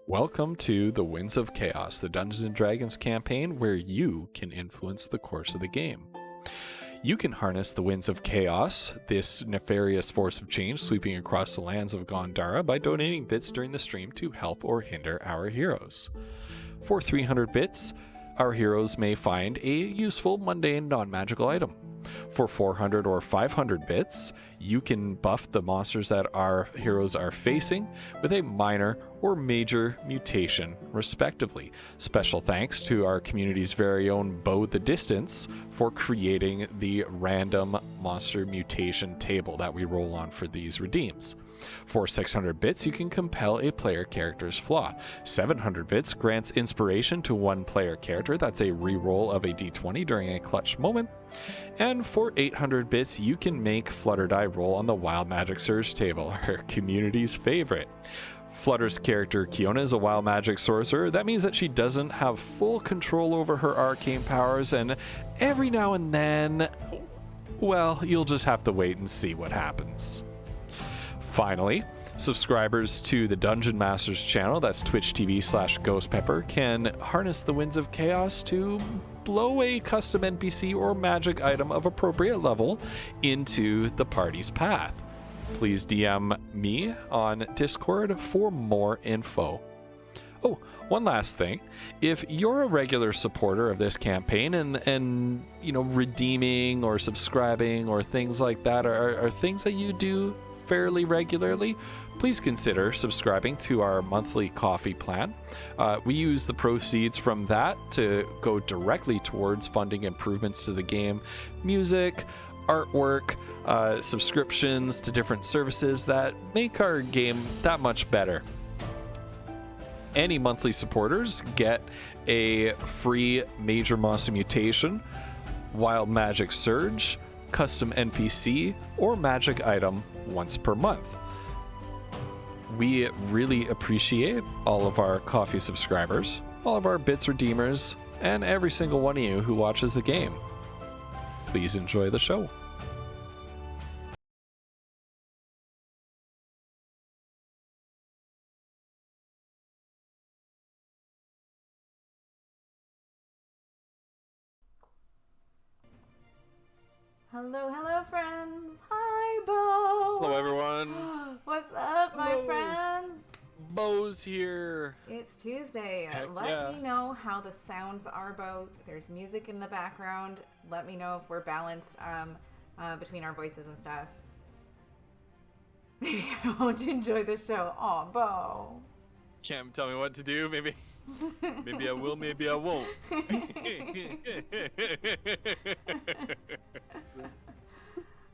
Welcome to the Winds of Chaos, the Dungeons & Dragons campaign where you can influence the course of the game. You can harness the Winds of Chaos, this nefarious force of change sweeping across the lands of Gondara, by donating bits during the stream to help or hinder our heroes. For 300 bits, our heroes may find a useful, mundane, non-magical item. For 400 or 500 bits, you can buff the monsters that our heroes are facing with a minor or major mutation, respectively. Special thanks to our community's very own Bo the Distance for creating the random monster mutation table that we roll on for these redeems. For 600 bits, you can compel a player character's flaw. 700 bits grants inspiration to one player character. That's a reroll of a d20 during a clutch moment. And for 800 bits, you can make Flutter Die roll on the Wild Magic Surge table, our community's favorite. Flutter's character, Kiona, is a wild magic sorcerer. That means that she doesn't have full control over her arcane powers, and every now and then, well, you'll just have to wait and see what happens. Finally, subscribers to the Dungeon Masters channel, that's Twitch TV/GhostPepper, can harness the Winds of Chaos to blow a custom NPC or magic item of appropriate level into the party's path. Please DM me on Discord for more info. Oh, one last thing. If you're a regular supporter of this campaign and redeeming or subscribing or things like that are things that you do fairly regularly, please consider subscribing to our monthly coffee plan. We use the proceeds from that to go directly towards funding improvements to the game, music, artwork, subscriptions to different services that make our game that much better. Any monthly supporters get a free Major Monster Mutation, Wild Magic Surge, custom NPC, or magic item once per month. We really appreciate all of our coffee subscribers, all of our bits redeemers, and every single one of you who watches the game. Please enjoy the show. Hello, friends. Hi, Bo. Hello, everyone. What's up, my Hello. friends? Bo's here. It's Tuesday. Heck Let yeah. me know how the sounds are, Bo. There's music in the background. Let me know if we're balanced between our voices and stuff. I want to enjoy the show. Aw, Bo. Can't tell me what to do. Maybe I will, maybe I won't.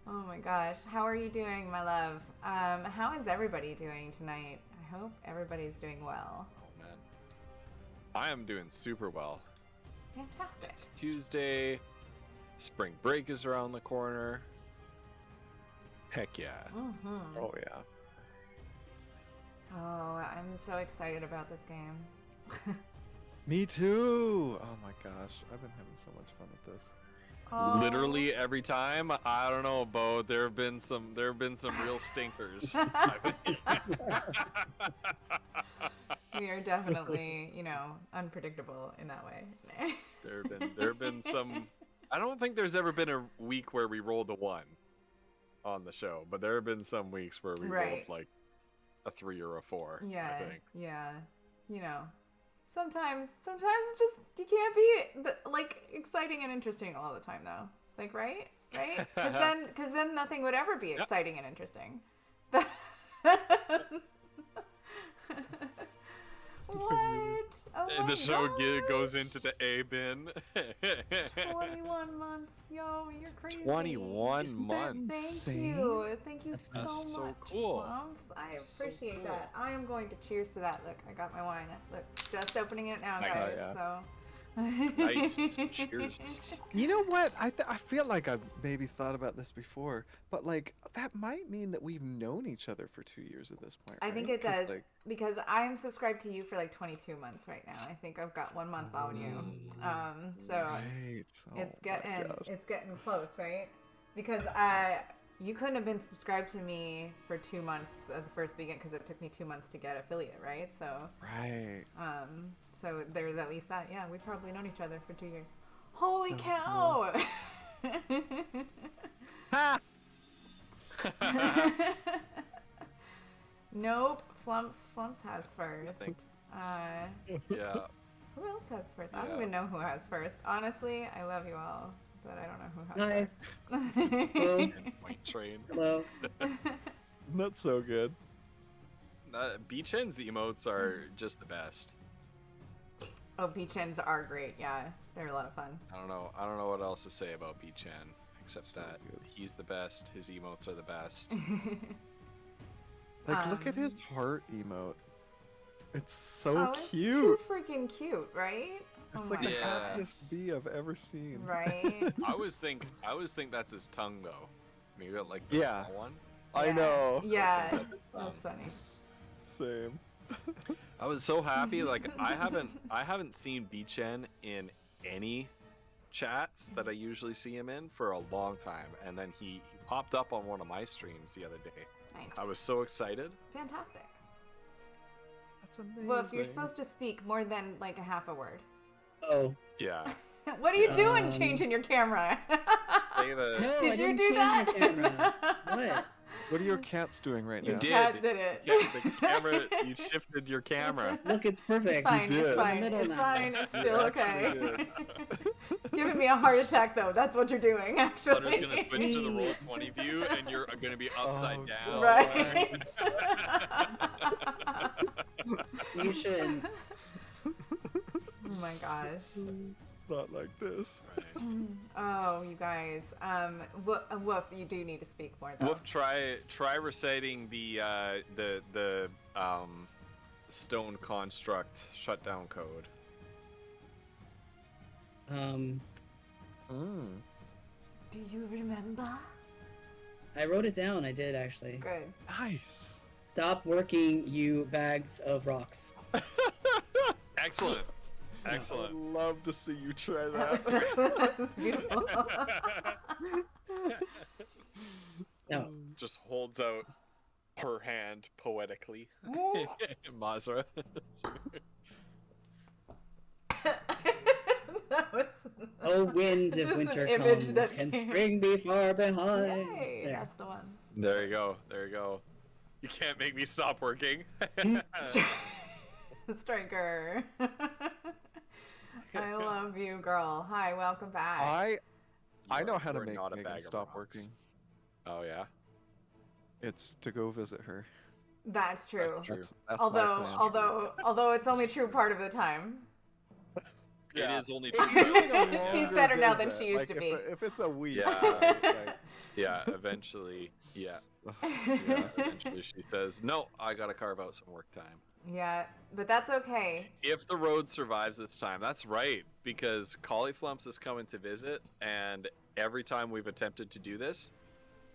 Oh my gosh. How are you doing, my love? How is everybody doing tonight? I hope everybody's doing well. Oh man, I am doing super well. Fantastic. It's Tuesday. Spring break is around the corner. Heck yeah. Mm-hmm. Oh yeah. Oh, I'm so excited about this game. Me too. Oh my gosh, I've been having so much fun with this. Oh. Literally every time. I don't know, Bo. There have been some real stinkers. We are definitely, unpredictable in that way. There have been some. I don't think there's ever been a week where we rolled a 1 on the show, but there have been some weeks where we rolled like a 3 or a 4. Yeah, I think. yeah. Sometimes it's just you can't be like exciting and interesting all the time, though. Like, right? Because then nothing would ever be exciting and interesting. What? Oh And the my show gosh. goes into the A bin. 21 months, yo, you're crazy. 21 Isn't that months. Thank insane? you. Thank you That's so much. so cool. Plumps. I So appreciate cool. that. I am going to cheers to that. Look, I got my wine. Look, just opening it now, Nice. guys. Oh, yeah. So. Nice. Cheers. You know what? I feel like I've maybe thought about this before, but like that might mean that we've known each other for 2 years at this point. I think right? it 'Cause, does like, because I'm subscribed to you for like 22 months right now. I think I've got 1 month on you. So right. Oh it's my getting gosh. it's getting close, right? Because you couldn't have been subscribed to me for 2 months at the first beginning because it took me 2 months to get affiliate, right? So, Right. so there's at least that. Yeah, we've probably known each other for 2 years. Holy So cow! Ha! Nope. Flumps has first. think- Yeah. Who else has first? I don't Yeah. even know who has first. Honestly, I love you all, but I don't know who Hi. has first. Hello. Point train. Hello. Not so good. Beachen's emotes are just the best. Oh, beach-ends are great. Yeah, they're a lot of fun. I don't know what else to say about Beechen except So that good. he's the best. His emotes are the best. Like, look at his Um, heart emote. It's so Oh, it's cute. too freaking cute, right? It's Oh like my the Yeah. happiest bee I've ever seen. Right. I always think that's his tongue though. Maybe like the Yeah. small one. I Yeah. know. Yeah, That's that's funny. Same. I was so happy. Like I haven't seen Beechen in any chats that I usually see him in for a long time, and then he popped up on one of my streams the other day. Nice. I was so excited. Fantastic. That's amazing. Well, if you're supposed to speak more than like a half a word, Oh. Yeah. what are you doing? Um, Changing your camera? Say the No, Did I you didn't do change that? my camera. What? What are your cats doing right Your now? did. cat did it. Yeah, the camera. You shifted your camera. Look, it's perfect. It's fine. did. It's In the fine. middle It's now. fine. It's You still actually okay. Giving me a heart attack though. That's what you're doing, actually. Hunter's gonna switch to the roll 20 view, and you're gonna be upside Oh, down. Right. You should. Oh my gosh. Not like this. Right. Oh, you guys. Woof, you do need to speak more though. Wolf, try reciting the stone construct shutdown code. Mm. Do you remember? I wrote it down. I did actually. Good. Nice. Stop working, you bags of rocks. Excellent. I'd Excellent. love to see you try that. That's beautiful. No. Just holds out her hand poetically. Mazra. That was Oh, wind Just if an winter image comes, that can came- spring be far behind? Yay, There. that's the one. There you go. There you go. You can't make me stop working. Striker. I love you, girl. Hi, welcome back. I know how to You're make not a Megan bag of stop rocks. working. Oh yeah. It's to go visit her. That's true. True. That's my Although, plan. although it's only true part of the time. It Yeah. is only It's true. usually a She's longer better now than visit. she used Like, to if be. if it's a week. Yeah. like, Yeah, eventually. Yeah. yeah. Yeah, eventually she says, "No, I gotta carve out some work time." Yeah, but that's okay. If the road survives this time, that's right, because Cauliflumps is coming to visit, and every time we've attempted to do this,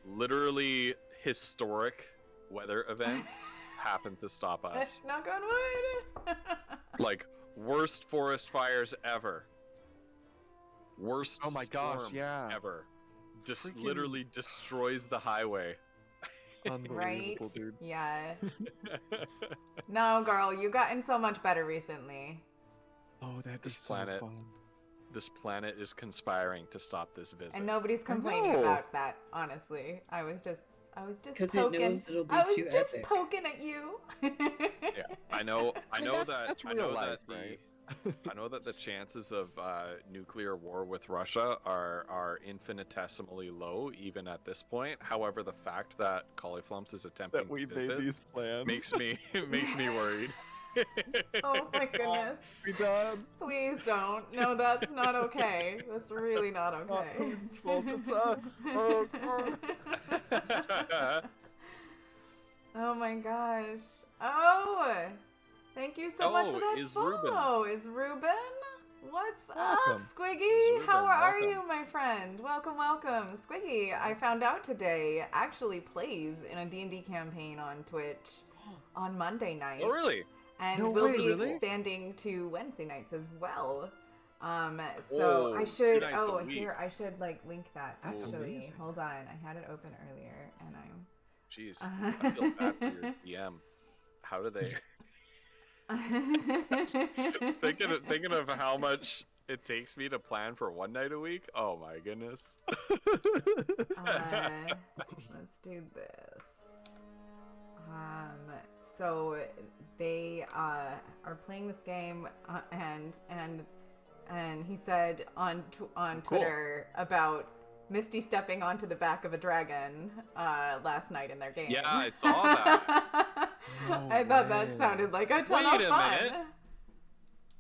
literally historic weather events happen to stop us. Knock on wood. Like worst forest fires ever. Worst Oh my gosh, storm yeah. ever. Just Freaking- literally destroys the highway. Unbelievable, Right? dude. Yeah. No, girl, you've gotten so much better recently. Oh, that'd be This so planet- fun. This planet is conspiring to stop this visit. And nobody's complaining know. about that, honestly. I was just 'Cause it poking. knows it'll be I was too just epic. poking at you. Yeah, I know that's I real know life, that the, right? I know that the chances of nuclear war with Russia are infinitesimally low, even at this point. However, the fact that Cauliflumps is attempting That we to made visit these plans. makes me worried. Oh my goodness. We done. Please don't. No, that's not okay. That's really not Not okay. Putin's fault, it's us. Oh, God. Oh my gosh. Oh! Thank you so much Oh, for that is follow. It's Ruben? What's up, Welcome. Squiggy? It's How Ruben, are welcome. you, my friend? Welcome, welcome. Squiggy, I found out today, actually plays in a D&D campaign on Twitch on Monday nights. Oh, really? And No we'll way, be really? expanding to Wednesday nights as well. So I Oh, should. 2 nights a Oh, week. here I should like link that. That's Actually, amazing. hold on. I had it open earlier, and I'm. Jeez, I feel bad for your DM. How do they? Thinking of how much it takes me to plan for 1 night a week. Oh my goodness. Let's do this. So they are playing this game, and he said on Cool. Twitter about Misty stepping onto the back of a dragon last night in their game. Yeah, I saw that. No I thought way. that sounded like a ton Wait of a fun. minute.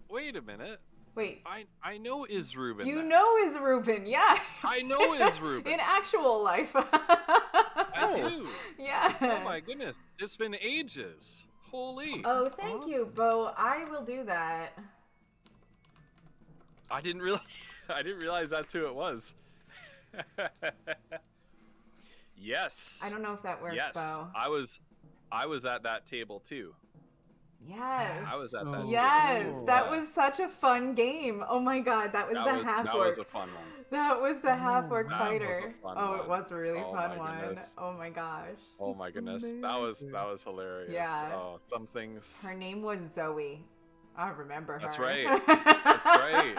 Wait a minute. Wait, I know Is Ruben. you then. know is Ruben? Yeah. I know Is Ruben. In actual life. I do. Yeah. Oh my goodness, it's been ages. Holy. Oh, thank you, Bo. I will do that. I didn't realize that's who it was. Yes. I don't know if that works, Yes. Bo. I was at that table too. Yes. I was at that table. Yes, too. that Yeah. was such a fun game. Oh my god, that was the half that orc. was a fun one. That was the half orc That fighter. was a fun Oh, one. it was a really Oh fun my one. goodness. Oh my gosh. Oh my goodness. That was hilarious. Yeah. Oh, some things. Her name was Zoe. I remember her. That's right. That's right.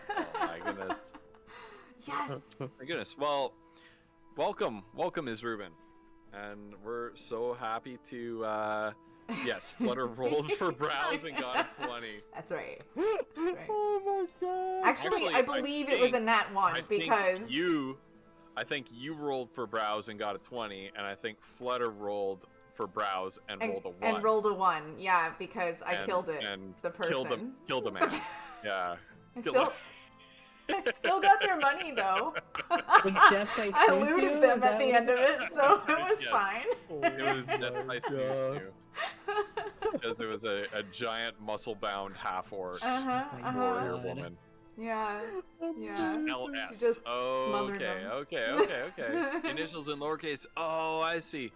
Oh my goodness. Yes. My goodness. Well, welcome, Is Ruben, and we're so happy to. Yes, Flutter rolled for browse and got a 20. That's right. Right. Oh my god. Actually, I believe it was a nat one because I think you rolled for browse and got a 20, and I think Flutter rolled for browse and rolled a 1. and rolled a 1. Yeah, because I And- killed it. and the person. killed the man. Yeah. I Killed still, I still got their money though. The death by I snooze looted you? them Is at that the what end of it, so it was Yes. fine. It was Death by Snooze God. too. Because it was a giant muscle-bound half-orc Uh-huh, My uh-huh. warrior God. woman. Yeah. Yeah. Just She LS. just Oh, smothered okay, them. okay. Initials in lowercase. Oh, I see.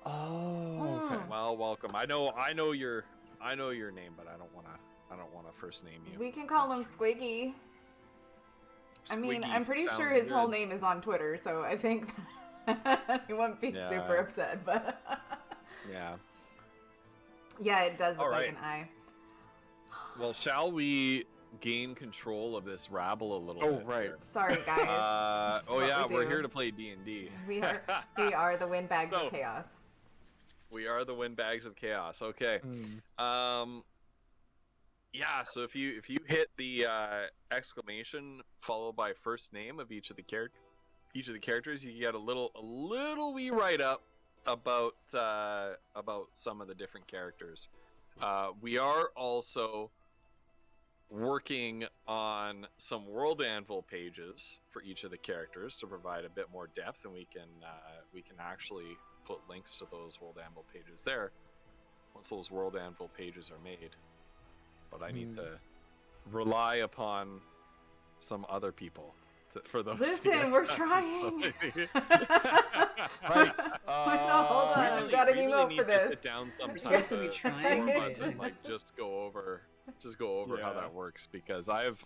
Oh, okay. Hmm. Well, welcome. I know your name, but I don't wanna first name you. We can call That's him true. Squiggy. I mean, Squiggy I'm pretty sure sounds his whole good. name is on Twitter, so I think he won't be Yeah. super upset, but Yeah. yeah, it does look All like right. an eye. Well, shall we gain control of this rabble a little Oh, bit? right. here? Sorry, guys. Oh What yeah, we we're do. here to play D&D. We are the windbags So- of chaos. We are the windbags of chaos. Okay. Mm. Yeah. So if you hit the exclamation followed by first name of each of the characters, you get a little wee write up about some of the different characters. We are also working on some World Anvil pages for each of the characters to provide a bit more depth, and we can actually put links to those World Anvil pages there once those World Anvil pages are made. But I need to rely upon some other people for those. to Listen, get we're done. trying. Right. Hold on, I've got an we email need for to this. sit down sometime supposed to be the trying, four of us but- and like just go over how Yeah. that works, because I've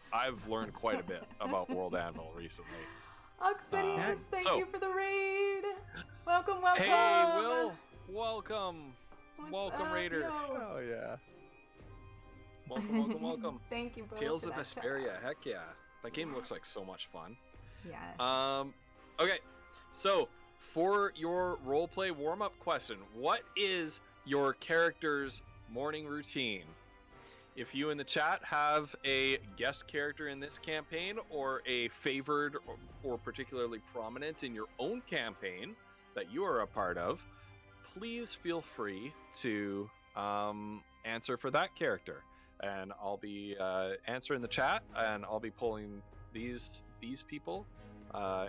learned quite a bit about World Anvil recently. Oxidius, thank so- you for the raid. Welcome, welcome. Hey, Will, welcome, What's welcome, up, Raider. yo? Oh yeah. Welcome. Thank you both. Tales for of that Vesperia, chat. heck yeah, that game looks like so much fun. Yeah. Okay, so for your roleplay warm-up question, what is your character's morning routine? If you in the chat have a guest character in this campaign, or a favored or particularly prominent in your own campaign that you are a part of, please feel free to answer for that character. And I'll be answering the chat, and I'll be pulling these people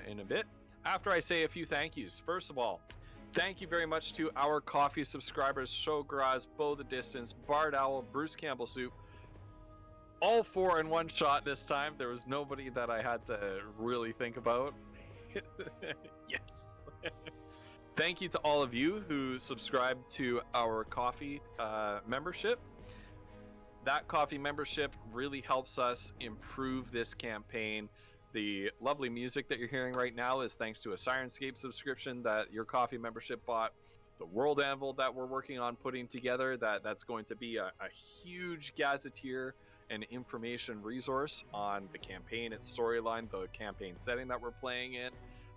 in a bit after I say a few thank yous. First of all, thank you very much to our coffee subscribers: Shograz, Bo the Distance, Bard Owl, Bruce Campbell Soup. All 4 in one shot this time. There was nobody that I had to really think about. Yes. Thank you to all of you who subscribed to our coffee membership. that coffee membership really helps us improve this campaign. The lovely music that you're hearing right now is thanks to a Sirenscape subscription that your coffee membership bought. The World Anvil that we're working on putting together, that's going to be a huge gazetteer and information resource on the campaign, its storyline, the campaign setting that we're playing in.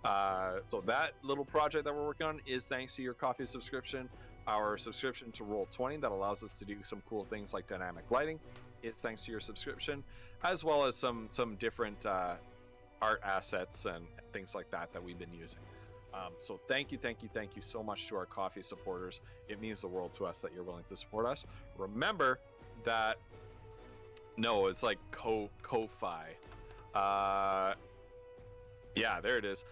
So that little project that we're working on is thanks to your coffee subscription. Our subscription to Roll20 that allows us to do some cool things like dynamic lighting, it's thanks to your subscription, as well as some different art assets and things like that we've been using. So thank you so much to our coffee supporters. It means the world to us that you're willing to support us. Remember that it's like Ko-Fi. Yeah, there it is.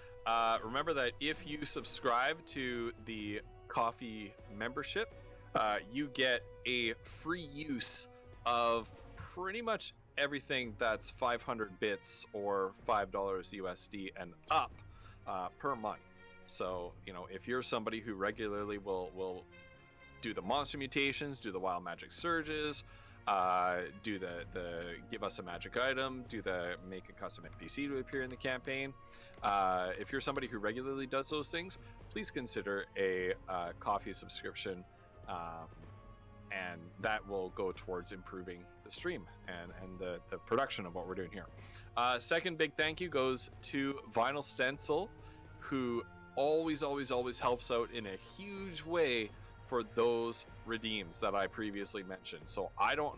Remember that if you subscribe to the coffee membership, you get a free use of pretty much everything that's 500 bits or $5 USD and up per month. So, if you're somebody who regularly will do the monster mutations, do the wild magic surges, do the give us a magic item, do the make a custom NPC to appear in the campaign, if you're somebody who regularly does those things, please consider a coffee subscription, and that will go towards improving the stream and the production of what we're doing here. Second big thank you goes to Vinyl Stencil, who always helps out in a huge way for those redeems that I previously mentioned. So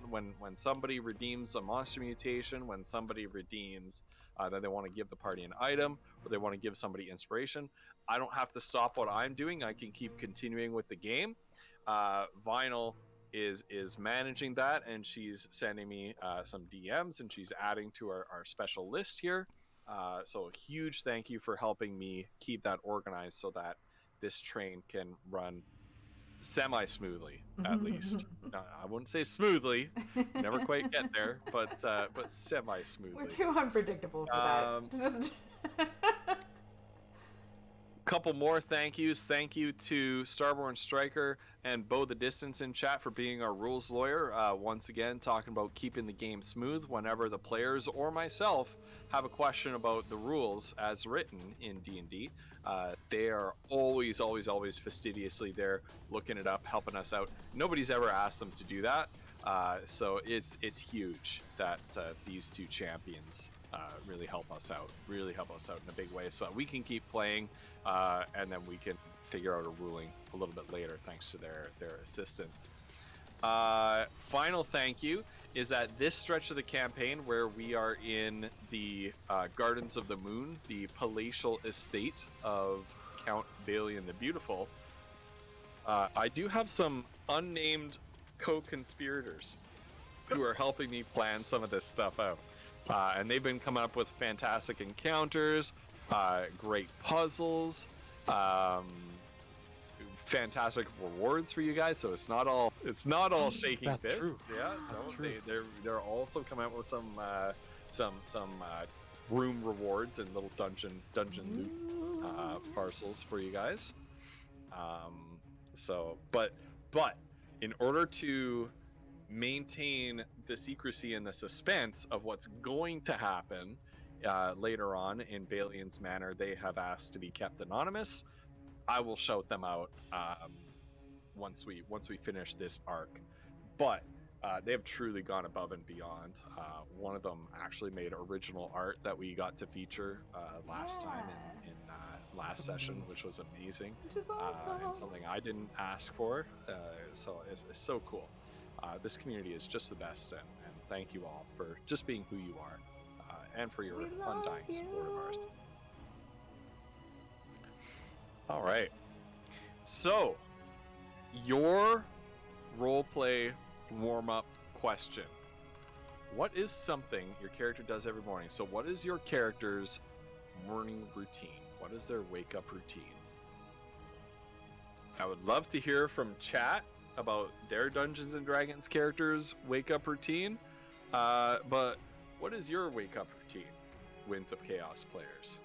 when somebody redeems a monster mutation, when somebody redeems that they want to give the party an item, or they want to give somebody inspiration, I don't have to stop what I'm doing. I can keep continuing with the game. Vinyl is managing that, and she's sending me some DMs, and she's adding to our special list here. So a huge thank you for helping me keep that organized so that this train can run semi-smoothly, at least. I wouldn't say smoothly, never quite get there, but semi-smoothly. We're too unpredictable for that. Couple more thank yous. Thank you to Starborn Striker and Bo the Distance in chat for being our rules lawyer. Once again, talking about keeping the game smooth whenever the players or myself have a question about the rules as written in D&D. They are always fastidiously there, looking it up, helping us out. Nobody's ever asked them to do that. So it's huge that these two champions really help us out in a big way, so that we can keep playing, and then we can figure out a ruling a little bit later thanks to their assistance. Final thank you is at this stretch of the campaign where we are in the Gardens of the Moon, the palatial estate of Count Balian the Beautiful. I do have some unnamed co-conspirators who are helping me plan some of this stuff out. And they've been coming up with fantastic encounters, great puzzles, fantastic rewards for you guys. So it's not all shaking That's fists. true. Yeah, That's no, true. they're also coming up with some room rewards and little dungeon loot parcels for you guys. But in order to maintain the secrecy and the suspense of what's going to happen later on in Balian's Manor, they have asked to be kept anonymous. I will shout them out once we finish this arc. But they have truly gone above and beyond. One of them actually made original art that we got to feature last time in last session, which was amazing. Which is awesome. And something I didn't ask for. So it's so cool. This community is just the best, and thank you all for just being who you are, and for your undying support of ours. All right. So, your roleplay warm-up question. What is something your character does every morning? So what is your character's morning routine? What is their wake-up routine? I would love to hear from chat about their Dungeons & Dragons characters' wake-up routine. But what is your wake-up routine, Winds of Chaos players?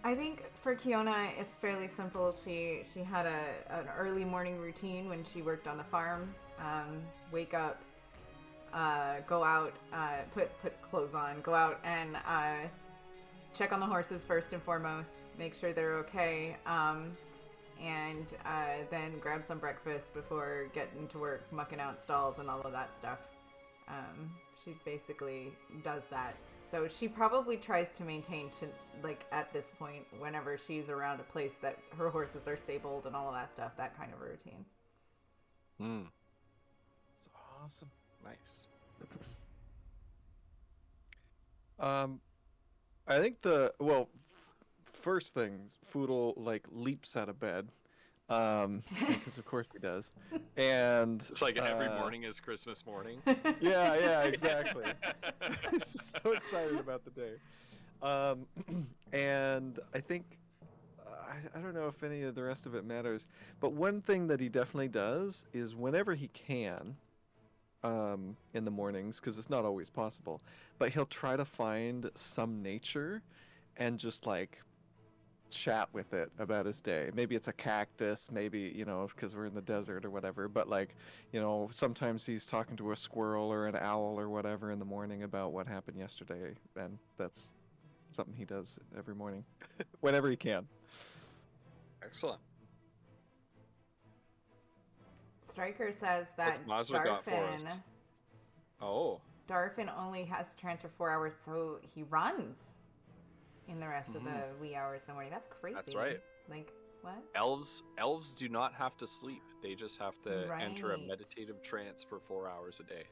I think for Kiona, it's fairly simple. She had an early morning routine when she worked on the farm wake up, go out, put clothes on, go out and check on the horses first and foremost, make sure they're okay, and then grab some breakfast before getting to work, mucking out stalls and all of that stuff. She basically does that. So she probably tries to maintain like at this point, whenever she's around a place that her horses are stabled and all of that stuff, that kind of a routine. It's awesome. Nice. I think first thing, Foodle like leaps out of bed, because of course he does, and It's like every morning is Christmas morning. Yeah, exactly. He's just so excited about the day, and I think I don't know if any of the rest of it matters, but one thing that he definitely does is whenever he can, in the mornings, because it's not always possible, but he'll try to find some nature and just like chat with it about his day. Maybe it's a cactus, maybe, because we're in the desert or whatever, but like, sometimes he's talking to a squirrel or an owl or whatever in the morning about what happened yesterday, and that's something he does every morning whenever he can. Excellent. Striker says that What's Mazra got for us? Oh. Darfin only has to transfer 4 hours, so he runs in the rest of the wee hours in the morning. That's crazy. That's right. Like, what? Elves do not have to sleep. They just have to enter a Right. meditative trance for 4 hours a day.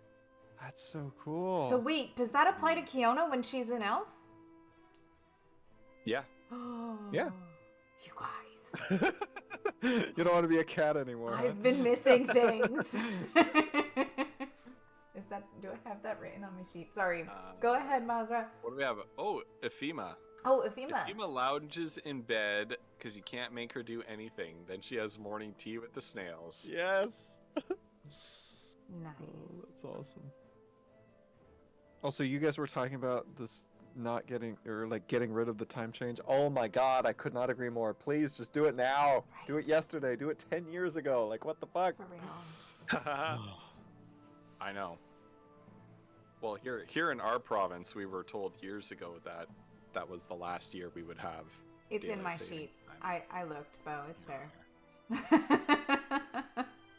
That's so cool. So wait, does that apply to Kiona when she's an elf? Yeah. Yeah. You guys. You don't want to be a cat anymore. huh? I've been missing things. Do I have that written on my sheet? Sorry. Go ahead, Mazra. What do we have? Oh, Ephema. Oh, Ephema. Ephema lounges in bed because you can't make her do anything. Then she has morning tea with the snails. Yes. Nice. Oh, that's awesome. Also, you guys were talking about this not getting getting rid of the time change. Oh my god, I could not agree more. Please just do it now. Do it Right. yesterday. Do it 10 years ago. Like, what the fuck? For real. I know. Well, here in our province, we were told years ago that was the last year we would have. It's in daylight my saving sheet. time. I looked, Bo. It's there.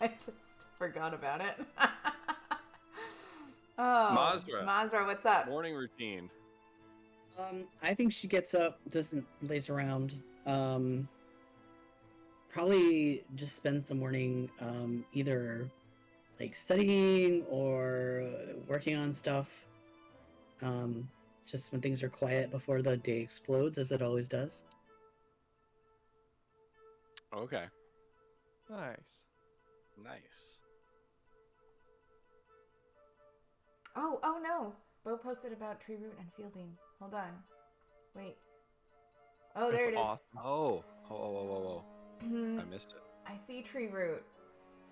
I just forgot about it. Oh, Mazra, what's up? Morning routine. I think she gets up, doesn't laze around. Probably just spends the morning either like studying or working on stuff. Just when things are quiet before the day explodes, as it always does. Okay. Nice. Nice. Oh no. Bo posted about Tree Root and Fielding. Hold on. Wait. Oh, there That's it is. awesome. Oh. I missed it. I see Tree Root.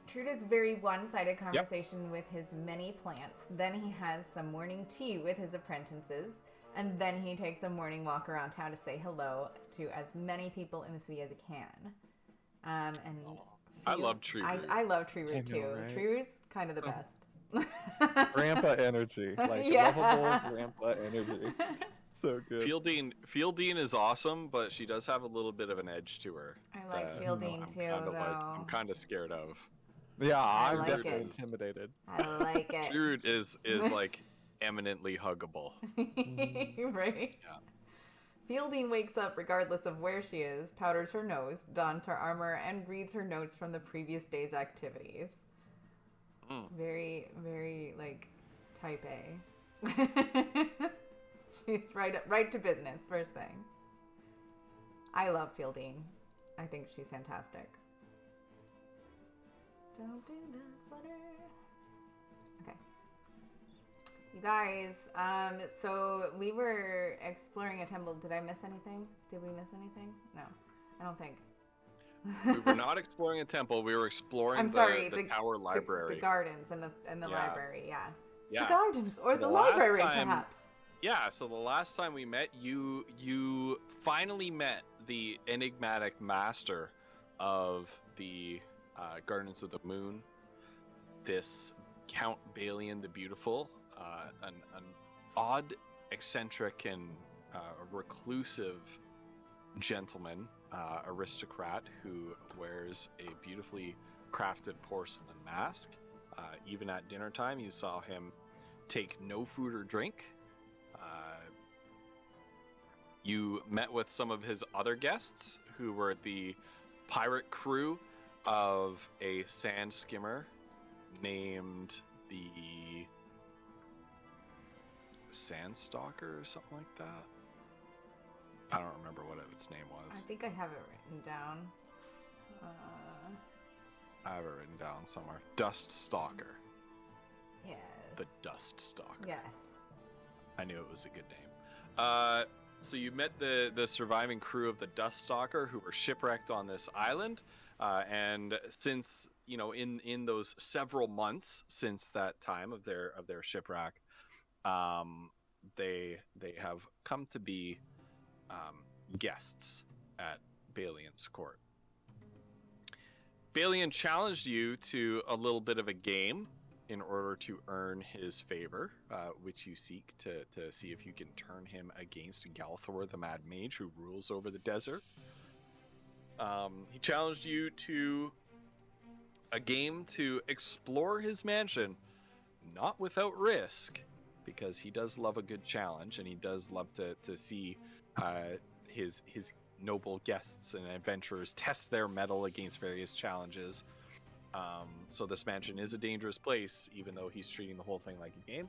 Tree Root's very one-sided conversation with his many plants. Then he has some morning tea with his apprentices. And then he takes a morning walk around town to say hello to as many people in the city as he can. I love Tree Root. I love Tree Root I know, too. right? Tree Root's kind of the best. Grandpa energy. Like, Yeah. lovable grandpa energy. So good. Fieldine is awesome, but she does have a little bit of an edge to her. I like that Fielding I'm too, kinda though. I'm kind of scared of. Yeah, I I'm like definitely it. intimidated. I like it. Tree Root is like eminently huggable. Right? Yeah. Fielding wakes up regardless of where she is, powders her nose, dons her armor, and reads her notes from the previous day's activities. Very, very, like, type A. She's right to business, first thing. I love Fielding. I think she's fantastic. Don't do that, butter. Okay. You guys, so we were exploring a temple. Did I miss anything? Did we miss anything? No, I don't think. We were not exploring a temple. We were exploring the tower library. The gardens and the Yeah. library, yeah. Yeah. The gardens or The the last library, time- perhaps. Yeah, so the last time we met, you finally met the enigmatic master of the Gardens of the Moon. this Count Balian the Beautiful, an odd, eccentric, and reclusive gentleman, aristocrat who wears a beautifully crafted porcelain mask. Even at dinner time, you saw him take no food or drink. You met with some of his other guests who were the pirate crew of a sand skimmer named the Sandstalker or something like that. I don't remember what its name I was. think I have it written down. I have it written down somewhere. Dust Stalker. Yes. The Dust Stalker. Yes. I knew it was a good name. So you met the surviving crew of the Dust Stalker who were shipwrecked on this island. And since, in those several months since that time of their shipwreck, they have come to be guests at Balian's court. Balian challenged you to a little bit of a game in order to earn his favor, which you seek to see if you can turn him against Galthor, the Mad Mage who rules over the desert. He challenged you to a game to explore his mansion, not without risk, because he does love a good challenge, and he does love to see his noble guests and adventurers test their mettle against various challenges. So this mansion is a dangerous place, even though he's treating the whole thing like a game.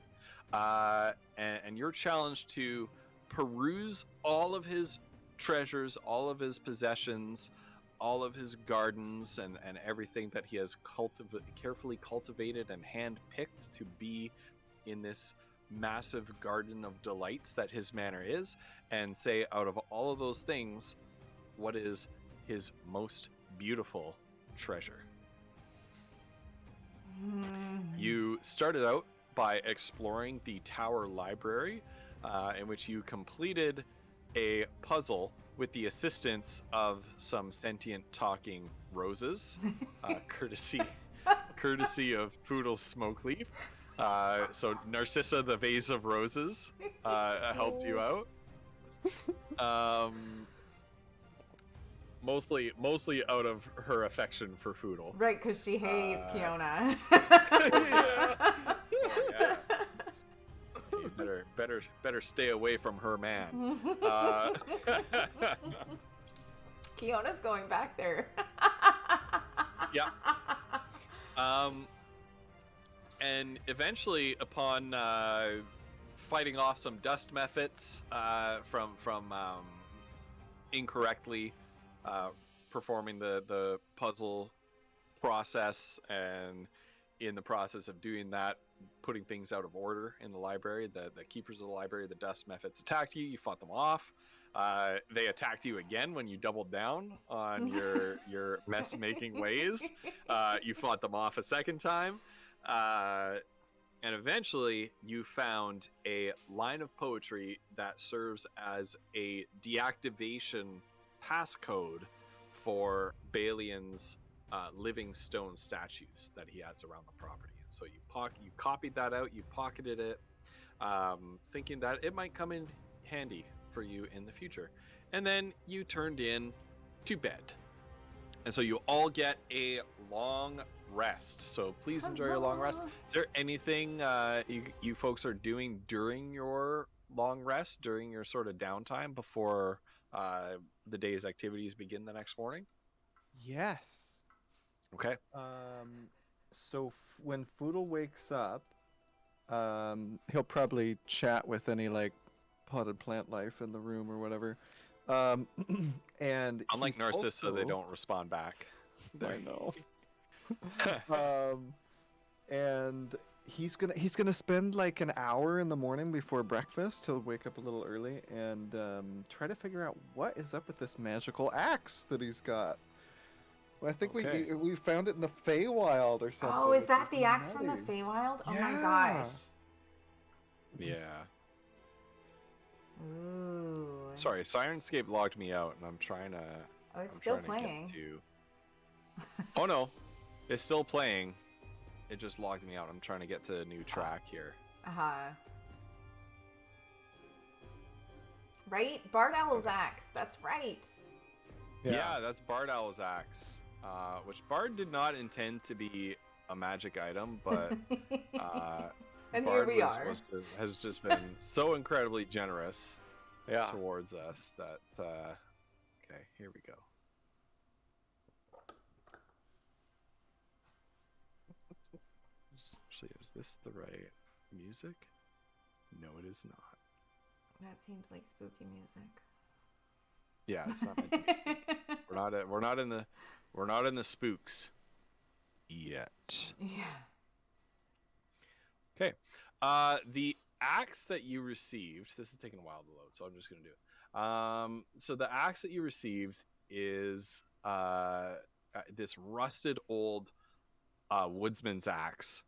And you're challenged to peruse all of his treasures, all of his possessions, all of his gardens, and everything that he has carefully cultivated and hand-picked to be in this massive garden of delights that his manor is, and say, out of all of those things, what is his most beautiful treasure? You started out by exploring the Tower Library, in which you completed a puzzle with the assistance of some sentient talking roses, courtesy of Poodle's Smokeleaf. So Narcissa, the vase of roses, helped you out. Mostly out of her affection for Foodle. Right, because she hates Kiona. Yeah. You better stay away from her man. Kiona's going back there. Yeah. And eventually, upon fighting off some dust mephits from incorrectly performing the puzzle process, and in the process of doing that, putting things out of order in the library, the keepers of the library, the dust mephits, attacked you. You fought them off. They attacked you again when you doubled down on your mess making ways. You fought them off a second time. And eventually you found a line of poetry that serves as a deactivation passcode for Balian's living stone statues that he has around the property. And so you copied that out, you pocketed it, thinking that it might come in handy for you in the future. And then you turned in to bed. And so you all get a long rest. So please enjoy your long rest. Is there anything you folks are doing during your long rest, during your sort of downtime before the day's activities begin the next morning? Yes. Okay. So when Foodle wakes up, he'll probably chat with any like potted plant life in the room or whatever. And unlike he's Narcissa, also... they don't respond back. I know. And he's gonna spend like an hour in the morning before breakfast. He'll wake up a little early and try to figure out what is up with this magical axe that he's got. Well, I think we found it in the Feywild or something. Oh, is that the axe from the Feywild? Oh my gosh. Yeah. Ooh. Sorry, Sirenscape logged me out, and I'm trying to. Oh, it's still playing. Oh no, it's still playing. it just logged me out. I'm trying to get to a new track here. Right? Bard Owl's axe. That's right. Yeah, that's Bard Owl's axe, which Bard did not intend to be a magic item, but And Bard here we are. has just been so incredibly generous Yeah. towards us that okay, here we go. Actually, is this the right music? No, it is not. That seems like spooky music. Yeah, it's not meant to be spooky. We're not in the spooks yet. Yeah. Okay. The axe that you received, this is taking a while to load, so I'm just going to do it. So the axe that you received is this rusted old woodsman's axe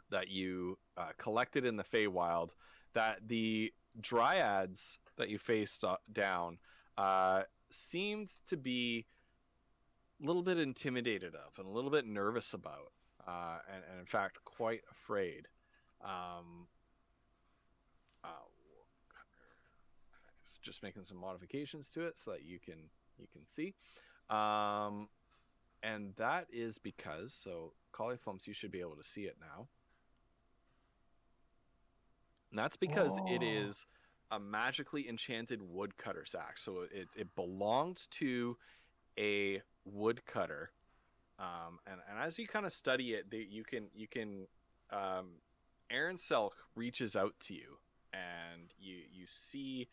that you collected in the Feywild that the dryads that you faced down seemed to be a little bit intimidated of and a little bit nervous about. And in fact, quite afraid. Just making some modifications to it so that you can see. And that is because, so Cauliflumps, you should be able to see it now. And that's because it is a magically enchanted woodcutter's axe. So it belonged to a woodcutter. And as you kind of study it, you can Aaron Selk reaches out to you, and you see,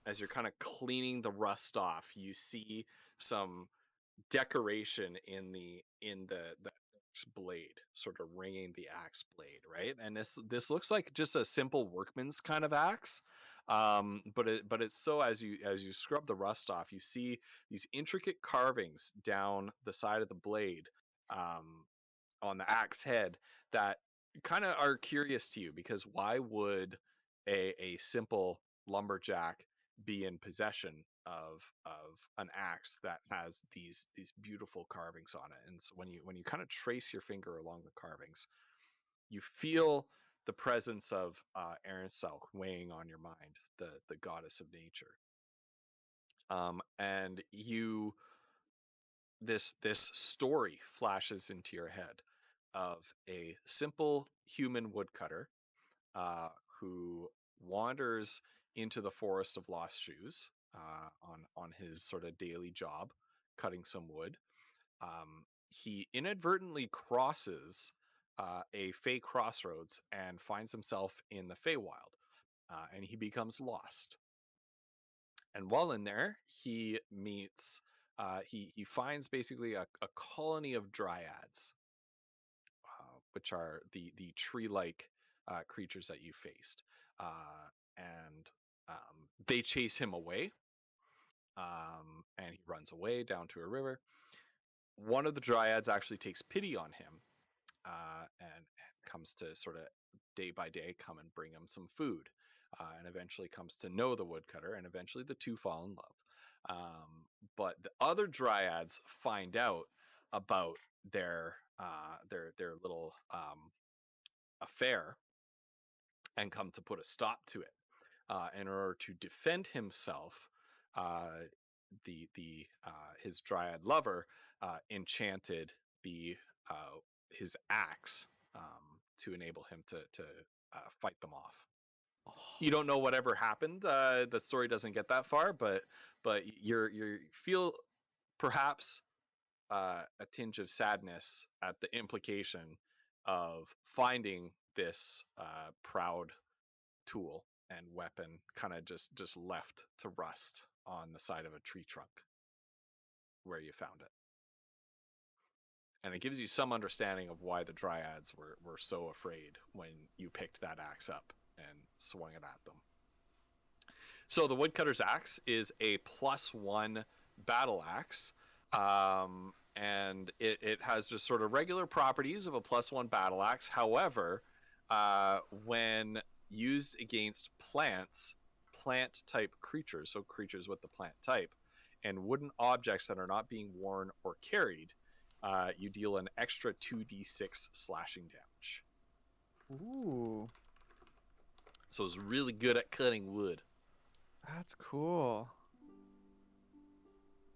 as you're kind of cleaning the rust off, you see some decoration in the axe blade, sort of ringing the axe blade, right? And this looks like just a simple workman's kind of axe. But it's so, as you scrub the rust off, you see these intricate carvings down the side of the blade, on the axe head, that kind of are curious to you, because why would a simple lumberjack be in possession of an axe that has these beautiful carvings on it? And so when you kind of trace your finger along the carvings, you feel the presence of Aaron Selk weighing on your mind, the goddess of nature. And this story flashes into your head of a simple human woodcutter who wanders into the forest of lost shoes on his sort of daily job, cutting some wood. He inadvertently crosses a Fey crossroads and finds himself in the Feywild, and he becomes lost. And while in there, he meets, he finds basically a colony of dryads, which are the tree-like creatures that you faced, and they chase him away, and he runs away down to a river. One of the dryads actually takes pity on him, and comes to sort of day by day come and bring him some food, and eventually comes to know the woodcutter, and eventually the two fall in love. But the other dryads find out about their little affair and come to put a stop to it. In order to defend himself, his dryad lover enchanted his axe to enable him to fight them off. You don't know whatever happened. The story doesn't get that far, but you feel perhaps a tinge of sadness at the implication of finding this proud tool and weapon kind of just left to rust on the side of a tree trunk where you found it. And it gives you some understanding of why the dryads were so afraid when you picked that axe up and swung it at them. So the woodcutter's axe is a +1 battle axe, and it has just sort of regular properties of a +1 battle axe. However, when used against plant type creatures, so creatures with the plant type, and wooden objects that are not being worn or carried, you deal an extra 2d6 slashing damage. Ooh, So it's really good at cutting wood. that's cool.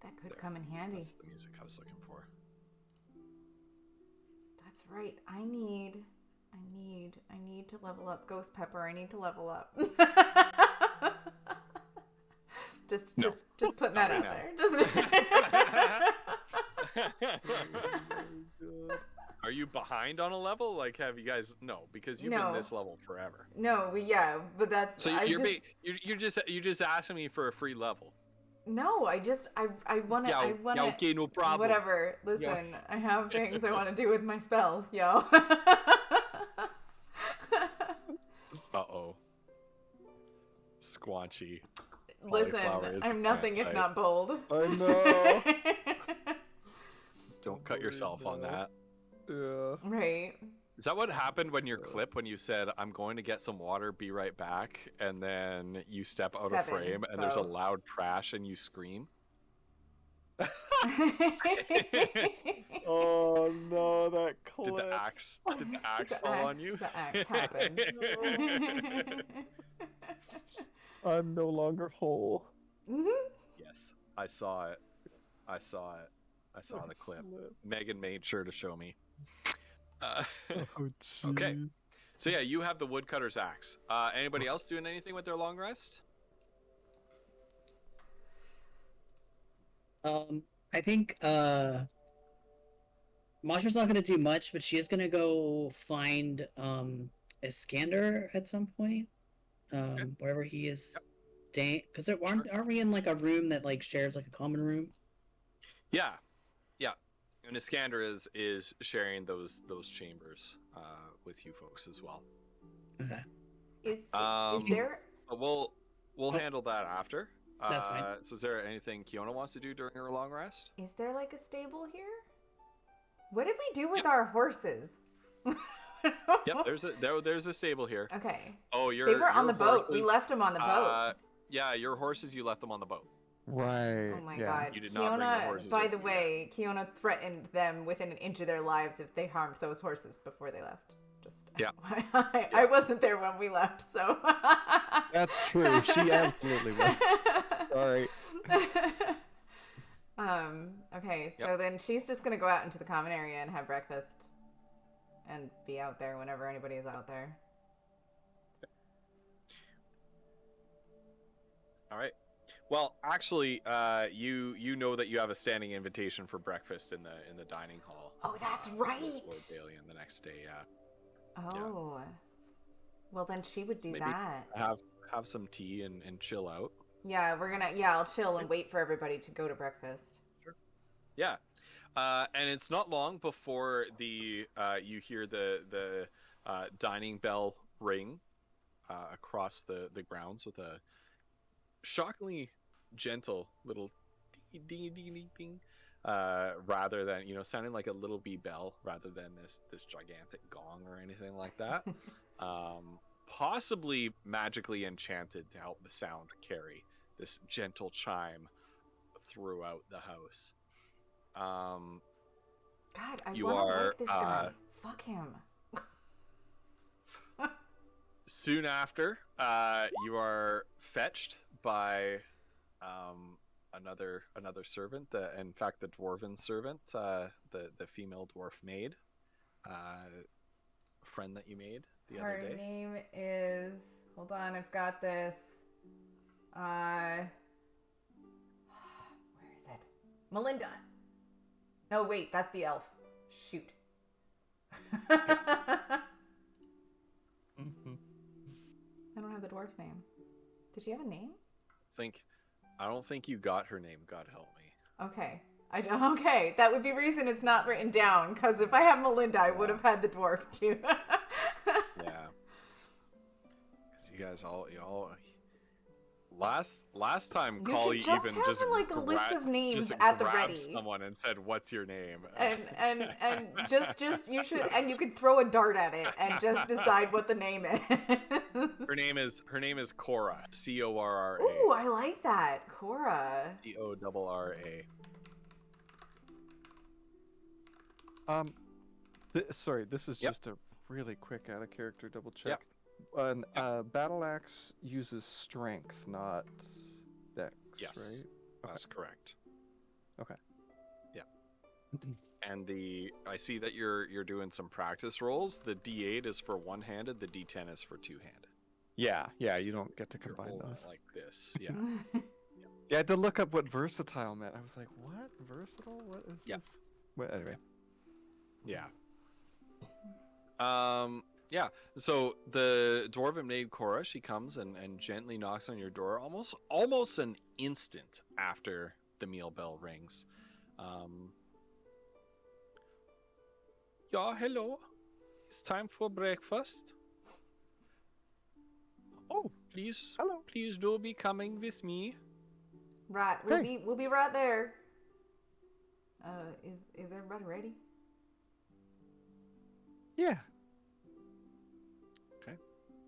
That could come in handy. That's the music I was looking for. That's right. I need to level up. Ghost Pepper, I need to level up. just putting that out there. Are you behind on a level? Like, have you guys? No, because you've been this level forever. No, but that's So you're just asking me for a free level. No, I want to. I want to. Okay, no problem. Whatever. Listen, I have things I want to do with my spells, yo. Uh-oh. Squanchy. Listen, Cauliflower is I'm nothing if plant not bold. I know. Don't cut yourself on that. Yeah. Right. Is that what happened when your clip, when you said, I'm going to get some water, be right back, and then you step out of frame and there's a loud crash and you scream? Oh no, that clip. Did the axe fall on you? The axe happened. I'm no longer whole. Yes, I saw it. I saw the clip. Megan made sure to show me. Oh, jeez. Okay. So yeah, you have the woodcutter's axe. Anybody else doing anything with their long rest? I think Masha's not gonna do much, but she is gonna go find Iskander at some point. Wherever he is staying, because aren't we in like a room that like shares like a common room? Yeah. And Iskander is sharing those chambers with you folks as well. Okay. Is Um, there? But we'll handle that after. That's fine. So is there anything Kiona wants to do during her long rest? Is there like a stable here? What did we do with our horses? Yep, there's a stable here. Okay. Oh, they They were on the boat. We left them on the boat. Yeah, your horses, you left them on the boat. Right. Oh my yeah. god. You did not bring the horses by with the you. way, Kiona threatened them within an inch of their lives if they harmed those horses before they left. Just Yeah. I wasn't there when we left, so That's true. She absolutely was. Sorry. Okay, so then she's just gonna go out into the common area and have breakfast and be out there whenever anybody is out there. All right. Well, actually, you know that you have a standing invitation for breakfast in the dining hall. Oh, that's with right. Lord Balian the next day. Yeah. Oh. Well, then she would do Maybe that. Have some tea and chill out. Yeah, I'll chill and wait for everybody to go to breakfast. Yeah. And it's not long before you hear the dining bell ring across the grounds with a shockingly gentle little ding ding ding ding ding, rather than sounding like a little bee bell rather than this gigantic gong or anything like that. Possibly magically enchanted to help the sound carry this gentle chime throughout the house. God, I You want to are, like this guy. Fuck him. Soon after, you are fetched by another servant. In fact, the dwarven servant, the female dwarf maid, friend that you made the other Her day. name is. Hold on, I've got this. Where is it? Melinda. No, wait, that's the elf. Shoot. I don't have the dwarf's name. Did she have a name? I don't think you got her name. God help me. Okay. Okay, that would be reason it's not written down, because if I have Melinda, I would have had the dwarf too. Yeah. Because you guys all last time You Kali should just even have just like a list of names just at the grabbed ready. someone and said, "What's your name?" and just you should, and you could throw a dart at it and just decide what the name is. Her name is Cora. Corra. Ooh, I like that. Cora. Corra. Sorry, this is Yep. just a really quick out of character double Yep. check. An battle axe uses strength, not dex, Yes. right? That's correct. Okay. Yeah. And I see that you're doing some practice rolls. The D8 is for one-handed, the D10 is for two-handed. Yeah, you don't get to You're combine holding it those. like this. Yeah. Yeah, I had to look up what versatile meant. I was like, what? Versatile? What is Yep. this? Well, anyway. Yeah. Yeah. So the dwarven maid Cora, she comes and gently knocks on your door almost an instant after the meal bell rings. Yeah, hello. It's time for breakfast. Oh, Please, hello. please do be coming with me. Right, we'll be right there. Is everybody ready? Yeah.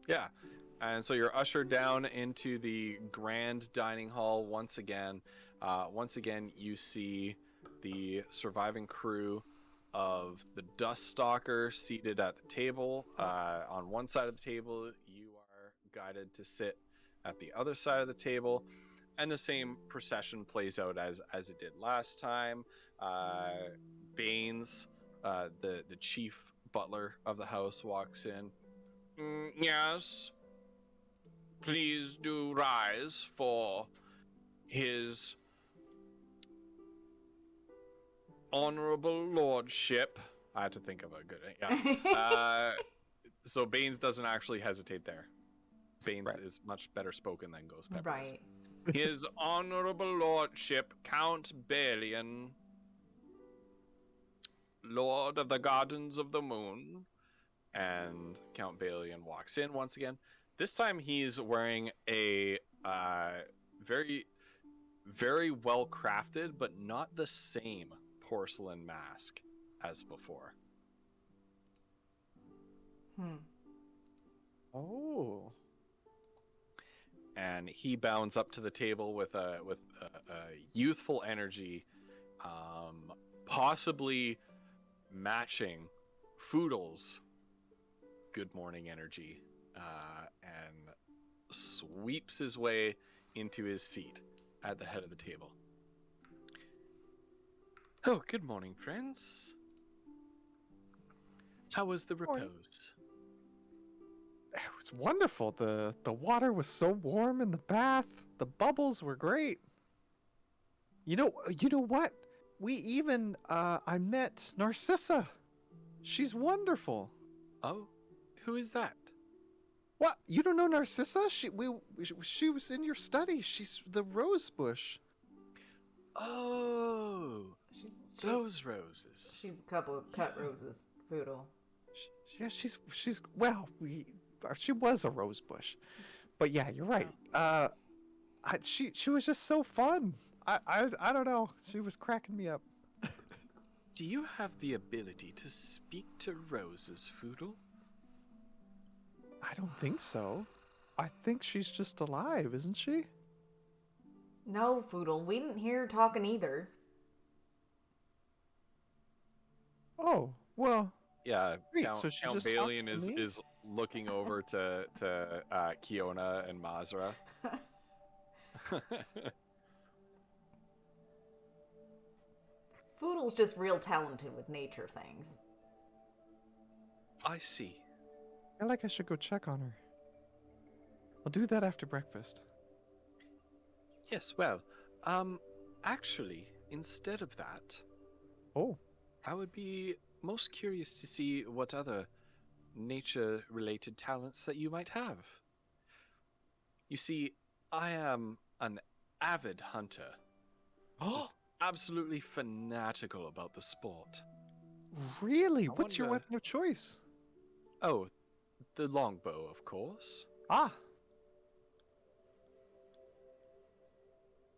Yeah. And so you're ushered down into the grand dining hall once again. Once again, you see the surviving crew of the Dust Stalker seated at the table. On one side of the table, you are guided to sit at the other side of the table. And the same procession plays out as it did last time. Baines, the chief butler of the house, walks in. Yes. Please do rise for his honorable lordship. I had to think of a good yeah. So Baines doesn't actually hesitate there. Baines Right. is much better spoken than Ghost Pepper. Right. His honorable lordship, Count Balian, Lord of the Gardens of the Moon. And Count Balian walks in once again. This time he's wearing a very, very well crafted, but not the same porcelain mask as before. Oh. And he bounds up to the table with a youthful energy, possibly matching Foodle's good morning energy, and sweeps his way into his seat at the head of the table. Oh, good morning, friends. How was the Morning. repose? It was wonderful. The water was so warm in the bath. The bubbles were great. You know what? We even I met Narcissa. She's wonderful. Oh, who is that? What? You don't know Narcissa? She was in your study. She's the rose bush. Oh, those roses. She's a couple of cut roses, Foodle. Yeah, she's well, she was a rose bush. But yeah, you're right. She was just so fun. I don't know. She was cracking me up. Do you have the ability to speak to roses, Foodle? I don't think so. I think she's just alive, isn't she? No, Foodle, we didn't hear her talking either. Oh, well, Yeah, Great, Count, so she Count just talked Balian to is me? is looking over to Kiona and Mazra. Foodle's just real talented with nature things. I see. I feel like I should go check on her. I'll do that after breakfast. Yes, well, actually, instead of that, Oh, I would be most curious to see what other nature-related talents that you might have. You see, I am an avid hunter, just absolutely fanatical about the sport. really? I What's your wonder- weapon of choice? Oh, the longbow, of course. Ah,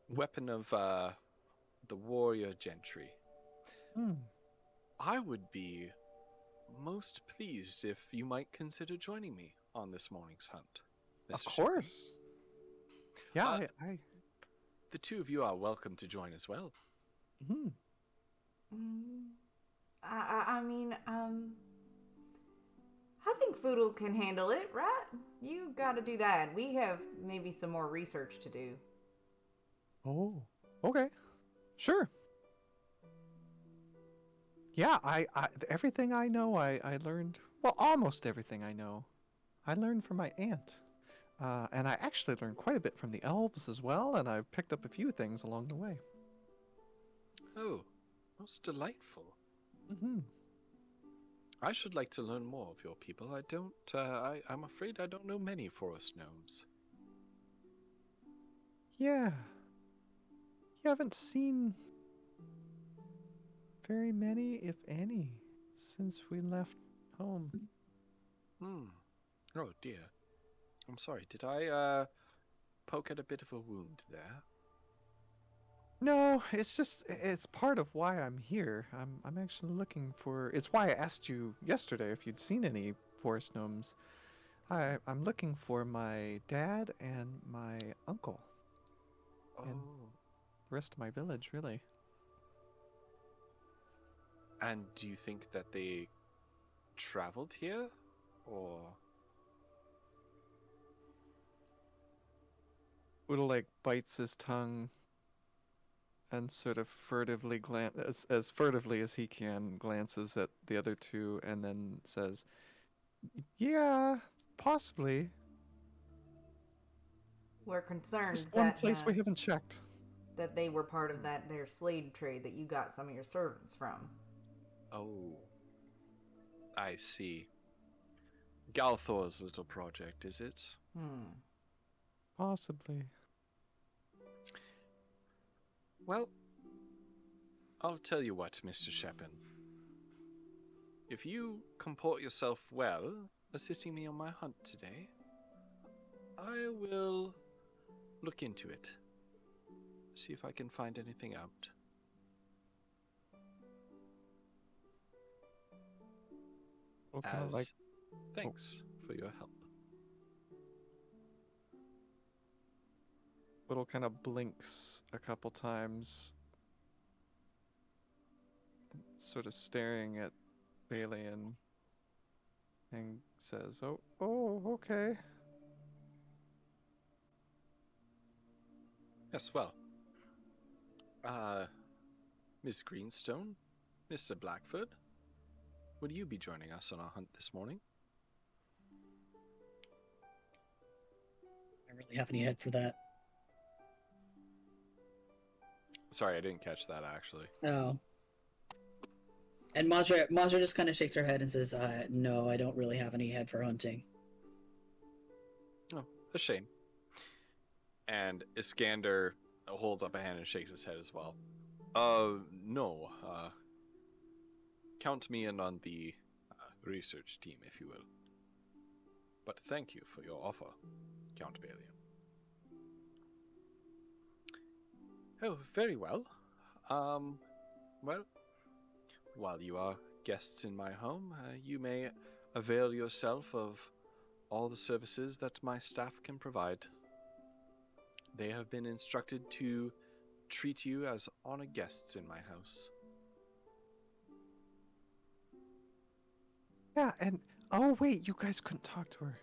Weapon of the warrior gentry. hmm. I would be most pleased if you might consider joining me on this morning's hunt. Of Mr. Shepard. course. Yeah, Uh, I The two of you are welcome to join as well. hmm. I mean, I think Foodle can handle it, right? You gotta do that. We have maybe some more research to do. Oh, okay. Sure. Yeah, everything I know, I learned. Well, almost everything I know, I learned from my aunt. And I actually learned quite a bit from the elves as well, and I've picked up a few things along the way. Oh, most delightful. Mm-hmm. I should like to learn more of your people. I don't. I'm afraid I don't know many forest gnomes. Yeah. You haven't seen very many, if any, since we left home. Hmm. Oh dear. I'm sorry. Did I poke at a bit of a wound there? No, it's part of why I'm here. I'm actually looking for. It's why I asked you yesterday if you'd seen any forest gnomes. I'm looking for my dad and my uncle. Oh. And the rest of my village, really. And do you think that they traveled here, or? Oodle like bites his tongue and sort of furtively as furtively as he can glances at the other two and then says, "Yeah, possibly. We're concerned Just one that place we haven't checked." that they were part of their slave trade that you got some of your servants from. Oh. I see. Galthor's little project, is it? Possibly. Well, I'll tell you what, Mr. Shepin. If you comport yourself well, assisting me on my hunt today, I will look into it. See if I can find anything out. Okay, As thanks for your help. Little kind of blinks a couple times, sort of staring at Balian, and says, "Oh, okay." Yes, well. Miss Greenstone? Mr. Blackfoot? Would you be joining us on our hunt this morning? I don't really have any head for that. Sorry, I didn't catch that actually. Oh. And Mazra just kind of shakes her head and says, "No, I don't really have any head for hunting." Oh, a shame. And Iskander holds up a hand and shakes his head as well. No. Count me in on the research team, if you will. But thank you for your offer, Count Balian. Oh, very well. Well, while you are guests in my home, you may avail yourself of all the services that my staff can provide. They have been instructed to treat you as honored guests in my house. Yeah, and oh wait, you guys couldn't talk to her.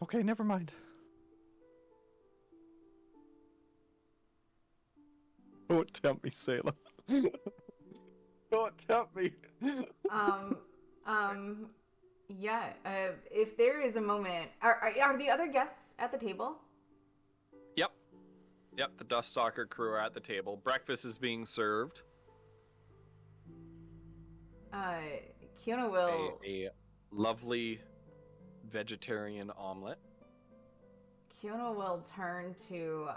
Okay, never mind. Don't tempt me, Salem. Don't tempt me. Yeah. If there is a moment, are the other guests at the table? Yep, the Duststalker crew are at the table. Breakfast is being served. Kiona will. A lovely vegetarian omelet. Kiona will turn to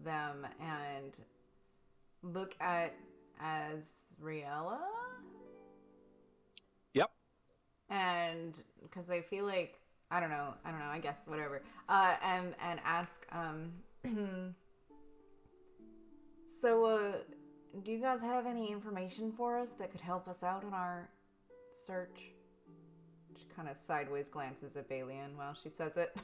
them and look at Azriela. Yep. And because I feel like I don't know, I guess whatever. And ask so do you guys have any information for us that could help us out in our search? She kind of sideways glances at Balian while she says it.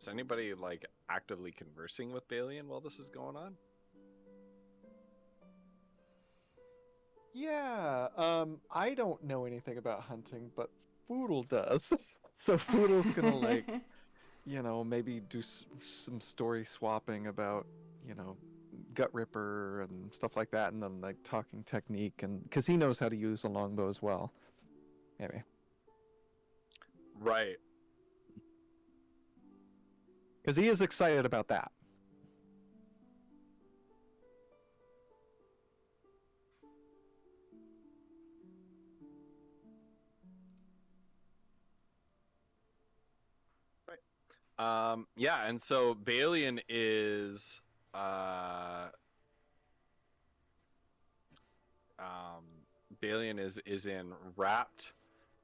Is anybody like actively conversing with Balian while this is going on? Yeah, I don't know anything about hunting, but Foodle does. So Foodle's gonna like, maybe do some story swapping about, Gut Ripper and stuff like that, and then like talking technique, and because he knows how to use a longbow as well. Anyway, Right. because he is excited about that. Yeah, and so Balian is Balian is in rapt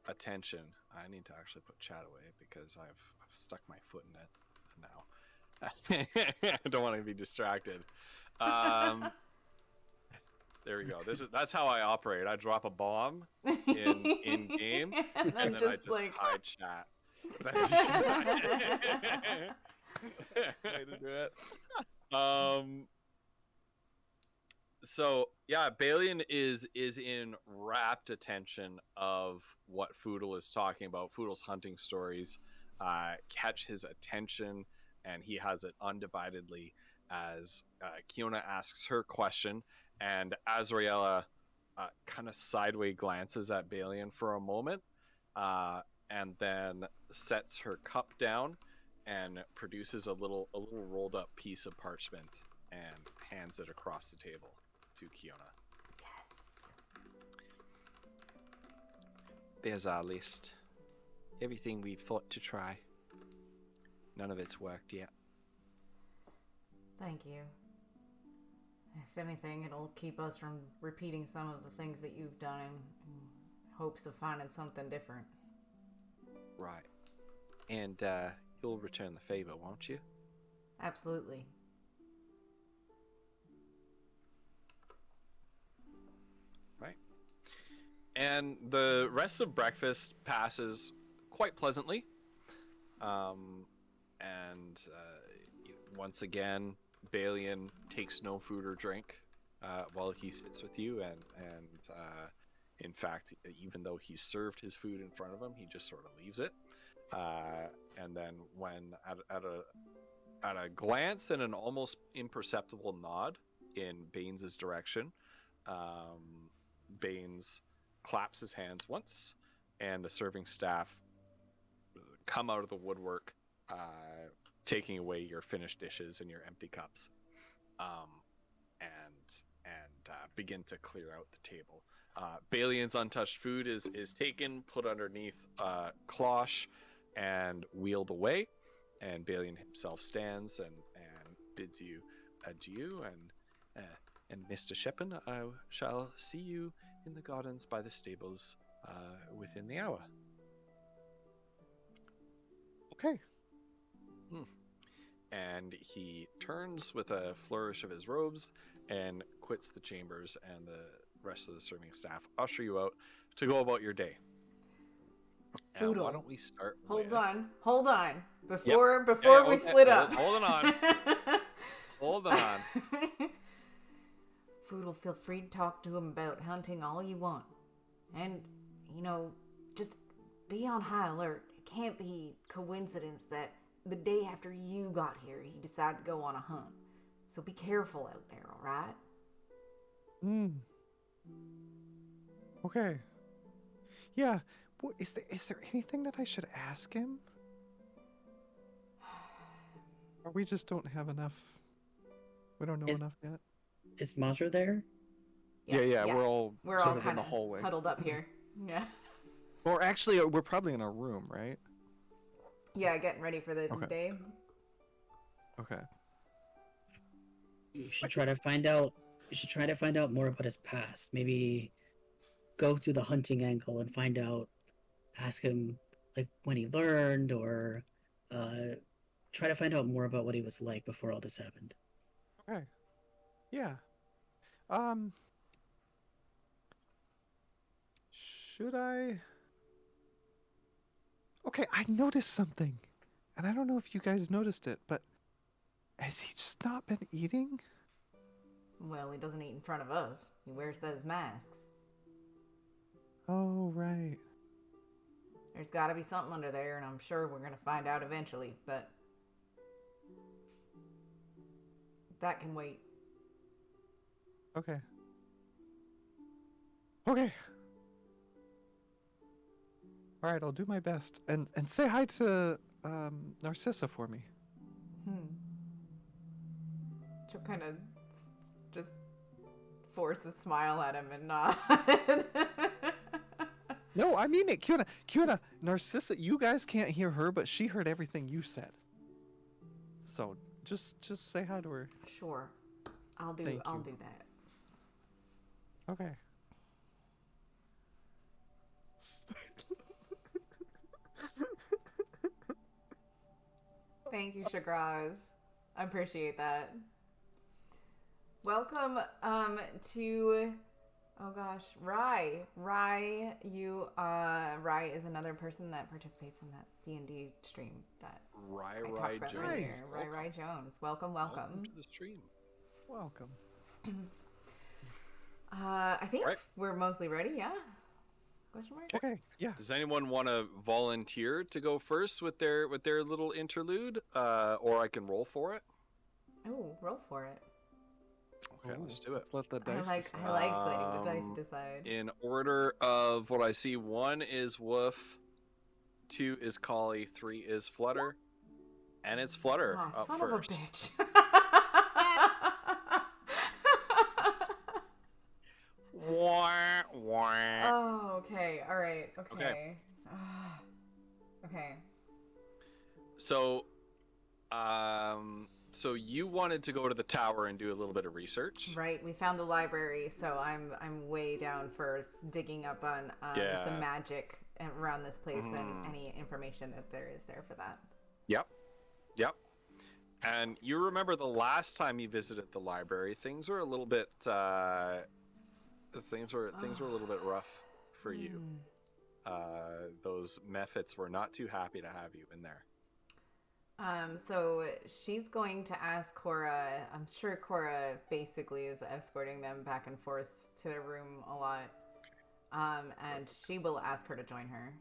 attention. I need to actually put chat away because I've stuck my foot in it now. I don't want to be distracted. There we go. That's how I operate. I drop a bomb in game, and and then I just just like hide chat. Way to do it. So yeah, Balian is in rapt attention of what Foodle is talking about. Foodle's hunting stories catch his attention, and he has it undividedly as Kiona asks her question, and Azraella kind of sideways glances at Balian for a moment, and then sets her cup down and produces a little rolled up piece of parchment and hands it across the table to Kiona. yes. There's our list. Everything we've thought to try. None of it's worked yet. Thank you. If anything, it'll keep us from repeating some of the things that you've done in hopes of finding something different. Right. And you'll return the favor, won't you? Absolutely. Right. And the rest of breakfast passes quite pleasantly. Once again, Balian takes no food or drink while he sits with you, and in fact, even though he served his food in front of him, he just sort of leaves it. And then, when at a glance and an almost imperceptible nod in Baines' direction, Baines claps his hands once, and the serving staff come out of the woodwork, taking away your finished dishes and your empty cups, and begin to clear out the table. Balian's untouched food is taken, put underneath cloche, and wheeled away. And Balian himself stands and bids you adieu. And Mr. Shepard, I shall see you in the gardens by the stables within the hour. Okay. And he turns with a flourish of his robes and quits the chambers, and the rest of the serving staff usher you out to go about your day. And why Foodle. don't we start Hold with... on. Before Yeah, we okay. split up. Hold on. Hold on. Foodle, feel free to talk to him about hunting all you want. And, just be on high alert. It can't be coincidence that the day after you got here, he decided to go on a hunt. So be careful out there, alright? Okay. Yeah. Well, is there anything that I should ask him? Or we just don't have enough? We don't know enough yet? Is Mazra there? Yeah, we're all We're sort all of in kind the of hallway. huddled up here. Yeah. Or actually, we're probably in our room, right? Yeah, getting ready for the Okay. day. Okay. You should try to find out. You should try to find out more about his past. Maybe go through the hunting angle and find out. Ask him like when he learned, or try to find out more about what he was like before all this happened. Okay. Yeah. Should I? Okay, I noticed something, and I don't know if you guys noticed it, but has he just not been eating? Well, he doesn't eat in front of us. He wears those masks. Oh, right. There's got to be something under there, and I'm sure we're going to find out eventually, but that can wait. Okay. Okay. All right, I'll do my best. And say hi to Narcissa for me. She'll kind of just force a smile at him and nod. No, I mean it, Kiona. Kiona, Narcissa, you guys can't hear her, but she heard everything you said. So just say hi to her. Sure. I'll do Thank you. do that. Okay. Thank you, Shagraz. I appreciate that. Welcome to oh gosh, Rai. Rai is another person that participates in that D&D stream that Rai I talked about Jones. earlier. Rai Jones. Welcome. Welcome to the stream. Welcome. I think Right. we're mostly ready, yeah? Question mark? Okay, yeah. Does anyone want to volunteer to go first with their little interlude, or I can roll for it? Oh, roll for it. Okay, let's do it. Let's let the dice decide. I like letting the dice decide. In order of what I see, 1 is Woof, 2 is Collie, 3 is Flutter, and it's Flutter Aw, up son first. of a bitch. Wah, wah. Oh, okay. All right. Okay. Okay. So, so you wanted to go to the tower and do a little bit of research. Right. We found the library, so I'm way down for digging up on Yeah. the magic around this place and any information that there is there for that. Yep. And you remember the last time you visited the library, things were a little bit things were a little bit rough for you. Those Mephits were not too happy to have you in there. So she's going to ask Cora. I'm sure Cora basically is escorting them back and forth to their room a lot. And she will ask her to join her.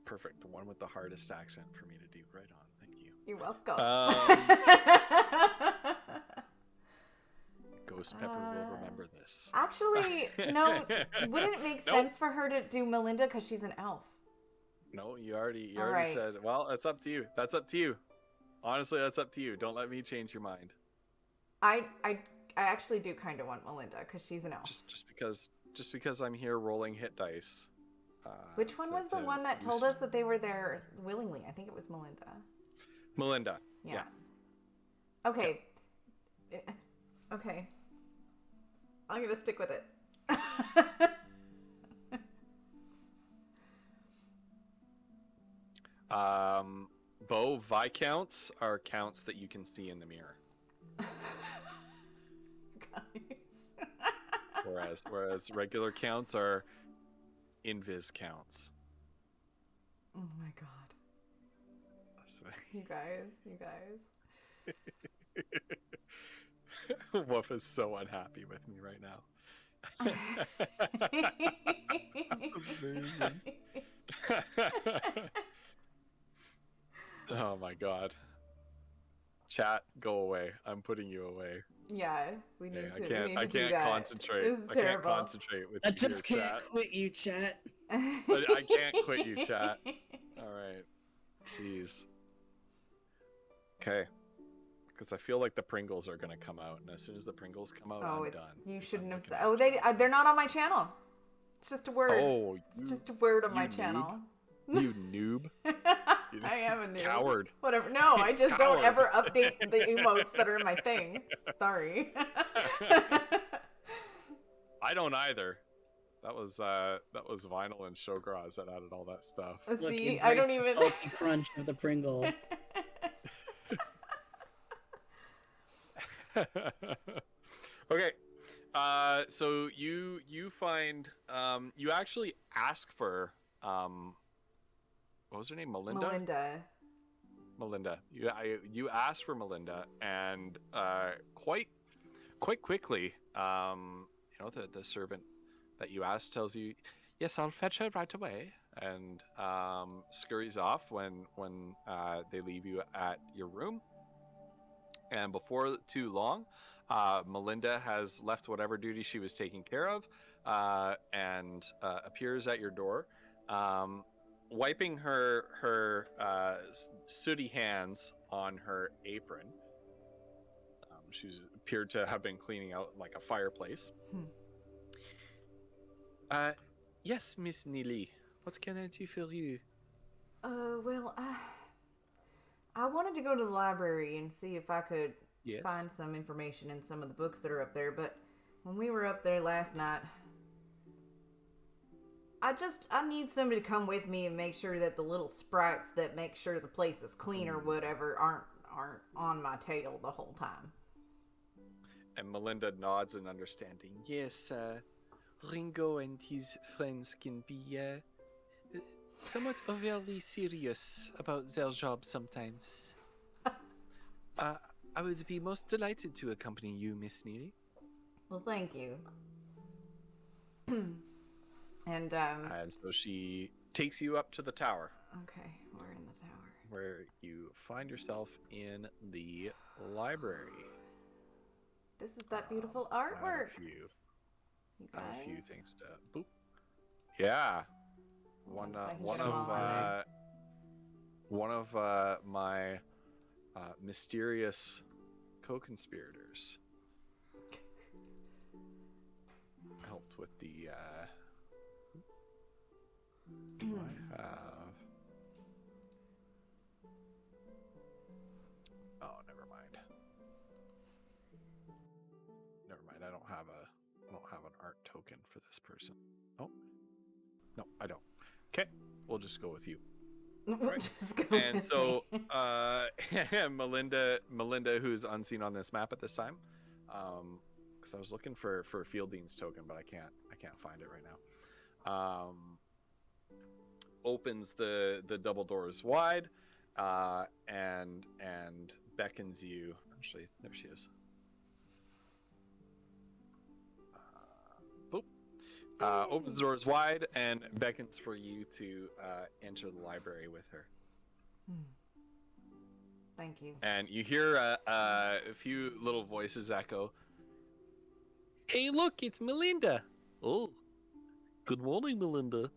Perfect. The one with the hardest accent for me to do. Right on. Thank you. You're welcome. Ghost Pepper will remember this. Actually, no. Wouldn't it make sense for her to do Melinda because she's an elf? No, you already right. said. Well, it's up to you. That's up to you. Honestly, that's up to you. Don't let me change your mind. I actually do kind of want Melinda because she's an elf. Just because I'm here rolling hit dice. Which one was the one that told us that they were there willingly? I think it was Melinda. Melinda. Yeah. Okay. Okay. I'm gonna stick with it. Bow Viscounts are counts that you can see in the mirror. Whereas regular counts are invis counts. Oh my god. You guys. Woof is so unhappy with me right now. Oh my god. Chat, go away. I'm putting you away. Yeah, we need to. I can't concentrate. This is I terrible. can't concentrate with I you just here, can't chat. quit you, chat. I can't quit you, chat. All right. Jeez. Okay. Because I feel like the Pringles are gonna come out, and as soon as the Pringles come out, I'm done. You shouldn't I'm have looking said. Oh, they're not on my channel. It's just a word. Oh, It's just a word on you my noob. channel. You noob. I am a noob. Coward. Whatever. No, I just don't Coward. ever update the emotes that are in my thing. Sorry. I don't either. That was Vinyl and Showgraz that added all that stuff. Look, See, I don't embrace the even. salty crunch of the Pringle. Okay. So you find you actually ask for what was her name? Melinda? Melinda. Melinda. You ask for Melinda, and quite quickly, the servant that you asked tells you, "Yes, I'll fetch her right away," and scurries off when they leave you at your room. And before too long, Melinda has left whatever duty she was taking care of, and appears at your door, wiping her sooty hands on her apron. She's appeared to have been cleaning out like a fireplace. Yes, Miss Neely. What can I do for you? Well, I wanted to go to the library and see if I could Yes. find some information in some of the books that are up there, but when we were up there last night, I need somebody to come with me and make sure that the little sprites that make sure the place is clean or whatever aren't on my tail the whole time. And Melinda nods in understanding. Yes, Ringo and his friends can be somewhat overly serious about their job sometimes. I would be most delighted to accompany you, Miss Neely. Well, thank you. And so she takes you up to the tower, okay, we're in the tower. where you find yourself in the library. This is that beautiful I have artwork. you guys. have a few things to boop. Yeah. One I can one get 'em all on of one of my mysterious co-conspirators helped with the I have never mind. I don't have an art token for this person. Oh. No, I don't. Okay, we'll just go with you. Right. Just go And with so me. Melinda, who's unseen on this map at this time, because I was looking for Fielding's token, but I can't find it right now. Opens the double doors wide, and beckons you. Actually, there she is. Boop. Opens the doors wide and beckons for you to enter the library with her. Thank you. And you hear a few little voices echo. Hey, look, it's Melinda. Oh, good morning, Melinda.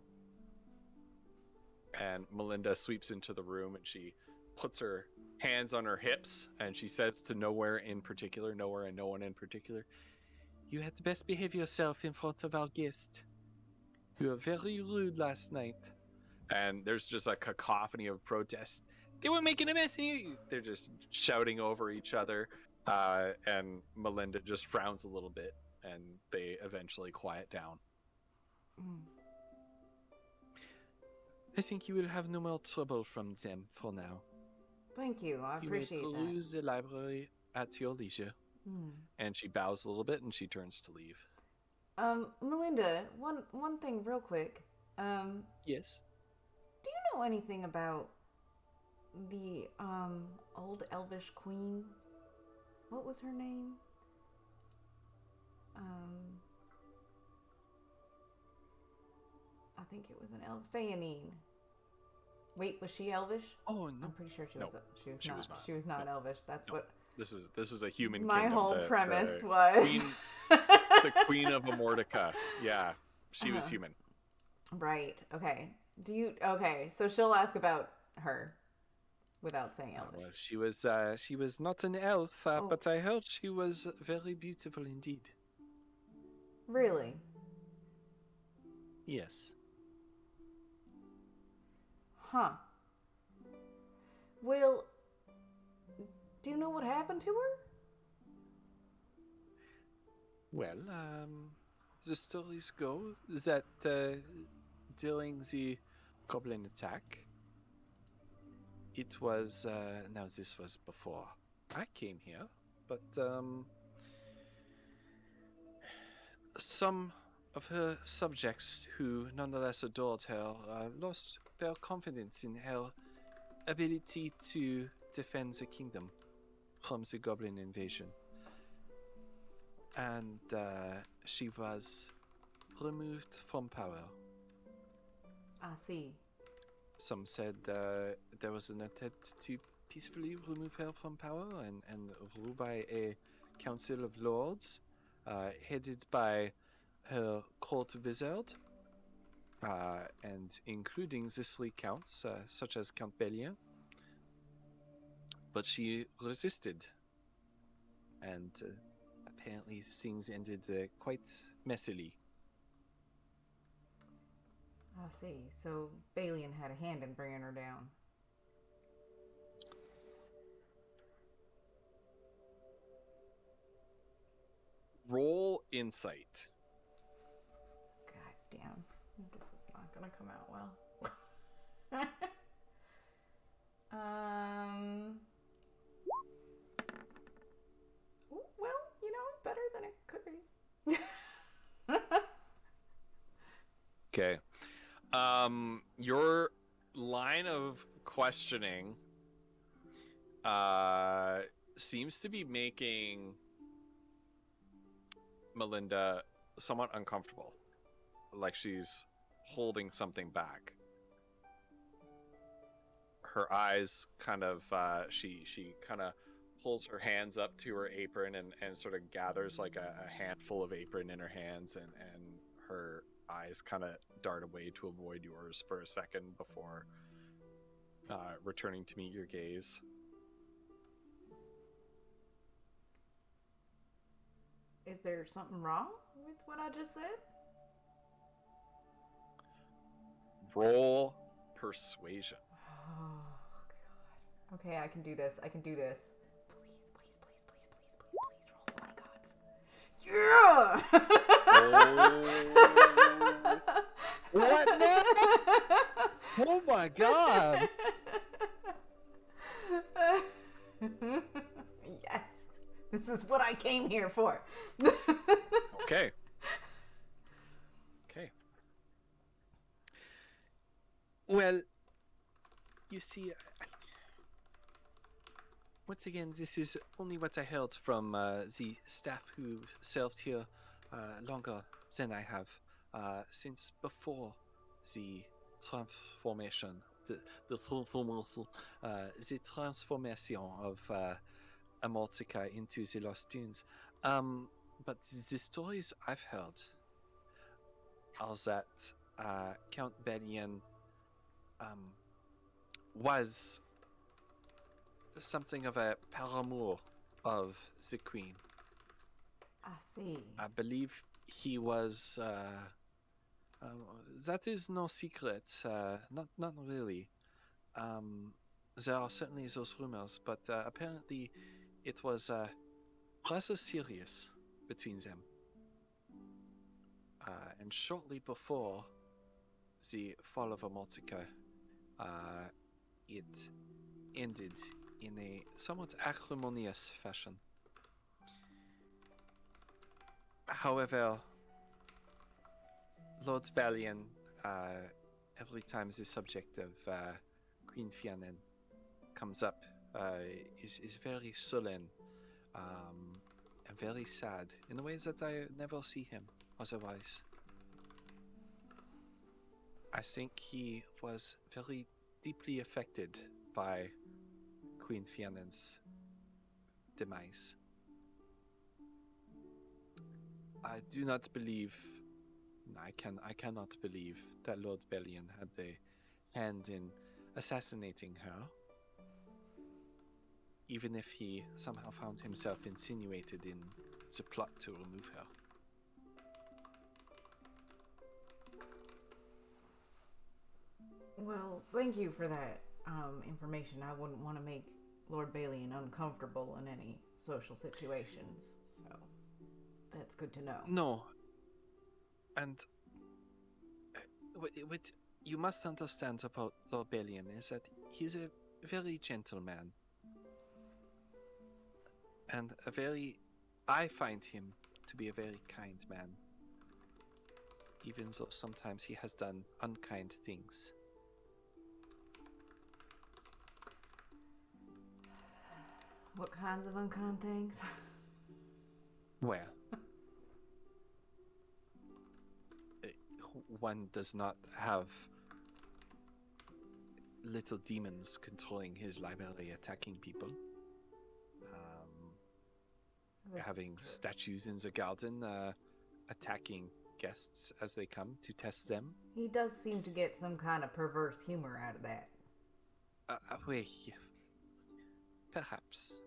And Melinda sweeps into the room and she puts her hands on her hips and she says to nowhere and no one in particular, You had best behave yourself in front of our guest. You were very rude last night. and there's just a cacophony of protest. They were making a mess of you. They're just shouting over each other. And Melinda just frowns a little bit and they eventually quiet down. I think you will have no more trouble from them for now. Thank you. I You may appreciate that. peruse the library at your leisure. And she bows a little bit and she turns to leave. Melinda, one thing real quick. Yes. Do you know anything about the old elvish queen? What was her name? I think it was an elf. Feanine. Wait, was she elvish? Oh, no. I'm pretty sure she No, was. She was she not. was not. She was not No. elvish. That's No. what This is a human my kingdom. whole The premise queen, was. the queen of Amortica. Yeah, she was Uh-huh. human. Right. Okay. Okay, so she'll ask about her without saying elvish. Well, she was not an elf, Oh. but I heard she was very beautiful indeed. Really? Yes. Huh. Well, do you know what happened to her? Well, the stories go that during the goblin attack, it was, now this was before I came here, but some of her subjects who nonetheless adored her lost their confidence in her ability to defend the kingdom from the goblin invasion. And she was removed from power. I see. Some said there was an attempt to peacefully remove her from power and rule by a council of lords headed by her court wizard, and including the three counts, such as Count Bellier. But she resisted, and apparently things ended quite messily. I see. So Balian had a hand in bringing her down. Roll insight. God damn. This is not gonna come out well. Well, better than it could be. Okay. Your line of questioning seems to be making Melinda somewhat uncomfortable. Like she's holding something back. Her eyes kind of she kind of pulls her hands up to her apron and sort of gathers like a handful of apron in her hands, and her eyes kind of dart away to avoid yours for a second before returning to meet your gaze. Is there something wrong with what I just said? Roll persuasion. Oh, God. Okay, I can do this. Please, please, please, please, please, please, please, roll 20 gods. Yeah! What now? Oh my god! Yes. This is what I came here for. Okay. Okay. Well, you see, once again, this is only what I heard from the staff who served here longer than I have, since before the transformation, the transformation of Amortica into the Lost Dunes. But the stories I've heard are that Count Bellion was something of a paramour of the Queen. I see. I believe he was. That is no secret. Not really. There are certainly those rumors, but apparently it was rather serious between them. And shortly before the fall of Amortica, it ended in a somewhat acrimonious fashion. However, Lord Bellion, every time the subject of Queen Fianen comes up, is very sullen and very sad in ways that I never see him otherwise. I think he was very deeply affected by Queen Fianen's demise. I do not believe, I cannot believe that Lord Bellion had a hand in assassinating her, even if he somehow found himself insinuated in the plot to remove her. Well, thank you for that information. I wouldn't want to make Lord Balian uncomfortable in any social situations, so that's good to know. No. And what you must understand about Lord Bellion is that he's a very gentle man. And I find him to be a very kind man. Even though sometimes he has done unkind things. What kinds of unkind things? Well, one does not have little demons controlling his library attacking people. Having statues in the garden attacking guests as they come to test them. He does seem to get some kind of perverse humor out of that. Well, perhaps.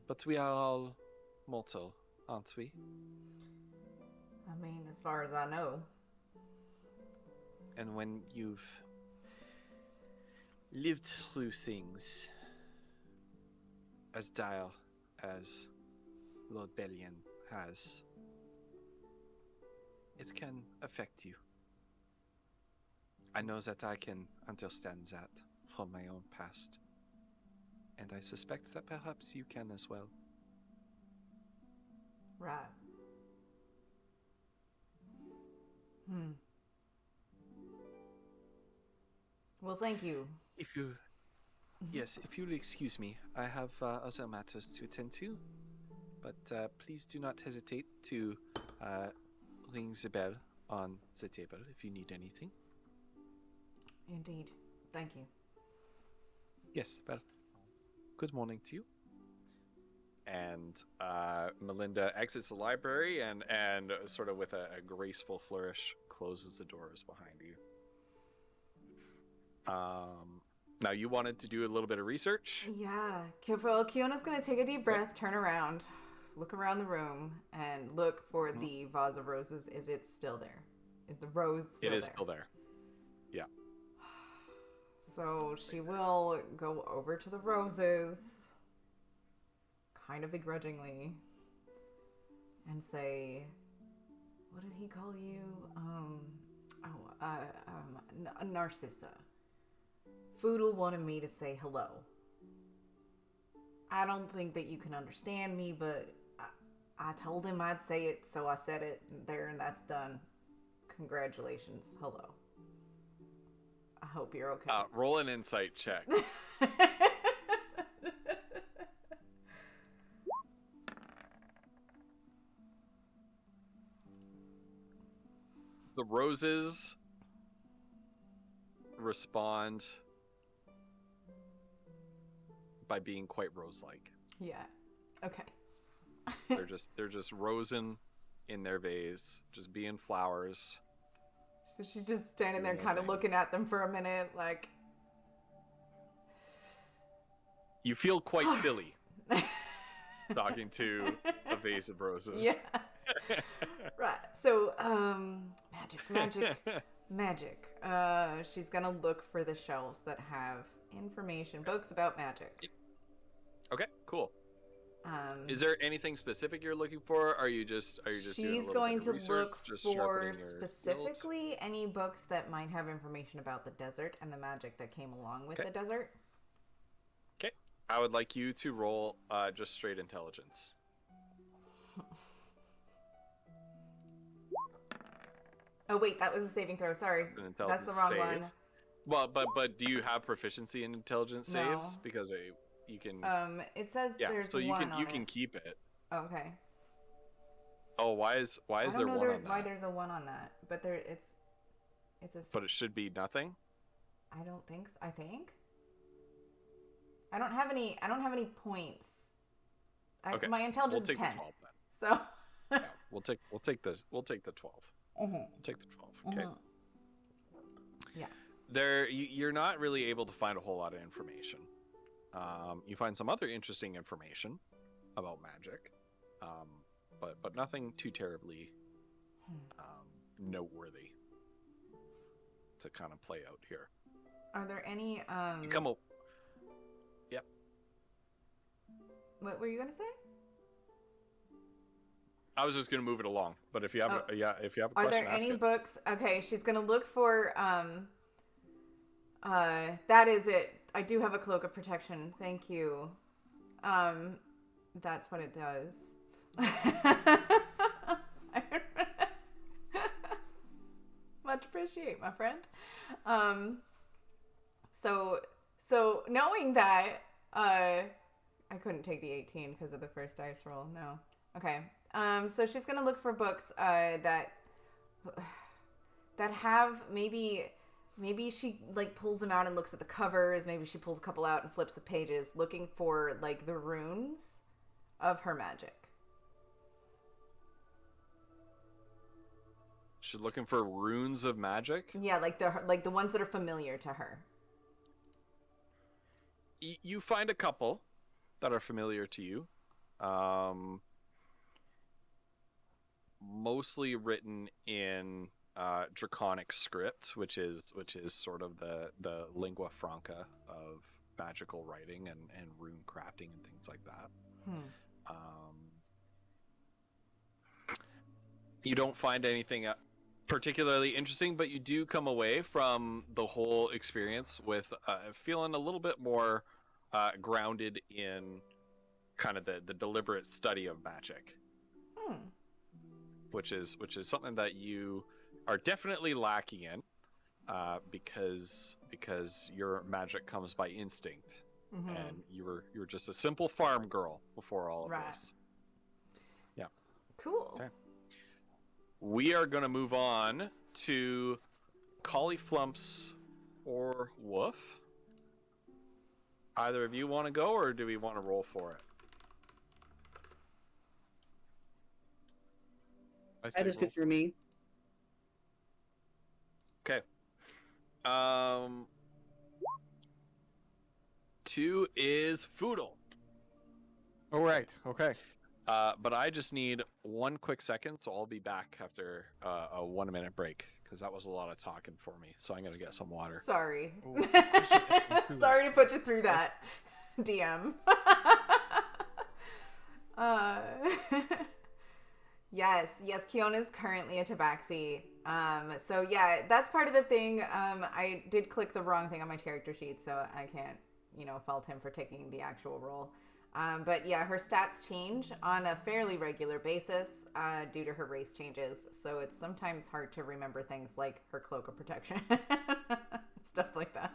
But we are all mortal, aren't we? I mean, as far as I know. And when you've lived through things as dire as Lord Bellion has, it can affect you. I know that I can understand that from my own past, and I suspect that perhaps you can as well. Right. Well, thank you. If you... Yes, if you'll excuse me, I have other matters to attend to, but please do not hesitate to ring the bell on the table if you need anything. Indeed. Thank you. Yes, well, good morning to you. And Melinda exits the library and sort of with a graceful flourish closes the doors behind you. Now you wanted to do a little bit of research. Yeah. Well, Kiona's going to take a deep breath, turn around, look around the room, and look for the vase of roses. Is it still there? Is the rose still there? It is still there. Yeah. So she will go over to the roses, kind of begrudgingly, and say, what did he call you? Narcissa. Foodle wanted me to say hello. I don't think that you can understand me, but I told him I'd say it, so I said it there, and that's done. Congratulations. Hello. I hope you're okay. Roll an insight check. The roses respond by being quite rose-like. Yeah. Okay. They're just rosin in their vase, just being flowers. So she's just standing there Doing kind of their thing. looking at them for a minute, like... You feel quite silly talking to a vase of roses. Yeah. Right. So, magic. She's gonna look for the shelves that have information, books about magic. Okay, cool. Is there anything specific you're looking for? Are you just doing a She's little going bit to of research, look just for sharpening your skills? specifically any books that might have information about the desert and the magic that came along with Okay. the desert. Okay, I would like you to roll just straight intelligence. Oh wait, that was a saving throw. Sorry, An that's the intelligence wrong save. one. Well, but do you have proficiency in intelligence No. saves? Because you can. It says Yeah, there's so you one can on it. keep it. Okay. Oh, why is I there don't know one on why that? there's a one on that, but it's a. But it should be nothing. I don't think. I think. I don't have any points. Okay, My We'll intelligence take is 10. the 12 then. So. Yeah, we'll take the 12. Mhm. We'll take the 12. Okay. Mhm. Yeah. You're not really able to find a whole lot of information. You find some other interesting information about magic, but nothing too terribly noteworthy to kind of play out here. Are there any You come up. Yep. What were you gonna say? I was just gonna move it along, but if you have if you have a Are question, there ask any it. books? Okay, she's gonna look for that is it. I do have a cloak of protection. Thank you. That's what it does. Much appreciate, my friend. So So knowing that, I couldn't take the 18 because of the first dice roll. No. Okay. So she's gonna look for books that have maybe she like pulls them out and looks at the covers. Maybe she pulls a couple out and flips the pages, looking for like the runes of her magic. She's looking for runes of magic. Yeah, like the ones that are familiar to her. You find a couple that are familiar to you. Mostly written in Draconic script, which is sort of the lingua franca of magical writing and rune crafting and things like that. You don't find anything particularly interesting, but you do come away from the whole experience with feeling a little bit more grounded in kind of the deliberate study of magic. Which is something that you are definitely lacking in, because your magic comes by instinct, and you were just a simple farm girl before all of this. Yeah. Cool. Okay. We are going to move on to Cauliflumps or Woof. Either of you want to go, or do we want to roll for it? That is good for me. Okay. 2 is Foodle. All right. Okay. But I just need 1 quick second, so I'll be back after a 1 minute break, because that was a lot of talking for me. So I'm gonna get some water. Sorry. Oh, Sorry to put you through that, DM. Yes, Kiona's currently a tabaxi. So yeah, that's part of the thing. I did click the wrong thing on my character sheet, so I can't, fault him for taking the actual role. But yeah, her stats change on a fairly regular basis due to her race changes. So it's sometimes hard to remember things like her cloak of protection, stuff like that.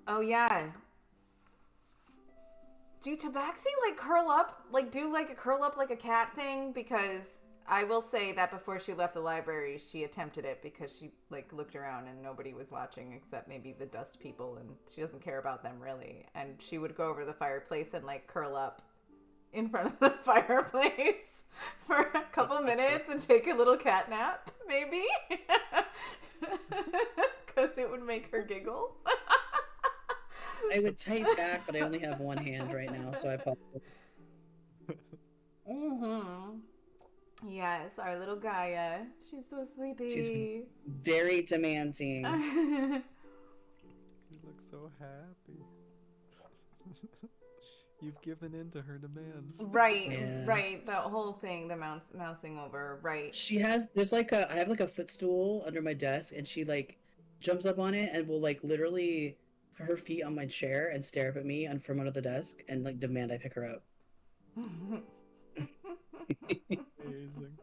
Oh yeah. Do tabaxi curl up like a cat thing? Because I will say that before she left the library, she attempted it because she looked around and nobody was watching except maybe the dust people, and she doesn't care about them really. And she would go over to the fireplace and curl up in front of the fireplace for a couple minutes and take a little cat nap, maybe, because it would make her giggle. I would type back, but I only have one hand right now, so I apologize. Yes, our little Gaia. She's so sleepy. She's very demanding. You look so happy. You've given in to her demands. Right, Yeah. right. That whole thing, the mousing over, right. I have a footstool under my desk, and she jumps up on it and will literally put her feet on my chair and stare up at me from under the desk and demand I pick her up. Amazing.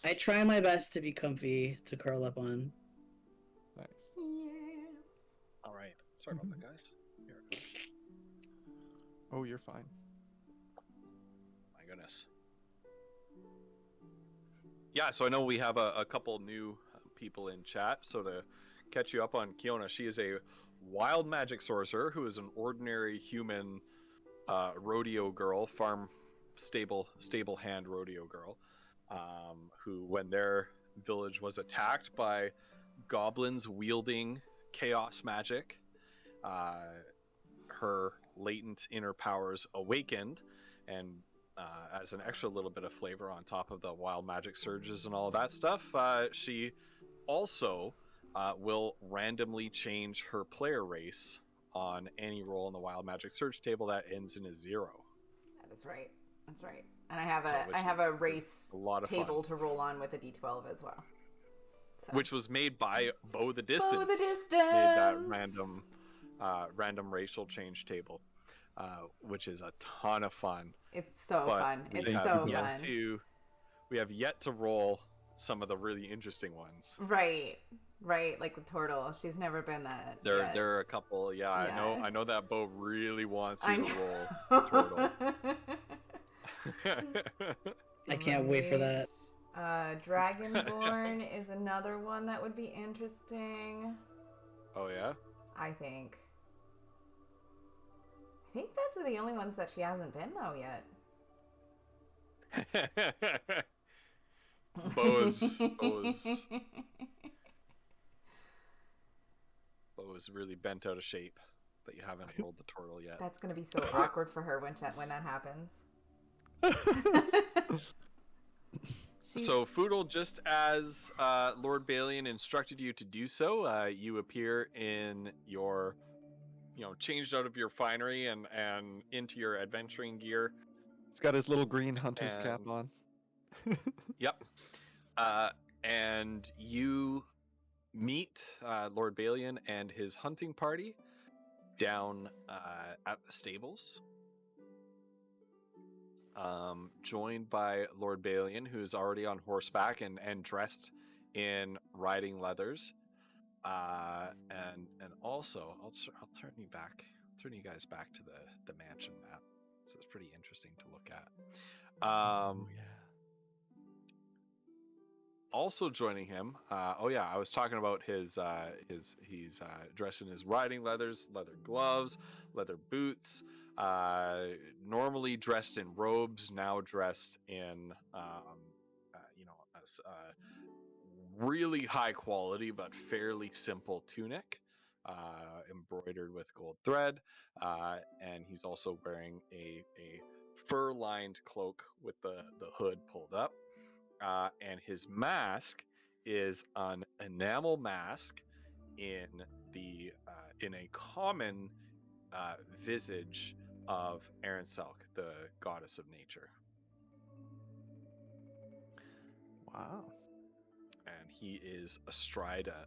I try my best to be comfy to curl up on. Nice. Yes. All right. Sorry about that, guys. Here. Oh, you're fine. My goodness. Yeah, so I know we have a couple new people in chat. So to catch you up on Kiona, she is a wild magic sorcerer who is an ordinary human rodeo girl, farm stable hand rodeo girl, who, when their village was attacked by goblins wielding chaos magic, her latent inner powers awakened, and as an extra little bit of flavor on top of the wild magic surges and all that stuff, she also will randomly change her player race on any roll in the wild magic surge table that ends in a 0. That is right. That's right. And I have So, a race a lot of table fun. to roll on with a d12 as well. So. Which was made by Bo the Distance. Bo the Distance! Made that random racial change table, which is a ton of fun. It's so But fun. we It's have so yet fun. we have yet to roll some of the really interesting ones. Right. Right. Like the turtle. She's never been that. There yet. there are a couple. Yeah, Yeah. I know that Bo really wants I you to know. roll turtle. I can't wait for that. Dragonborn is another one that would be interesting. Oh yeah. I think. I think that's the only ones that she hasn't been though yet. Bo's really bent out of shape that you haven't rolled the turtle yet. That's gonna be so awkward for her when that happens. So Foodle, just as Lord Balian instructed you to do so, you appear in your, changed out of your finery and into your adventuring gear. He's got his little green hunter's cap And- on. Yep. And you meet Lord Balian and his hunting party down at the stables. Joined by Lord Balian, who's already on horseback and dressed in riding leathers. And also, I'll turn you guys back to the mansion map. So it's pretty interesting to look at. Also joining him. I was talking about he's dressed in his riding leathers, leather gloves, leather boots. Normally dressed in robes, now dressed in really high quality but fairly simple tunic, embroidered with gold thread, and he's also wearing a fur-lined cloak with the hood pulled up. And his mask is an enamel mask in a common visage of Aranselk, the goddess of nature. Wow. And he is astride a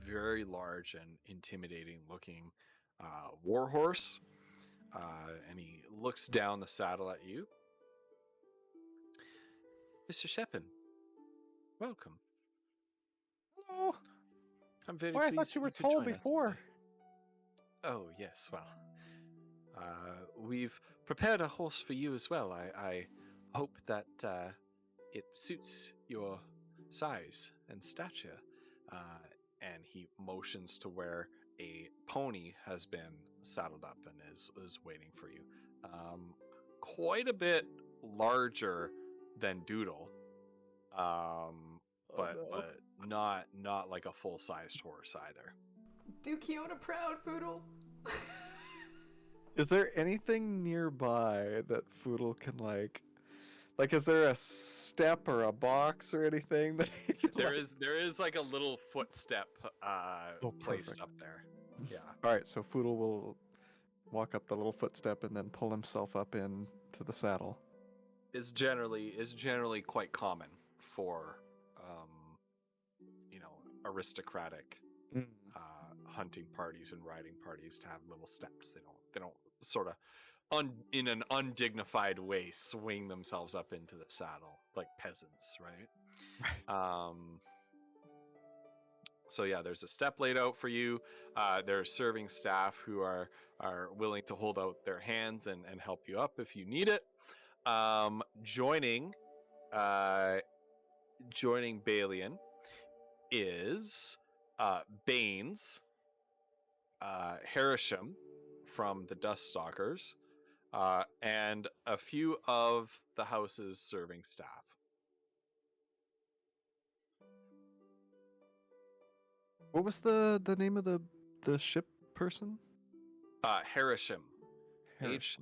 very large and intimidating looking warhorse. And he looks down the saddle at you. Mr. Shepin, welcome. Hello. I'm very Well, I pleased thought you were could told join us before. today. Oh, yes, well. We've prepared a horse for you as well. I hope that it suits your size and stature. And he motions to where a pony has been saddled up and is waiting for you. Quite a bit larger than Doodle, but not like a full-sized horse either. Do Kiona proud, Foodle. Is there anything nearby that Foodle can like is there a step or a box or anything that he can, There is like a little footstep placed perfect. up there. Yeah. All right, so Foodle will walk up the little footstep and then pull himself up into the saddle. Is generally quite common for aristocratic hunting parties and riding parties to have little steps. They don't sort of in an undignified way swing themselves up into the saddle like peasants, right? So yeah, there's a step laid out for you. There are serving staff who are willing to hold out their hands and help you up if you need it. Joining Balian is Baines, Harisham from the Duststalkers, and a few of the house's serving staff. What was the name of the ship person? Harisham. Harisham.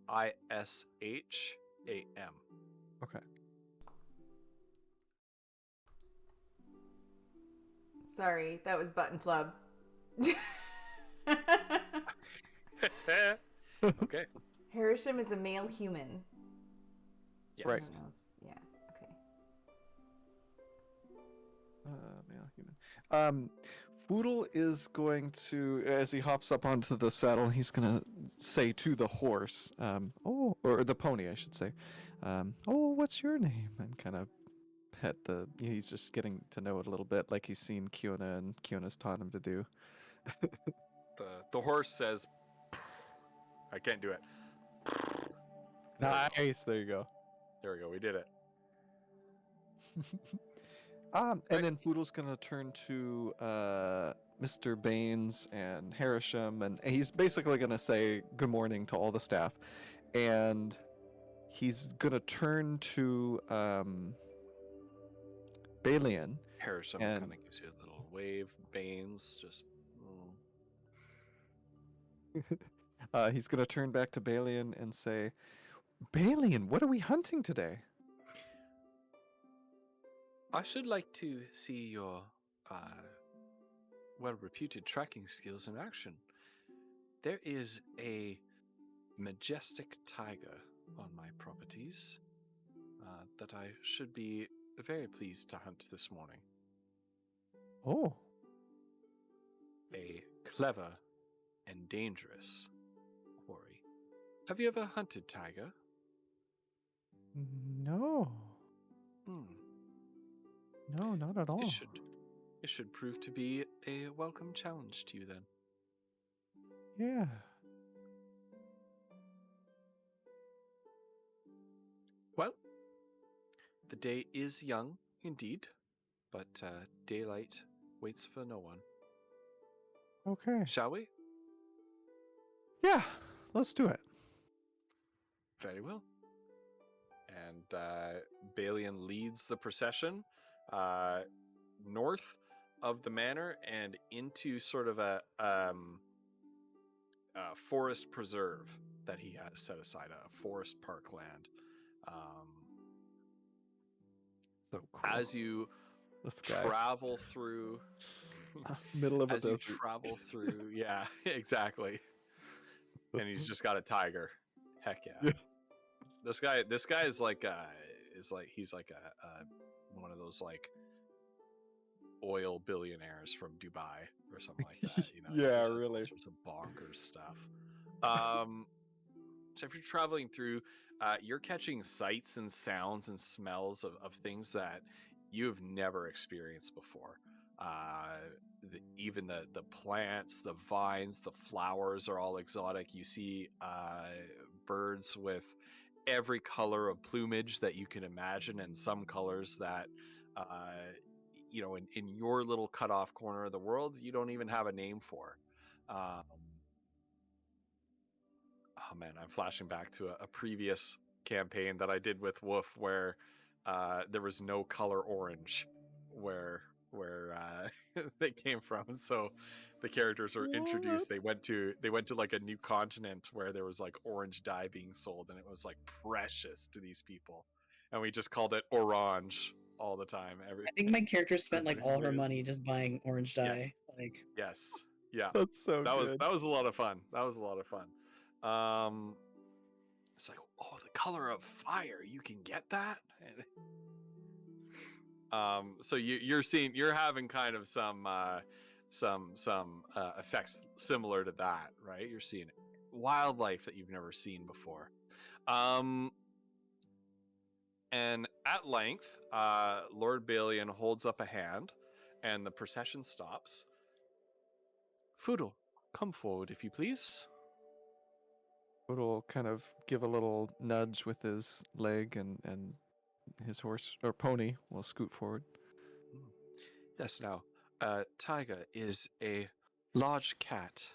Harisham. Okay. Sorry, that was Button Flub. Okay. Harisham is a male human. Yes. Right. I don't know. Yeah, okay. Male human. Foodle is going to, as he hops up onto the saddle, he's gonna say to the horse, or the pony, I should say, "Oh, what's your name?" And kind of at the. He's just getting to know it a little bit, like he's seen Kiona and Kiona's taught him to do. The horse says, "I can't do it." Nice. There you go. There we go. We did it. And then Foodle's gonna turn to Mr. Baines and Harisham, and he's basically gonna say good morning to all the staff, and he's gonna turn to Balian. Harrison And- kind of gives you a little wave. Baines just. He's gonna turn back to Balian and say, Balian, what are we hunting today? I should like to see your well-reputed tracking skills in action. There is a majestic tiger on my properties that I should be very pleased to hunt this morning. Oh, A clever and dangerous quarry. Have you ever hunted tiger? no. Hmm. No, not at all. It should prove to be a welcome challenge to you then. Yeah. Well, the day is young indeed, but daylight waits for no one. Okay. Shall we? Yeah, let's do it. Very well. And Balian leads the procession north of the manor and into sort of a forest preserve that he has set aside, a forest park land. So cool. As you This guy. travel through, Middle of a as you desert. travel through, yeah, exactly. And he's just got a tiger. Heck yeah. Yeah. This guy is like he's like a one of those like oil billionaires from Dubai or something like that. You know, Yeah, just has all really. sorts of bonkers stuff. So if you're traveling through, you're catching sights and sounds and smells of things that you have never experienced before. Even the plants, the vines, the flowers are all exotic. You see birds with every color of plumage that you can imagine, and some colors that you know, in your little cutoff corner of the world, you don't even have a name for. Oh man, I'm flashing back to a previous campaign that I did with Wolf where there was no color orange where they came from. So the characters were introduced. They went to like a new continent where there was like orange dye being sold, and it was like precious to these people. And we just called it orange all the time. I think my character spent like all her Weird. money just buying orange dye. Yes. Like, Yes. Yeah. That's so That good. was a lot of fun. It's like, oh, the color of fire, you can get that. So you're having kind of some effects similar to that, right? You're seeing wildlife that you've never seen before. And at length, Lord Balian holds up a hand, and the procession stops. Foodle, come forward, if you please. Will kind of give a little nudge with his leg, and his horse or pony will scoot forward. Yes, now, tiger is a large cat,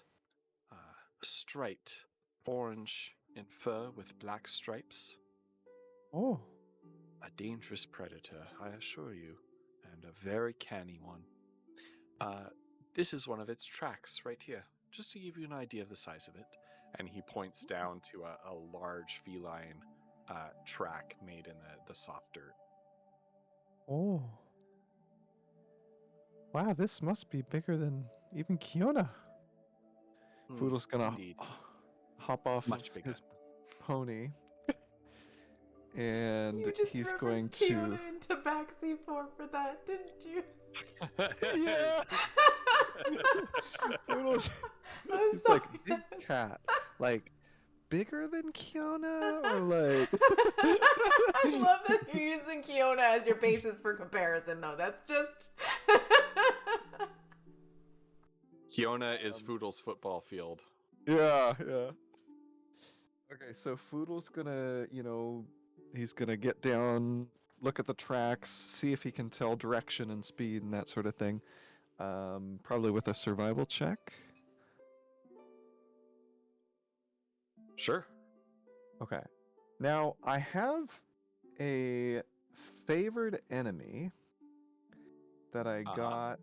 striped orange in fur with black stripes. Oh, A dangerous predator, I assure you, and a very canny one. This is one of its tracks right here, just to give you an idea of the size of it. And he points down to a large feline track made in the soft dirt. oh. Wow, this must be bigger than even Kiona. Foodle's gonna indeed. hop off Much of bigger. his pony, and You just he's going referenced to. Kiona and Tabaxi for that, didn't you? Yeah. Foodle's I'm he's like sorry. big cat, like bigger than Kiona, or like. I love that you're using using Kiona as your basis for comparison, though. That's just. Kiona is Foodle's football field. Yeah. Okay, so Foodle's gonna, he's gonna get down, look at the tracks, see if he can tell direction and speed and that sort of thing. Probably with a survival check. Sure. Okay. Now, I have a favored enemy that I got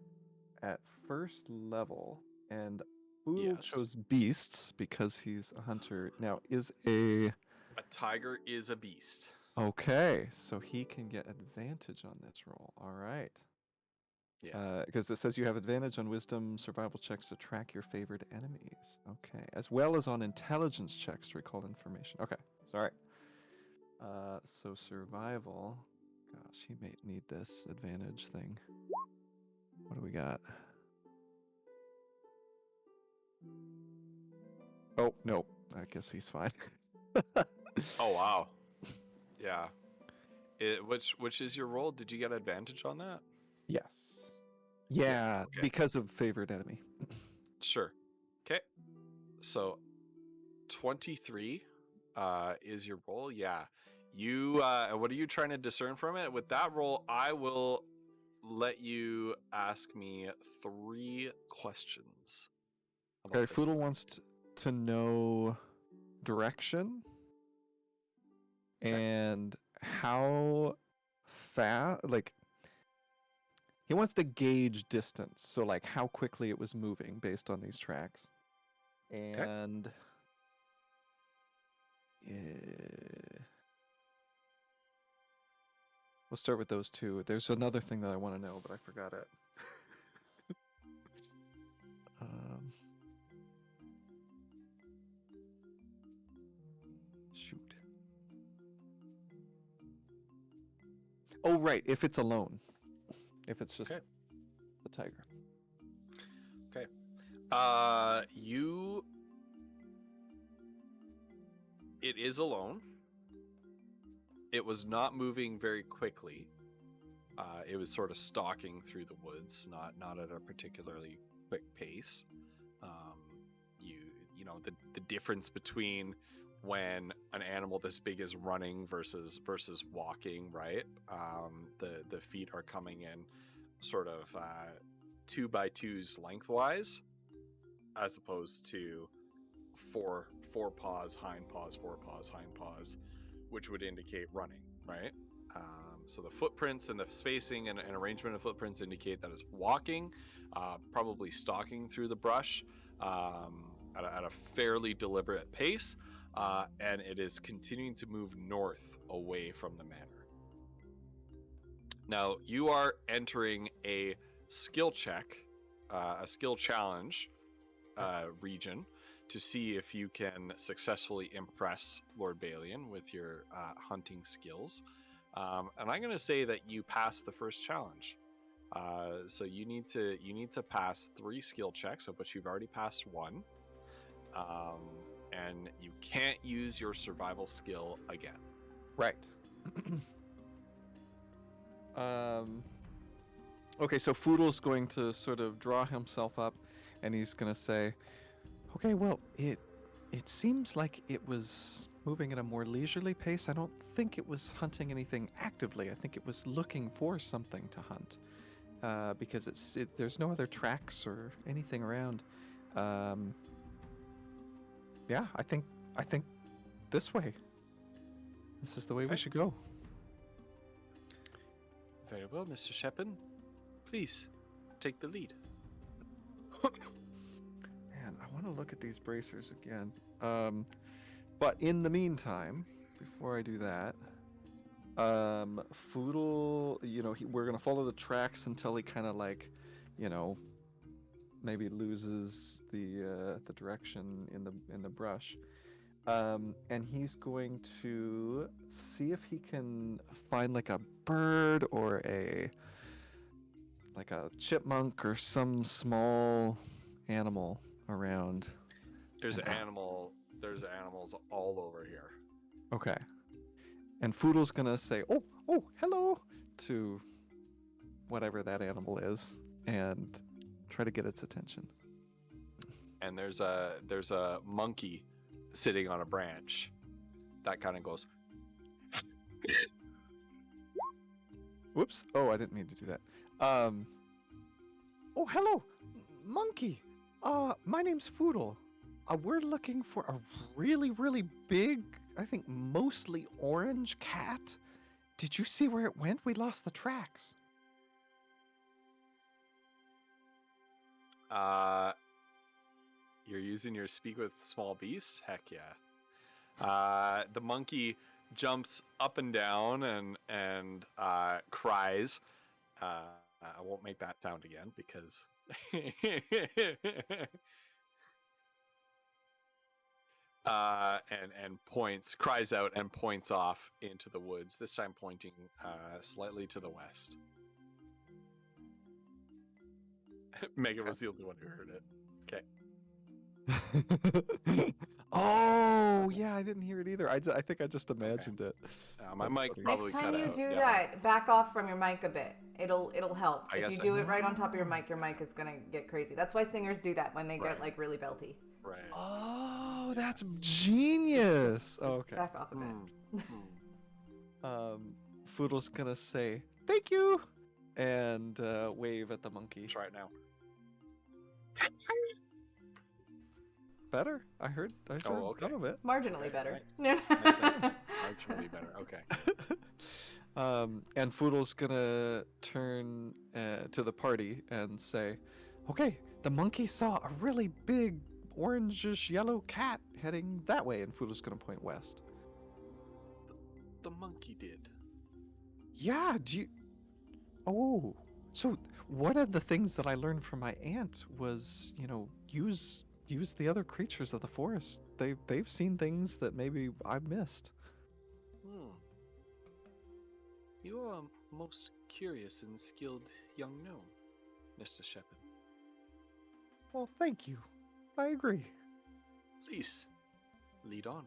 at first level, and Foodle Yes. chose beasts because he's a hunter. Now, is a... A tiger is a beast. Okay, so he can get advantage on this roll. All right. Yeah. Because it says you have advantage on wisdom survival checks to track your favored enemies. Okay, as well as on intelligence checks to recall information. Okay, sorry. So survival. Gosh, he may need this advantage thing. What do we got? Oh, no. I guess he's fine. Oh wow. Yeah. Which is your roll? Did you get advantage on that? Yes. Yeah, okay. because of favored enemy. Sure. Okay. So 23 is your roll. Yeah. You what are you trying to discern from it? With that roll, I will let you ask me 3 questions. about Okay, this Foodle one. wants to know direction and how fast, like, he wants to gauge distance, so like how quickly it was moving based on these tracks. And we'll start with those two. There's another thing that I want to know, but I forgot it. Shoot. Oh, right. If it's alone. If it's just Okay. the tiger. Okay. It is alone. It was not moving very quickly. It was sort of stalking through the woods, not at a particularly quick pace. You know the difference between when an animal this big is running versus walking, right? The feet are coming in sort of 2x2s lengthwise, as opposed to four paws, hind paws, 4 paws, hind paws, which would indicate running, right? So the footprints and the spacing and arrangement of footprints indicate that it's walking, probably stalking through the brush at a fairly deliberate pace, and it is continuing to move north away from the manor. Now, you are entering a skill check, a skill challenge region to see if you can successfully impress Lord Balian with your hunting skills. And I'm going to say that you passed the first challenge. So you need to pass 3 skill checks, of which you've already passed 1. And you can't use your survival skill again. Right. Okay, so Foodle's going to sort of draw himself up, and he's going to say, okay, well, it seems like it was moving at a more leisurely pace. I don't think it was hunting anything actively. I think it was looking for something to hunt, because there's no other tracks or anything around. Yeah, I think this way. This is the way we should go. Very well, Mr. Shepard. Please, take the lead. Man, I want to look at these bracers again. But in the meantime, before I do that, Foodle, we're gonna follow the tracks until he kind of like, maybe loses the direction in the brush. And he's going to see if he can find like a bird or like a chipmunk or some small animal around. There's animals all over here. Okay. And Foodle's gonna say, oh, "Oh, hello," to whatever that animal is, and try to get its attention. And there's a monkey sitting on a branch that kind of goes. Whoops! Oh, I didn't mean to do that. Oh, hello, monkey. My name's Foodle. We're looking for a really, really big, I think mostly orange cat. Did you see where it went? We lost the tracks. You're using your speak with small beasts? Heck yeah. The monkey jumps up and down and cries. I won't make that sound again because. And cries out and points off into the woods. This time pointing slightly to the west. Megan was the only one who heard it. Okay. Oh, yeah, I didn't hear it either. I think I just imagined it. My That's mic funny. probably Next time cut you out. do Yeah. that, back off from your mic a bit. It'll help. I If guess you I do will. it right on top of your mic is gonna get crazy. That's why singers do that when they Right. get like really belty. Right. Oh, that's genius. Oh, okay. Back off a bit. Foodle's gonna say thank you and wave at the monkey. Try it now. Better? I heard okay. some of it. Marginally better. Marginally better. Okay. And Foodle's gonna turn to the party and say, "Okay, the monkey saw a really big orangish yellow cat heading that way," and Foodle's gonna point west. The monkey did. Yeah, do you... Oh, so one of the things that I learned from my aunt was, use the other creatures of the forest. They've seen things that maybe I've missed. You are a most curious and skilled young gnome, Mr. Shepard. Well, thank you. I agree. Please, lead on.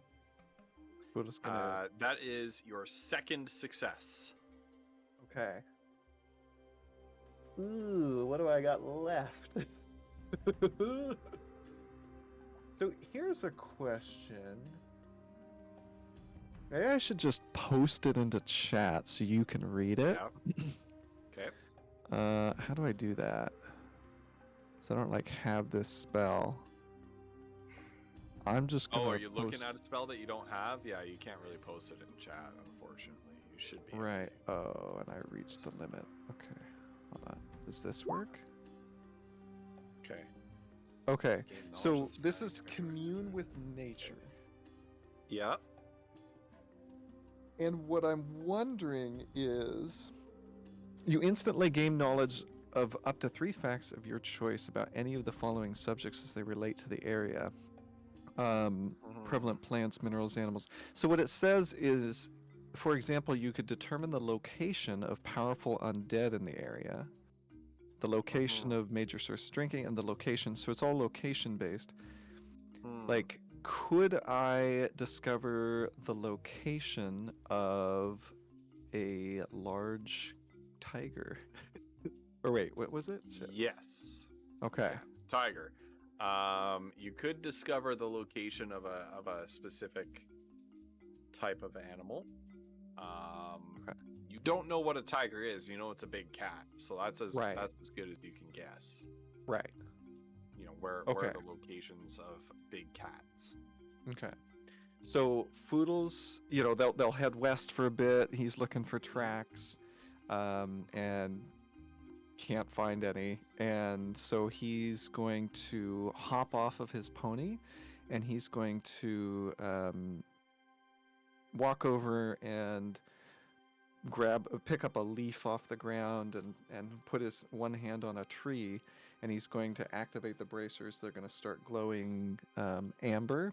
Foodle's gonna... That is your second success. Okay. Ooh, what do I got left? So here's a question. Maybe I should just post it into chat so you can read it. Yeah. Okay. How do I do that? So I don't have this spell. I'm just gonna Oh, are you looking post- at a spell that you don't have? Yeah, you can't really post it in chat, unfortunately. You should be able Right. to. Oh, and I reached the limit. Okay. Hold on. Does this work? Okay. Okay. Gain knowledge So of this sky, is measure. commune with nature. Yeah. And what I'm wondering is, you instantly gain knowledge of up to 3 facts of your choice about any of the following subjects as they relate to the area. Prevalent plants, minerals, animals. So what it says is, for example, you could determine the location of powerful undead in the area, the location of major source of drinking, and the location. So it's all location based. Like, could I discover the location of a large tiger? Or wait, what was it? Shit. Yes. Okay. Yeah, it's tiger. You could discover the location of a specific type of animal. Okay. You don't know what a tiger is. You know it's a big cat, so that's as Right. that's as good as you can guess. Right. Where Okay. are the locations of big cats? Okay. So Foodles, they'll head west for a bit. He's looking for tracks, and can't find any. And so he's going to hop off of his pony, and he's going to walk over and pick up a leaf off the ground and put his one hand on a tree, and he's going to activate the bracers. They're going to start glowing amber,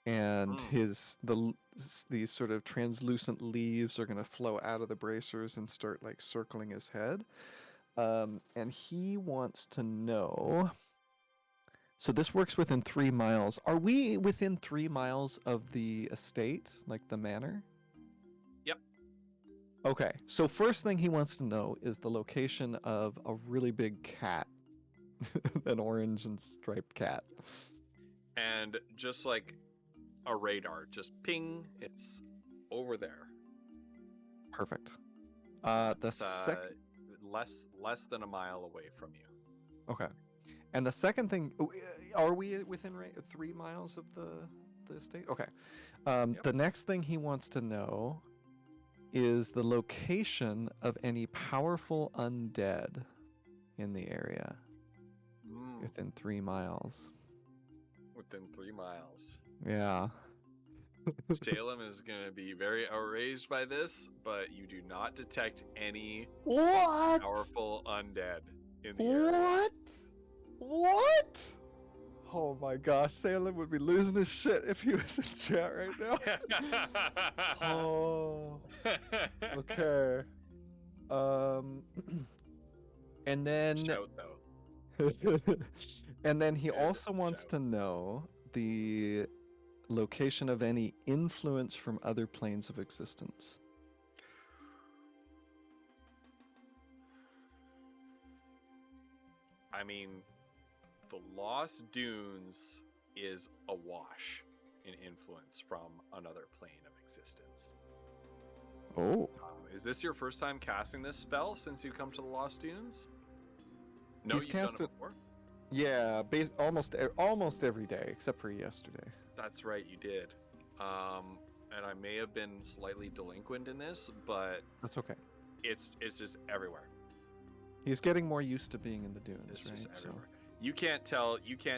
and these sort of translucent leaves are going to flow out of the bracers and start circling his head. And he wants to know. So this works within 3 miles. Are we within 3 miles of the estate, like the manor? Yep. Okay, so first thing he wants to know is the location of a really big cat, an orange and striped cat. And just like a radar, just ping, it's over there. Perfect. The It's, second. less than a mile away from you. Okay. And the second thing, are we within 3 miles of the estate? Okay. Yep. The next thing he wants to know is the location of any powerful undead in the area within 3 miles. Within 3 miles. Yeah. Salem is going to be very outraged by this, but you do not detect any What? powerful undead in the area. What? Oh my gosh, Salem would be losing his shit if he was in chat right now. Oh. Okay. And then Shout though. and then he Good also wants shout. to know the location of any influence from other planes of existence. I mean, the Lost Dunes is awash in influence from another plane of existence. Oh. Is this your first time casting this spell since you come to the Lost Dunes? No, He's you've done cast it it- before? Yeah, almost every day except for yesterday. That's right, you did. And I may have been slightly delinquent in this, but That's okay. it's just everywhere. He's getting more used to being in the dunes, It's right? just So- everywhere. You can't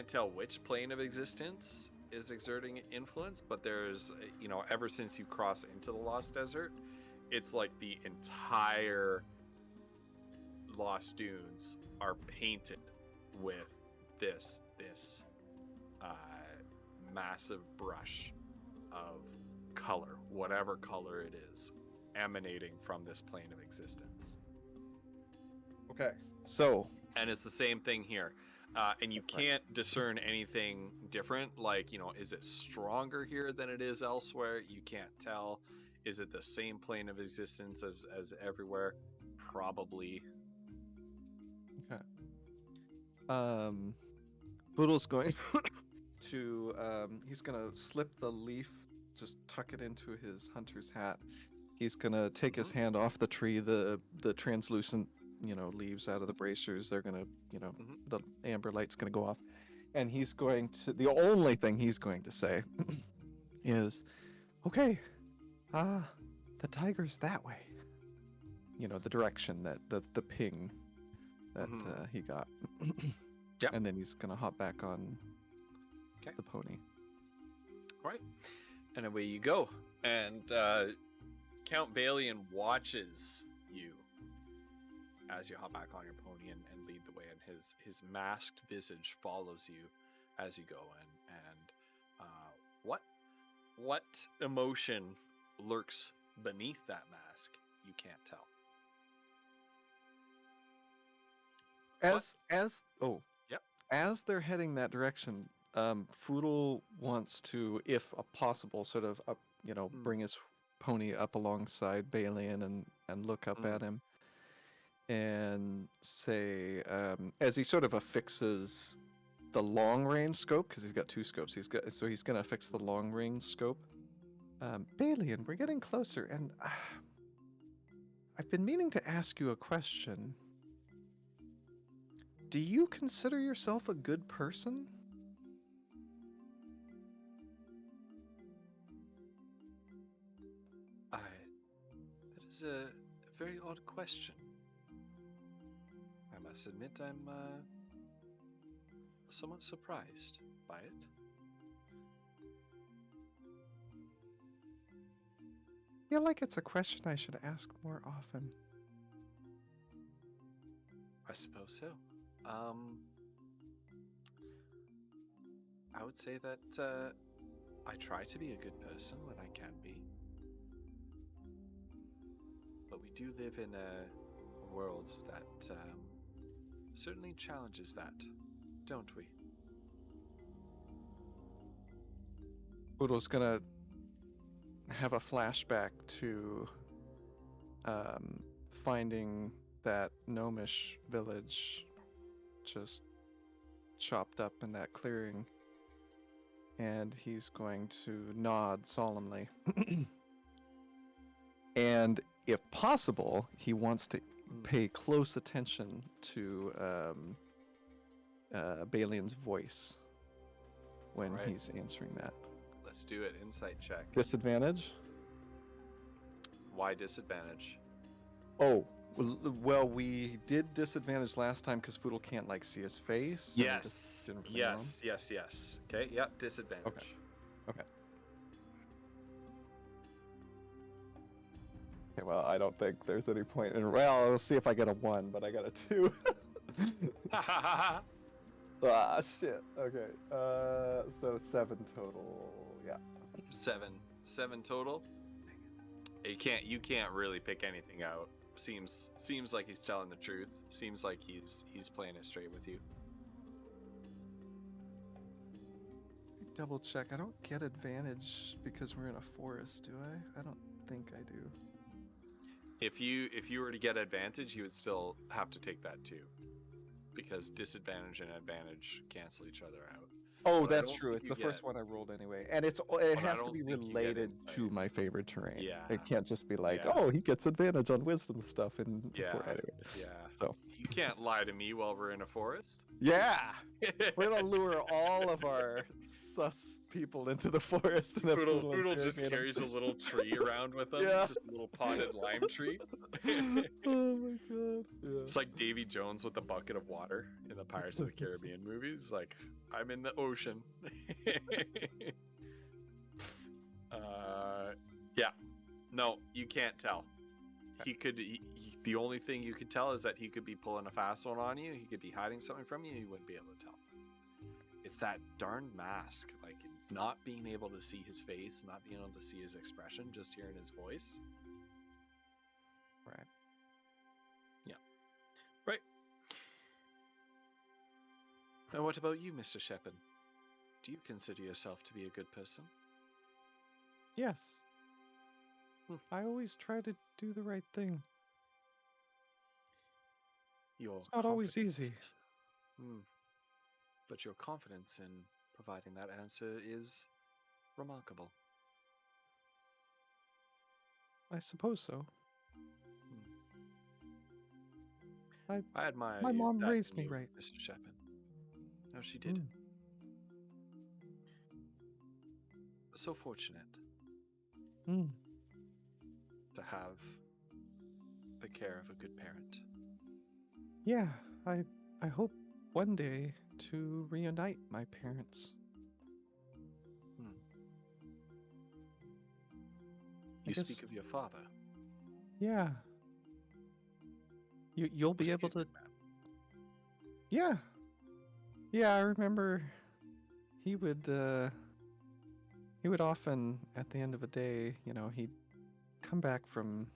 tell which plane of existence is exerting influence, but there's ever since you cross into the Lost Desert, it's like the entire Lost Dunes are painted with this massive brush of color, whatever color it is, emanating from this plane of existence. Okay. So, And it's the same thing here. And you can't discern anything different. Like, is it stronger here than it is elsewhere? You can't tell. Is it the same plane of existence as everywhere? Probably. Boodle's going to he's gonna slip the leaf, just tuck it into his hunter's hat. He's gonna take his hand off the tree, the translucent, leaves out of the bracers. They're gonna, the amber light's gonna go off, and he's going to. The only thing he's going to say is, "Okay, the tiger's that way." The direction that the ping that he got. Yep. And then he's gonna hop back on Okay. the pony. Right. And away you go. And Count Balian watches you as you hop back on your pony and lead the way, and his masked visage follows you as you go. And what emotion lurks beneath that mask? You can't tell. As they're heading that direction, Foodle wants to, if possible, sort of bring his pony up alongside Balian and look up at him and say, as he sort of affixes the long range scope, because he's got 2 scopes. He's gonna affix the long range scope. Balian, we're getting closer, and I've been meaning to ask you a question. Do you consider yourself a good person? That is a very odd question. I must admit I'm somewhat surprised by it. I feel like it's a question I should ask more often. I suppose so. I would say that I try to be a good person when I can be. But we do live in a world that certainly challenges that, don't we? Boodle's gonna have a flashback to finding that gnomish village just chopped up in that clearing, and he's going to nod solemnly. And if possible, he wants to pay close attention to Balian's voice when Alright. he's answering that. Let's do it. Insight check. Disadvantage? Why disadvantage? Oh, well, we did disadvantage last time because Foodle can't like see his face. so we just didn't put him on. Yes. Okay, yep, disadvantage. Okay, well, I don't think there's any point in. Well, we'll see if I get a 1, but I got a 2. Ah, shit. Okay. So 7 total. Yeah. 7 total. You can't really pick anything out. Seems like he's telling the truth. Seems like he's playing it straight with you. Double check. I don't get advantage because we're in a forest, do I? I don't think I do. If you were to get advantage, you would still have to take that too, because disadvantage and advantage cancel each other out. Oh, But I that's don't true. think it's you the first get- one I rolled anyway, and it I has to don't be think you get related to insight. my favorite terrain. Yeah. It can't just be like, Yeah. oh, he gets advantage on wisdom stuff in Yeah. anyway. Yeah. So You can't lie to me while we're in a forest. yeah, we're gonna lure all of our sus people into the forest, and then Poodle Poodle just interrogate 'em. carries a little tree around with him, Yeah. just a little potted lime tree. Oh my god. Yeah. It's like Davy Jones with a bucket of water in the Pirates of the Caribbean movies. Like, I'm in the ocean. Yeah. No, you can't tell. The only thing you could tell is that he could be pulling a fast one on you. He could be hiding something from you. You wouldn't be able to tell. It's that darned mask. Like, not being able to see his face, not being able to see his expression, just hearing his voice. Right. Right. And what about you, Mr. Shepard? Do you consider yourself to be a good person? Yes. Hmm. I always try to do the right thing. Your It's not always easy. confidence- But your confidence in providing that answer is remarkable. I suppose so. I admire My you, mom that raised in me you, right. Mr. Shepard. No, she did. Mm. So fortunate Mm. to have the care of a good parent. Yeah, I hope one day to reunite my parents. You guess- speak of your father. Yeah. You'll be able Excuse to. me, ma'am. Yeah. Yeah, I remember he would often at the end of a day, he'd come back from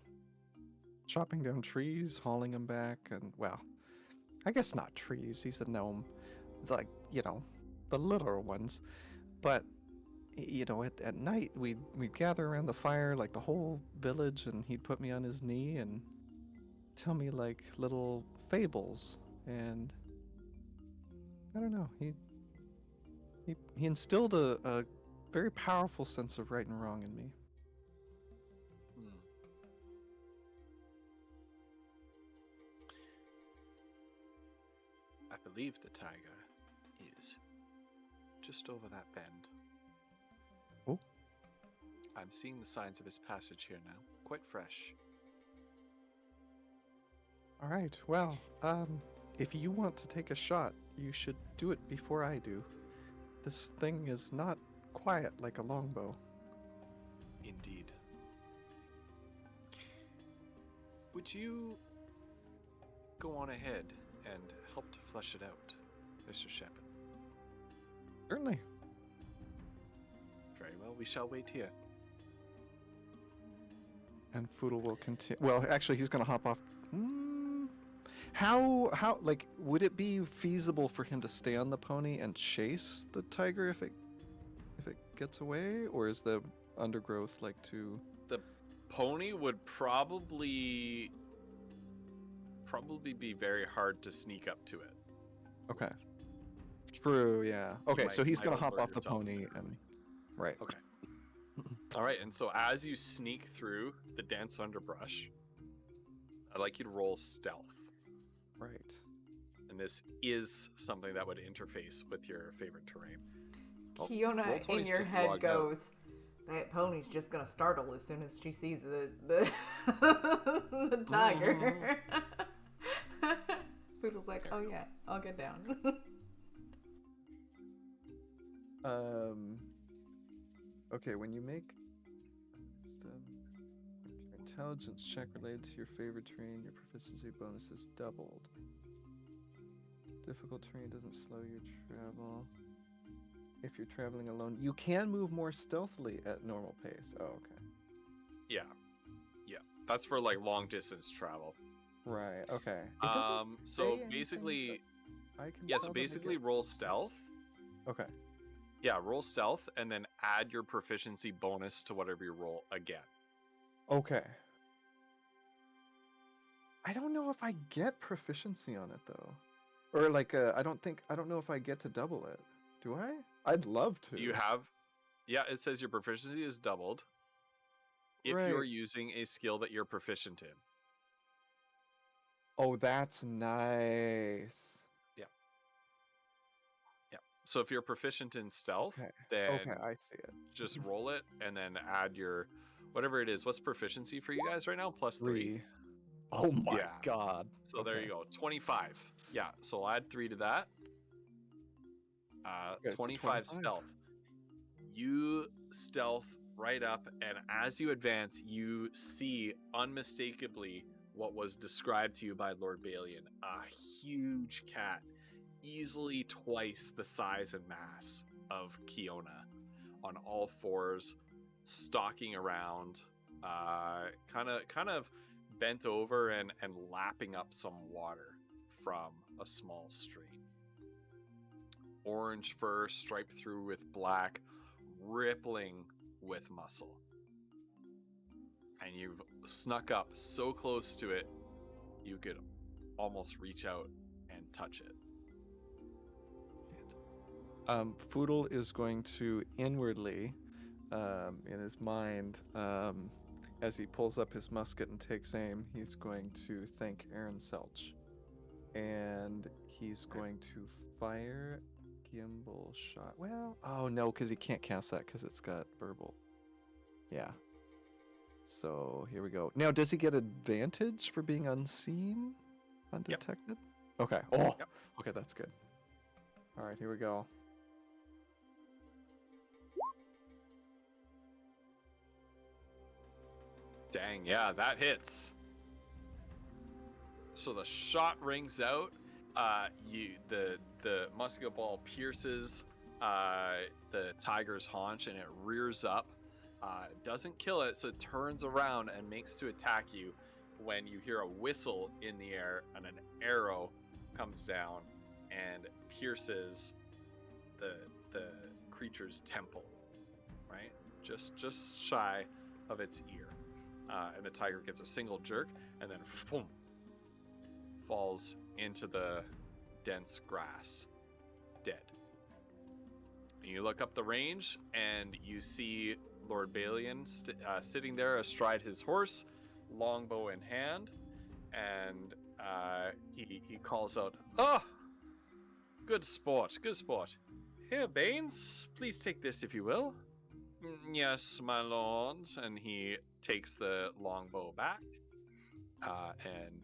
chopping down trees, hauling them back, and well, I guess not trees, he's a gnome. It's like, the littler ones. But at night we'd gather around the fire, like the whole village, and he'd put me on his knee and tell me like little fables, and I don't know, he instilled a very powerful sense of right and wrong in me. Hmm. I believe the tiger is just over that bend. Oh. I'm seeing the signs of his passage here now. Quite fresh. All right, well, if you want to take a shot, you should do it before I do. This thing is not quiet like a longbow. Indeed. Would you go on ahead and help to flesh it out, Mr. Shepard? Certainly. Very well, we shall wait here. And Foodle will continue. Well, actually, he's gonna hop off. How like would it be feasible for him to stay on the pony and chase the tiger if it gets away, or is the undergrowth like too? Pony would probably be very hard to sneak up to it. Okay. True. Yeah. Okay. So might- he's might gonna hop alert off the yourself pony there. and. Right. Okay. All right, and so as you sneak through the dense underbrush, I'd like you to roll stealth. Right. And this is something that would interface with your favorite terrain. Oh, roll Kiona 20 in your just to head log out. goes, that pony's just gonna startle as soon as she sees the the tiger. Poodle's like, oh yeah, I'll get down. Okay, when you make your intelligence check related to your favorite terrain, your proficiency bonus is doubled. Difficult terrain doesn't slow your travel. If you're traveling alone, you can move more stealthily at normal pace. Oh, okay. Yeah. That's for like long distance travel. Right. Okay. It doesn't So say anything, basically, but I can yeah. So probably basically, get- roll stealth. Okay. Yeah, roll stealth, and then add your proficiency bonus to whatever you roll again. Okay. I don't know if I get proficiency on it though, or like I don't know if I get to double it. Do I? I'd love to. You have, yeah. It says your proficiency is doubled if you're Right. using a skill that you're proficient in. Oh, that's nice. So if you're proficient in stealth, Okay. then Okay, I see it. just roll it and then add your whatever it is. What's proficiency for you guys right now? +3. 3. Oh my Yeah. god. So there you Okay. go. 25. Yeah. So I'll add 3 to that. Okay, so 25 25. stealth. You stealth right up, and as you advance, you see unmistakably what was described to you by Lord Balian. A huge cat, easily twice the size and mass of Kiona, on all fours, stalking around, kind of bent over and lapping up some water from a small stream. Orange fur striped through with black, rippling with muscle. And you've snuck up so close to it, you could almost reach out and touch it. Foodle is going to inwardly, in his mind, as he pulls up his musket and takes aim, he's going to thank Aaron Selch. And he's going to fire gimbal shot. Well, oh no, because he can't cast that because it's got verbal. Yeah. So here we go. Now, does he get advantage for being unseen? Undetected? Okay. Oh, Yep. okay, that's good. All right, here we go. Dang, yeah, that hits. So the shot rings out. The musket ball pierces the tiger's haunch, and it rears up. Doesn't kill it, so it turns around and makes to attack you. When you hear a whistle in the air and an arrow comes down and pierces the creature's temple, right? Just shy of its ear. And the tiger gives a single jerk and then boom, falls into the dense grass, dead. And you look up the range and you see Lord Balian sitting there astride his horse, longbow in hand, and he calls out, "Oh, good sport, good sport. Here, Baines, please take this if you will." "Yes, my lord." And he takes the longbow back, and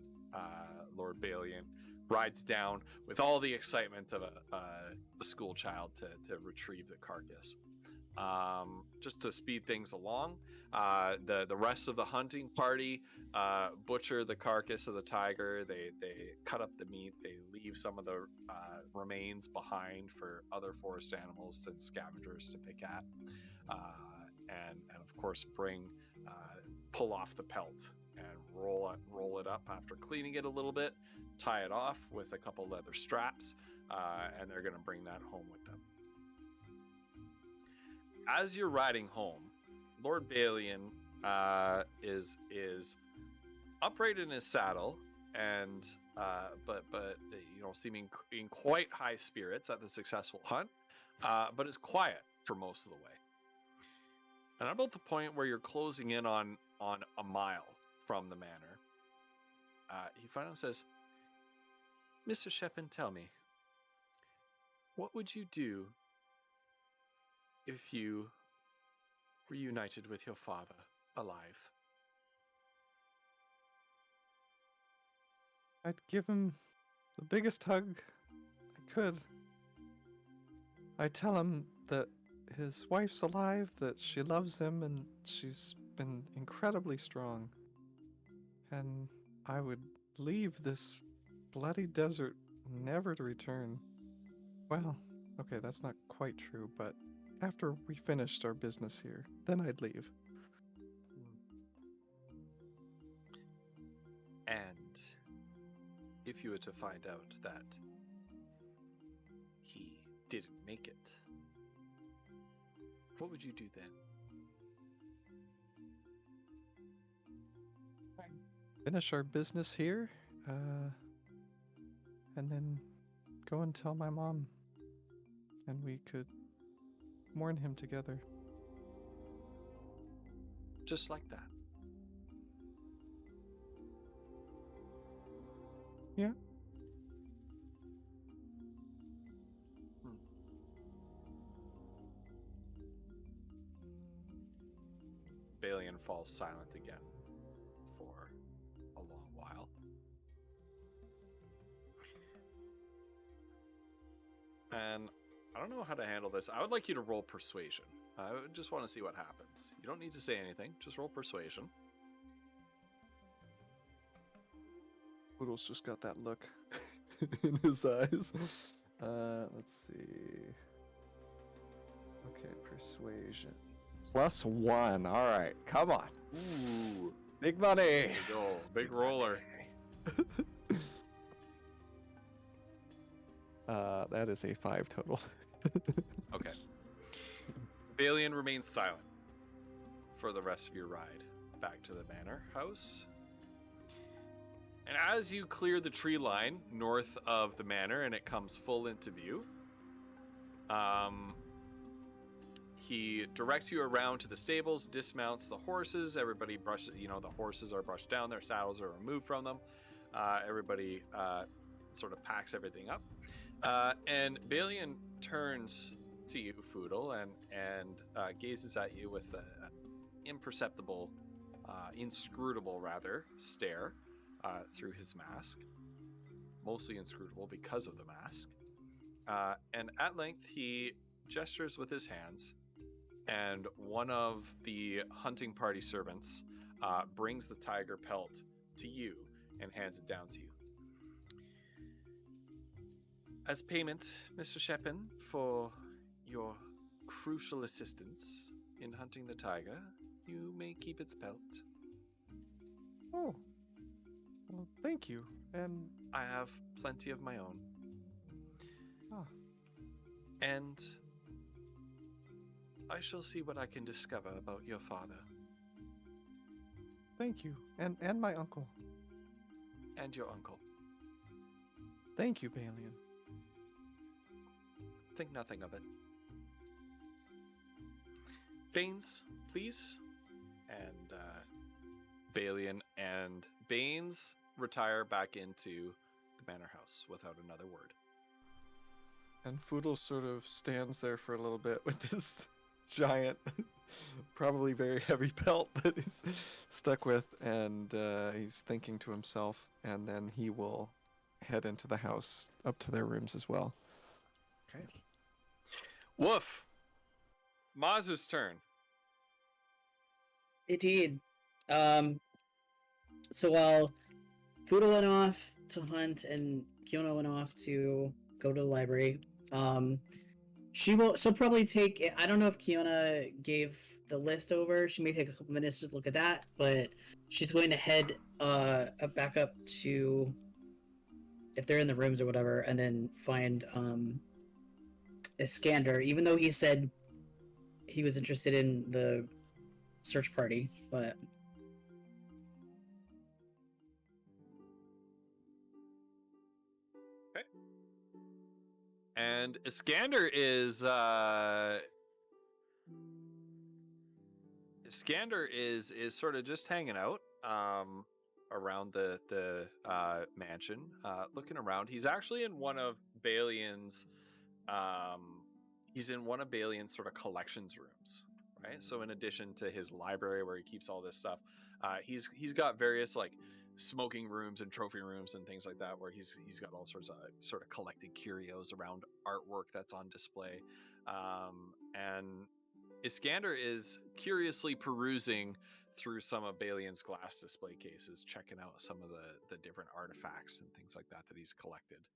Lord Balian rides down with all the excitement of a school child to retrieve the carcass. Just to speed things along, the rest of the hunting party butcher the carcass of the tiger. They cut up the meat. They leave some of the remains behind for other forest animals and scavengers to pick at, and of course pull off the pelt and roll it up after cleaning it a little bit, tie it off with a couple leather straps, and they're going to bring that home with them. As you're riding home, Lord Balian is upright in his saddle and but seeming in quite high spirits at the successful hunt, but is quiet for most of the way. And about the point where you're closing in on a mile from the manor, he finally says, "Mr. Shepin, tell me, what would you do if you reunited with your father alive?" I'd give him the biggest hug I could. I'd tell him that his wife's alive, that she loves him, and she's been incredibly strong. And I would leave this bloody desert never to return. Well, okay, that's not quite true, but after we finished our business here, then I'd leave. And if you were to find out that he didn't make it, what would you do then? Finish our business here, and then go and tell my mom, and we could mourn him together. Just like that. Yeah. Balian falls silent again for a long while. And I don't know how to handle this. I would like you to roll persuasion. I just want to see what happens. You don't need to say anything. Just roll persuasion. Poodle's just got that look in his eyes. Let's see. Okay, persuasion. +1. All right, come on. Ooh. Big money. There you go. Big roller. That is a 5 total. Okay. Balian remains silent for the rest of your ride back to the manor house. And as you clear the tree line north of the manor and it comes full into view, he directs you around to the stables, dismounts the horses. Everybody brushes, the horses are brushed down, their saddles are removed from them. Everybody sort of packs everything up. And Balian turns to you, Foodle, and gazes at you with an imperceptible, inscrutable rather, stare through his mask. Mostly inscrutable because of the mask. And at length he gestures with his hands, and one of the hunting party servants brings the tiger pelt to you and hands it down to you. As payment, Mr. Shepin, for your crucial assistance in hunting the tiger, you may keep its pelt. Oh, well, thank you. And I have plenty of my own. Ah. And I shall see what I can discover about your father. thank you, and my uncle. And your uncle. Thank you, Balian. Think nothing of it. Baines, please. And Balian and Baines retire back into the manor house without another word. And Foodle sort of stands there for a little bit with this giant, probably very heavy pelt that he's stuck with, and he's thinking to himself, and then he will head into the house up to their rooms as well. Okay. Woof! Mazu's turn. Indeed. So while Foodle went off to hunt and Kiona went off to go to the library, she'll probably take, I don't know if Kiona gave the list over. She may take a couple minutes to look at that, but she's going to head back up to, if they're in the rooms or whatever, and then find Iskander. Even though he said he was interested in the search party, but And Iskander is sort of just hanging out around the mansion, looking around. He's actually in one of Balian's sort of collections rooms, right? So in addition to his library where he keeps all this stuff, he's got various like smoking rooms and trophy rooms and things like that where he's got all sorts of sort of collected curios around artwork that's on display. And Iskander is curiously perusing through some of Balian's glass display cases, checking out some of the different artifacts and things like that he's collected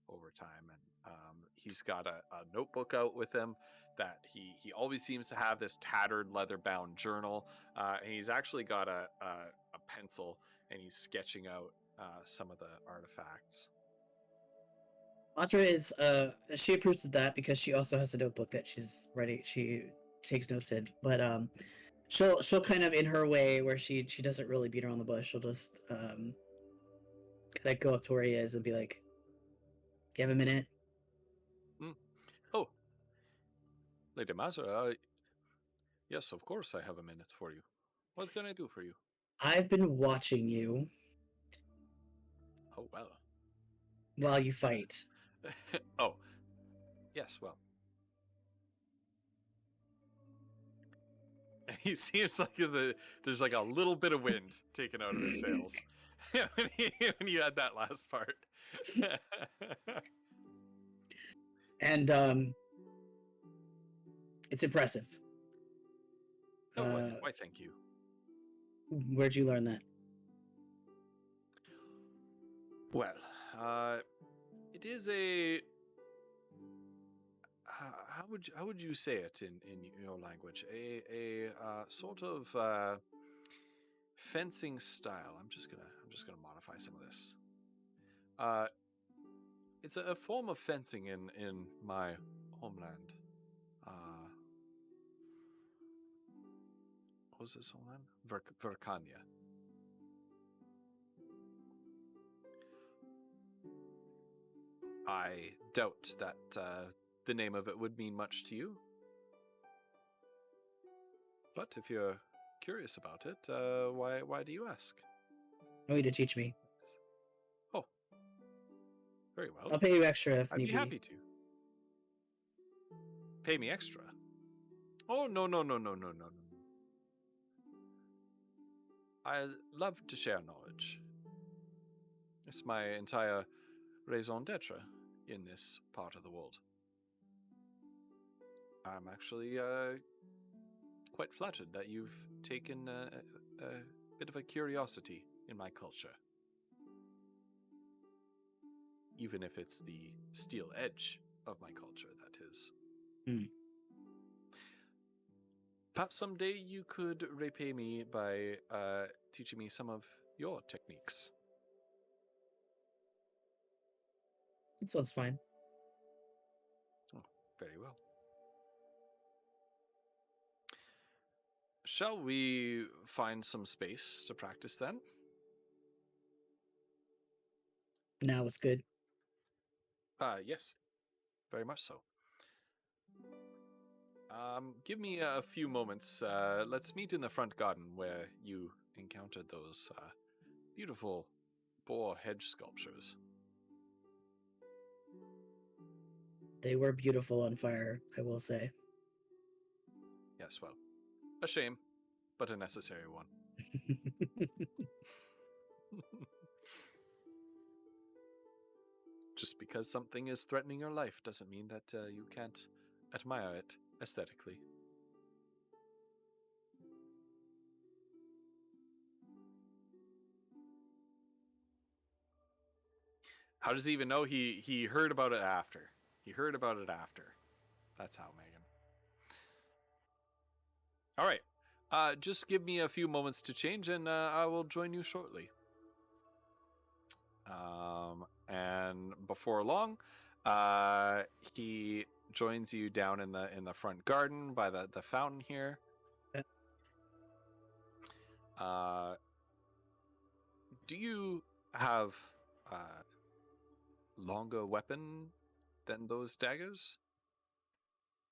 over time. And he's got a notebook out with him that he always seems to have, this tattered leather bound journal, and he's actually got a pencil, and he's sketching out some of the artifacts. Audra is she approves of that because she also has a notebook that she's ready. She takes notes in, but she'll kind of in her way where she doesn't really beat around the bush. She'll just kind of go up to where he is and be like, "Do you have a minute?" Oh, Lady Mazra, yes, of course I have a minute for you. What can I do for you? I've been watching you Oh, well. while you fight. Oh, yes, well. He seems like there's like a little bit of wind taken out of his sails when you had that last part. And it's impressive. Oh, why, thank you. Where'd you learn that? Well, it is a how would you say it in your language? A sort of fencing style. I'm just gonna modify some of this. It's a form of fencing in my homeland. What was this homeland? Verkania. I doubt that the name of it would mean much to you. But if you're curious about it, why do you ask? I want you to teach me. Oh, very well. I'll pay you extra if I'd need be be. happy to. Pay me extra? Oh, no. I love to share knowledge. It's my entire raison d'etre in this part of the world. I'm actually quite flattered that you've taken a bit of a curiosity in my culture. Even if it's the steel edge of my culture, that is. Perhaps someday you could repay me by teaching me some of your techniques. It sounds fine. Oh, very well. Shall we find some space to practice then? Now it's good. Yes, very much so. Give me a few moments. Let's meet in the front garden where you encountered those beautiful boar hedge sculptures. They were beautiful on fire, I will say. Yes, well, a shame, but a necessary one. Just because something is threatening your life doesn't mean that you can't admire it aesthetically. How does he even know? He heard about it after. He heard about it after. That's how, Megan. All right. Just give me a few moments to change, and I will join you shortly. And before long, he joins you down in the front garden by the fountain here. Do you have a longer weapon than those daggers?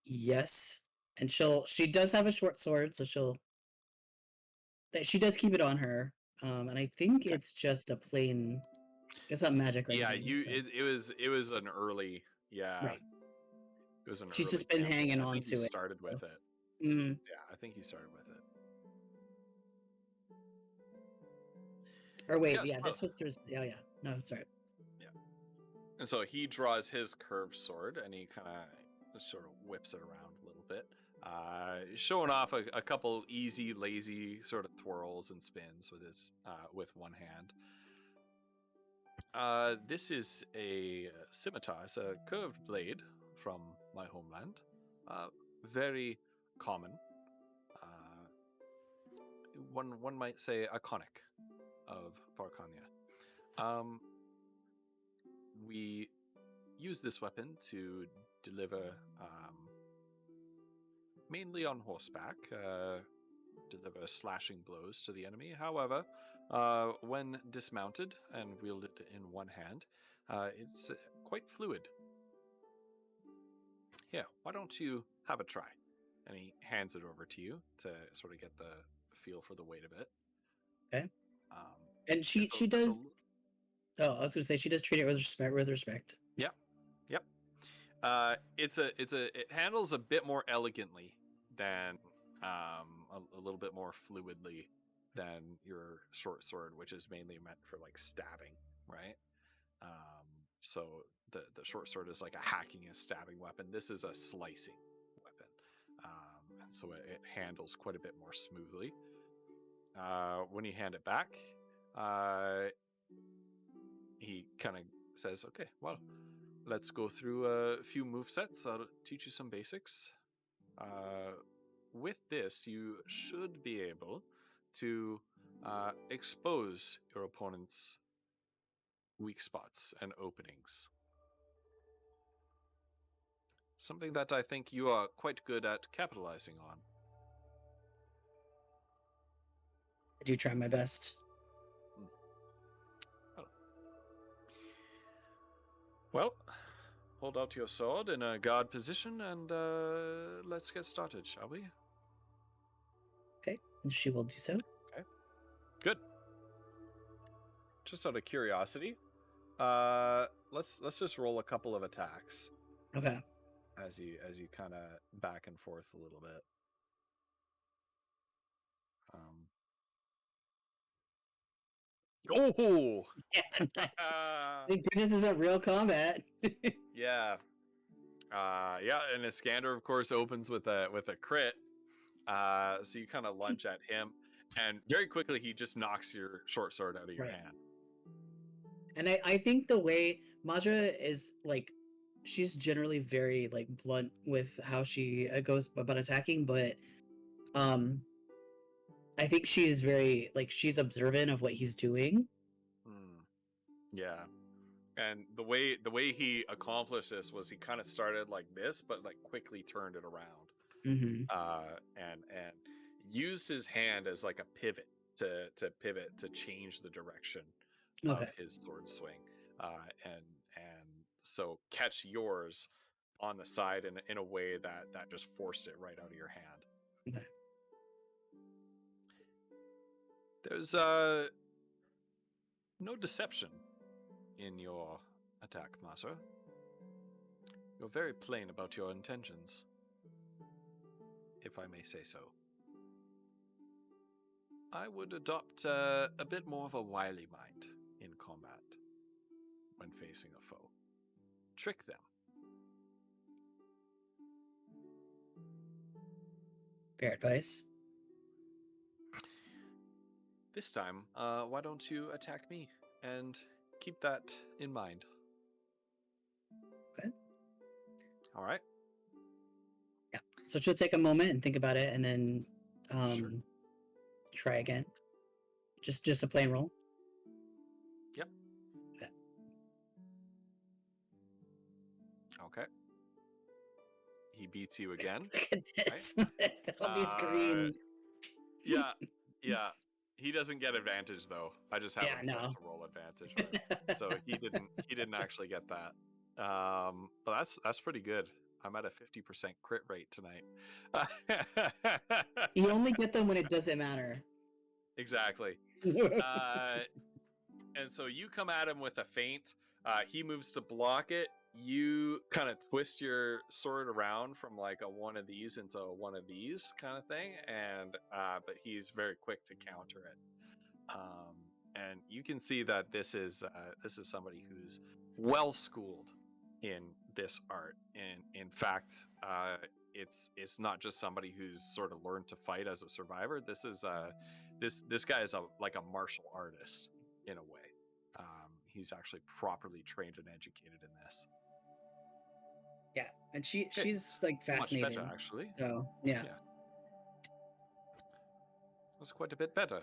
Yes, and she does have a short sword, so she does keep it on her. And I think Okay. it's just a plain. It's not magic or Yeah, anything. So. it was an early Right. it was an She's early just been campaign. hanging I on think you to it. started with So. it. Mm. Yeah, I think you started with it. Or wait, Yes, yeah, well, this was just. Oh yeah, no, sorry. yeah. And so he draws his curved sword and he kind of sort of whips it around a little bit, showing off a couple easy, lazy sort of twirls and spins with his with one hand. This is a scimitar. It's a curved blade from my homeland. Very common. Uh, one might say iconic of Parkania. We use this weapon to deliver mainly on horseback, deliver slashing blows to the enemy. However, when dismounted and wielded in one hand, it's quite fluid. Here, why don't you have a try? And he hands it over to you to sort of get the feel for the weight of it. Okay. Um, And she it's a- she it's a does. Oh, I was gonna say she does treat it with respect. With respect. Yep. Yep. It handles a bit more elegantly than a little bit more fluidly than your short sword, which is mainly meant for like stabbing, right? So the short sword is like a hacking and stabbing weapon. This is a slicing weapon, and so it handles quite a bit more smoothly. When you hand it back, he kind of says, "Okay, well, let's go through a few move sets. I'll teach you some basics. With this, you should be able to expose your opponent's weak spots and openings. Something that I think you are quite good at capitalizing on." I do try my best. Well, hold out your sword in a guard position and let's get started, shall we? Okay, and she will do so. Good. Just out of curiosity, let's just roll a couple of attacks Okay. as you kind of back and forth a little bit. Oh, Yeah, nice. Thank goodness it's a real combat. yeah, yeah. And Iskander, of course, opens with a crit. So you kind of lunge at him, and very quickly he just knocks your short sword out of your Right. hand. And I think the way Madra is like, she's generally very like blunt with how she goes about attacking, but I think she's very like she's observant of what he's doing. Yeah. And the way he accomplished this was he kind of started like this, but like quickly turned it around, Mm-hmm. and used his hand as like a pivot to pivot to change the direction Okay. of his sword swing, and so catch yours on the side in a way that just forced it right out of your hand. Okay. There's no deception in your attack, Master. You're very plain about your intentions, if I may say so. I would adopt a bit more of a wily mind in combat when facing a foe. Trick them. Fair advice. This time, why don't you attack me and keep that in mind? Okay. All right. Yeah. So she'll take a moment and think about it, and then Sure. try again. Just a plain roll. Yep. Okay. Okay. He beats you again. Look at this. All these Uh, greens. Yeah, yeah. He doesn't get advantage though. I just have Yeah, him set no. to roll advantage, right? So he didn't actually get that. But that's pretty good. I'm at a 50% crit rate tonight. You only get them when it doesn't matter. Exactly. And so you come at him with a feint. He moves to block it. You kind of twist your sword around from like a one of these into a one of these kind of thing, and but he's very quick to counter it. And you can see that this is somebody who's well schooled in this art, and in fact, it's not just somebody who's sort of learned to fight as a survivor. This guy is like a martial artist in a way. He's actually properly trained and educated in this. Yeah, and she's like fascinated. Much better, actually. So yeah. That's quite a bit better.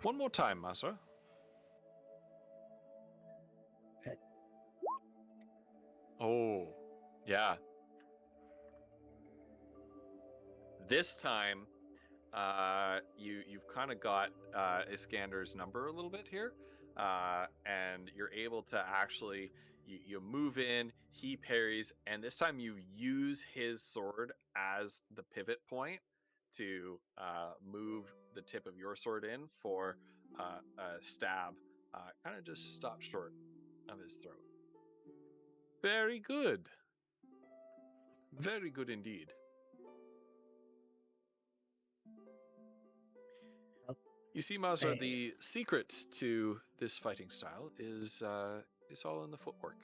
One more time, Masra. Okay. Oh, yeah. This time, you've kind of got Iskander's number a little bit here, and you're able to actually you move in. He parries, and this time you use his sword as the pivot point to move the tip of your sword in for a stab. Kind of just stop short of his throat. Very good. Very good indeed. You see, Mazra, Hey. the secret to this fighting style is all in the footwork.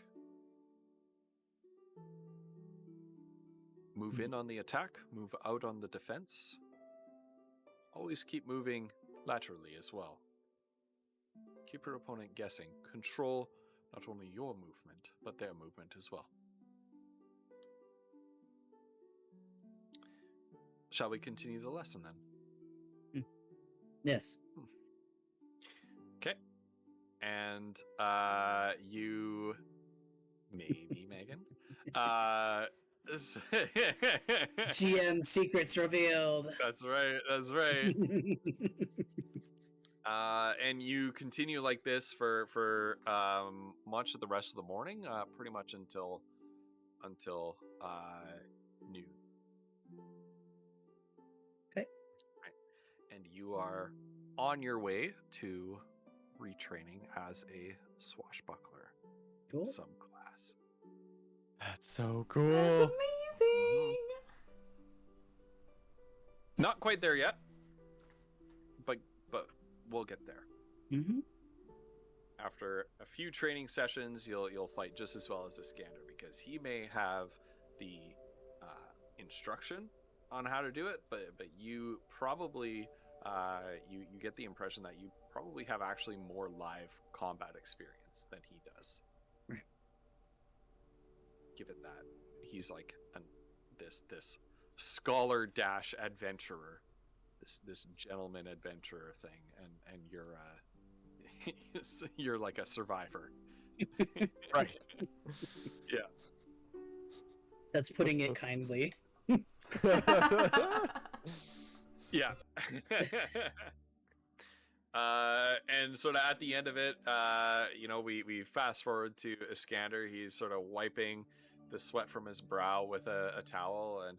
Move in on the attack, move out on the defense. Always keep moving laterally as well. Keep your opponent guessing. Control not only your movement, but their movement as well. Shall we continue the lesson then? Yes. Okay. And you maybe Megan. GM secrets revealed. That's right. That's right. And you continue like this for much of the rest of the morning, pretty much until noon. Okay. Right. And you are on your way to retraining as a swashbuckler Cool. subclass. That's so cool. That's amazing. Not quite there yet, but we'll get there. Mm-hmm. After a few training sessions, you'll fight just as well as Iskander, because he may have the instruction on how to do it, but you probably you get the impression that you probably have actually more live combat experience than he does. Right. Given that he's like this scholar dash adventurer, this gentleman adventurer thing, and you're you're like a survivor. Right. Yeah. That's putting it kindly. Yeah. And sort of at the end of it, we fast forward to Iskander. He's sort of wiping the sweat from his brow with a towel, and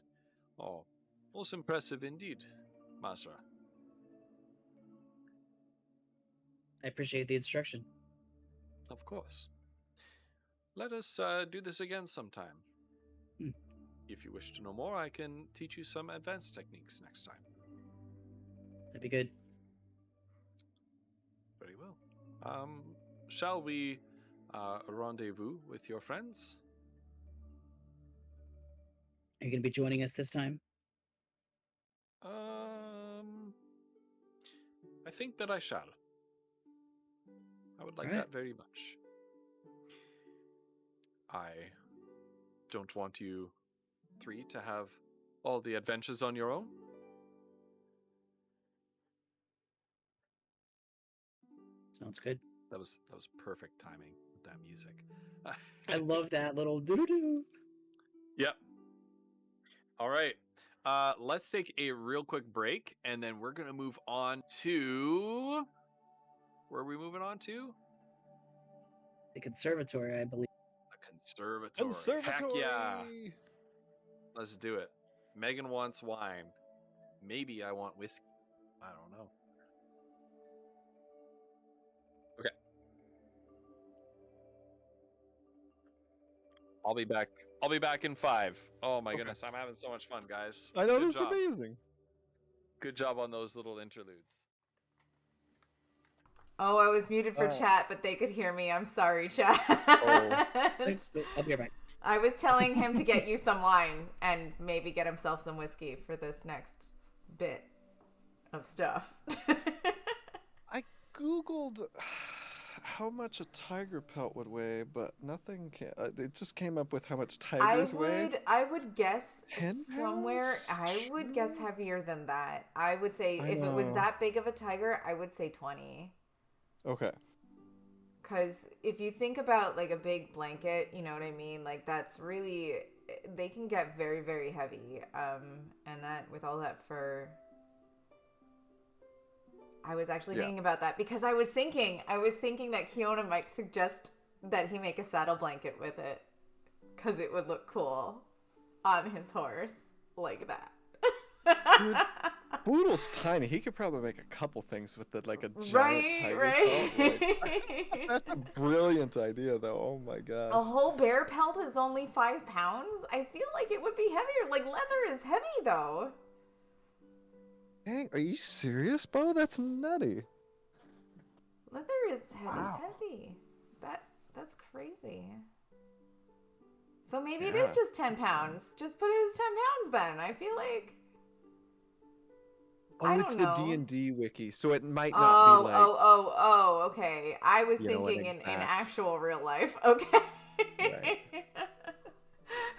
most impressive indeed, Masra. I appreciate the instruction. Of course. Let us do this again sometime. If you wish to know more, I can teach you some advanced techniques next time. That'd be good. Very well. Shall we rendezvous with your friends? Are you going to be joining us this time? I think that I shall. I would like Alright. that very much. I don't want you three to have all the adventures on your own. Sounds good. That was perfect timing with that music. I love that little doo-doo. Yep. All right. let's take a real quick break, and then we're gonna move on to. Where are we moving on to? The conservatory, I believe. The conservatory. Heck yeah. Let's do it. Megan wants wine. Maybe I want whiskey. I don't know. Okay. I'll be back. I'll be back in 5. Oh my goodness, I'm having so much fun, guys. I know, Good this job. is amazing. Good job on those little interludes. Oh, I was muted for Oh. chat, but they could hear me. I'm sorry, chat. Thanks. I'll be right back. I was telling him to get you some wine and maybe get himself some whiskey for this next bit of stuff. I googled how much a tiger pelt would weigh, but nothing. It just came up with how much tigers weigh. I would guess 10 somewhere. pounds? I would guess heavier than that. I would say I if it was know. that big of a tiger, I would say 20. Okay. Because if you think about like a big blanket, you know what I mean? Like that's really, they can get very, very heavy. And that with all that fur, I was actually Yeah. thinking about that because I was thinking that Kiona might suggest that he make a saddle blanket with it because it would look cool on his horse like that. Boodle's tiny. He could probably make a couple things with it, like a giant Right, tiger right. pelt. Like, that's a brilliant idea, though. Oh my gosh. A whole bear pelt is only 5 pounds? I feel like it would be heavier. Like, leather is heavy, though. Dang, are you serious, Bo? That's nutty. Leather is heavy, Wow. heavy. That's crazy. So maybe it Yeah. is just 10 pounds. Just put it as 10 pounds then. I feel like... Oh, I it's don't the know. D&D wiki, so it might not be like... Okay. I was You know, an thinking in exact. actual real life. Okay. Right.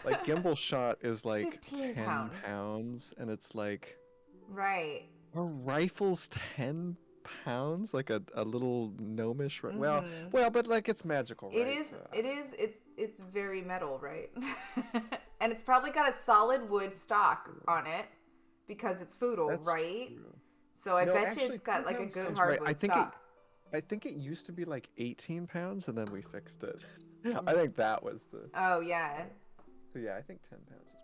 Like gimbal shot is like 15 10 pounds. pounds, and it's like... Right. Are rifles 10 pounds? Like a little gnomish... Well, Mhm. well, but like it's magical, right? It is. So, It is. It's very metal, right? And it's probably got a solid wood stock on it because it's Foodle, that's right? true. So I No, bet you actually, it's got 10 like a pounds good sounds hardwood right. I think stock. I think it used to be like 18 pounds, and then we fixed it. I think that was the... Oh yeah. So yeah, I think 10 pounds is...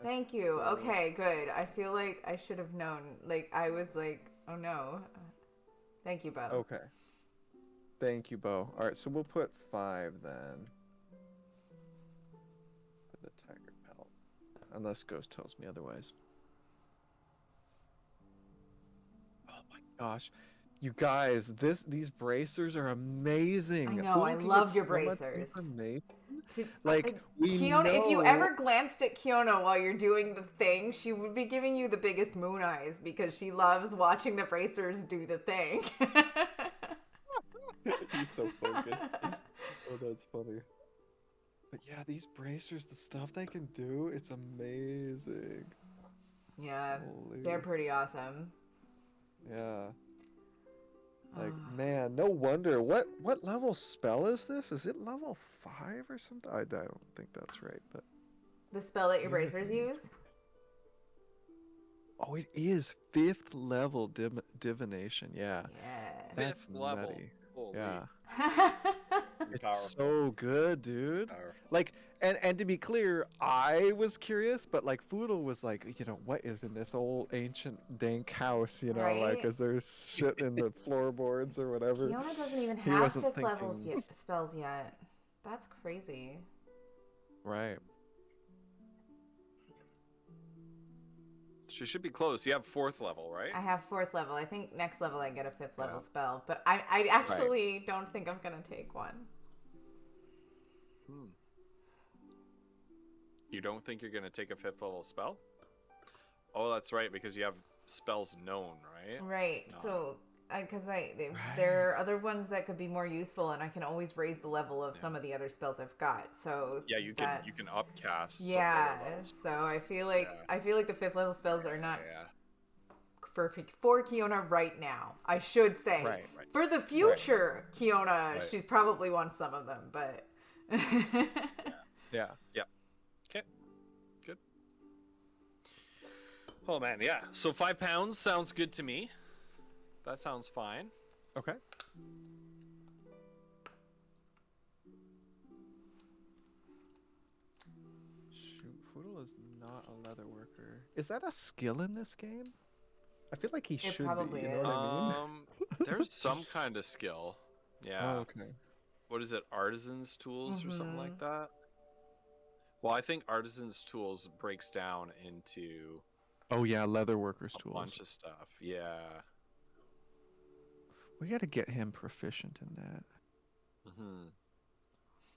Thank you. So- Okay, good. I feel like I should have known. Like I was like, oh no. Thank you, Bo. Okay. Thank you, Bo. Alright, so we'll put 5 then. For the tiger pelt. Unless Ghost tells me otherwise. Oh my gosh. You guys, these bracers are amazing. I know, Foodle I can love get your so much bracers. information. To- Like, we Kiona, if you know- ever glanced at Kiona while you're doing the thing, she would be giving you the biggest moon eyes because she loves watching the bracers do the thing. He's so focused. Oh, that's funny. But yeah, these bracers, the stuff they can do, it's amazing. Yeah, Holy. they're pretty awesome. Yeah. Like, Ah. man, no wonder. What level spell is this? Is it level 5 or something? I don't think that's right, but... The spell that your bracers use? Oh, it is 5th level divination, yeah. Yeah. That's 5th level. nutty. Holy. Yeah. It's Powerful. so good, dude. Powerful. Like, and to be clear, I was curious, but like Foodle was like, you know, what is in this old ancient dank house? You know, like, Right? is there shit in the floorboards or whatever? Kiona doesn't even He have wasn't 5th levels thinking- yet, spells yet. That's crazy. Right. She should be close. You have 4th level, right? I have 4th level. I think next level I get a 5th level Yeah. spell, but I actually don't think I'm gonna take one. Hmm. You don't think you're gonna take a 5th level spell? Oh, that's right, because you have spells known, right? Right. No. So, because there are other ones that could be more useful, and I can always raise the level of some of the other spells I've got. So Yeah, you can that's- upcast. some Yeah. lower levels. So I feel like Yeah. the 5th level spells are not Yeah. for Kiona right now. I should say. Right. For the future, Kiona, Right. she probably wants some of them, but. Yeah. Okay. Good. Oh man, yeah. So 5 pounds sounds good to me. That sounds fine. Okay. Shoot, Foodle is not a leather worker. Is that a skill in this game? I feel like he should probably be. You know what I mean? There's some kind of skill. Yeah. Oh, okay. What is it? Artisans tools or something Mhm. like that? Well, I think artisans tools breaks down into Oh yeah, leather workers a tools. bunch of stuff. Yeah. We got to get him proficient in that. hmm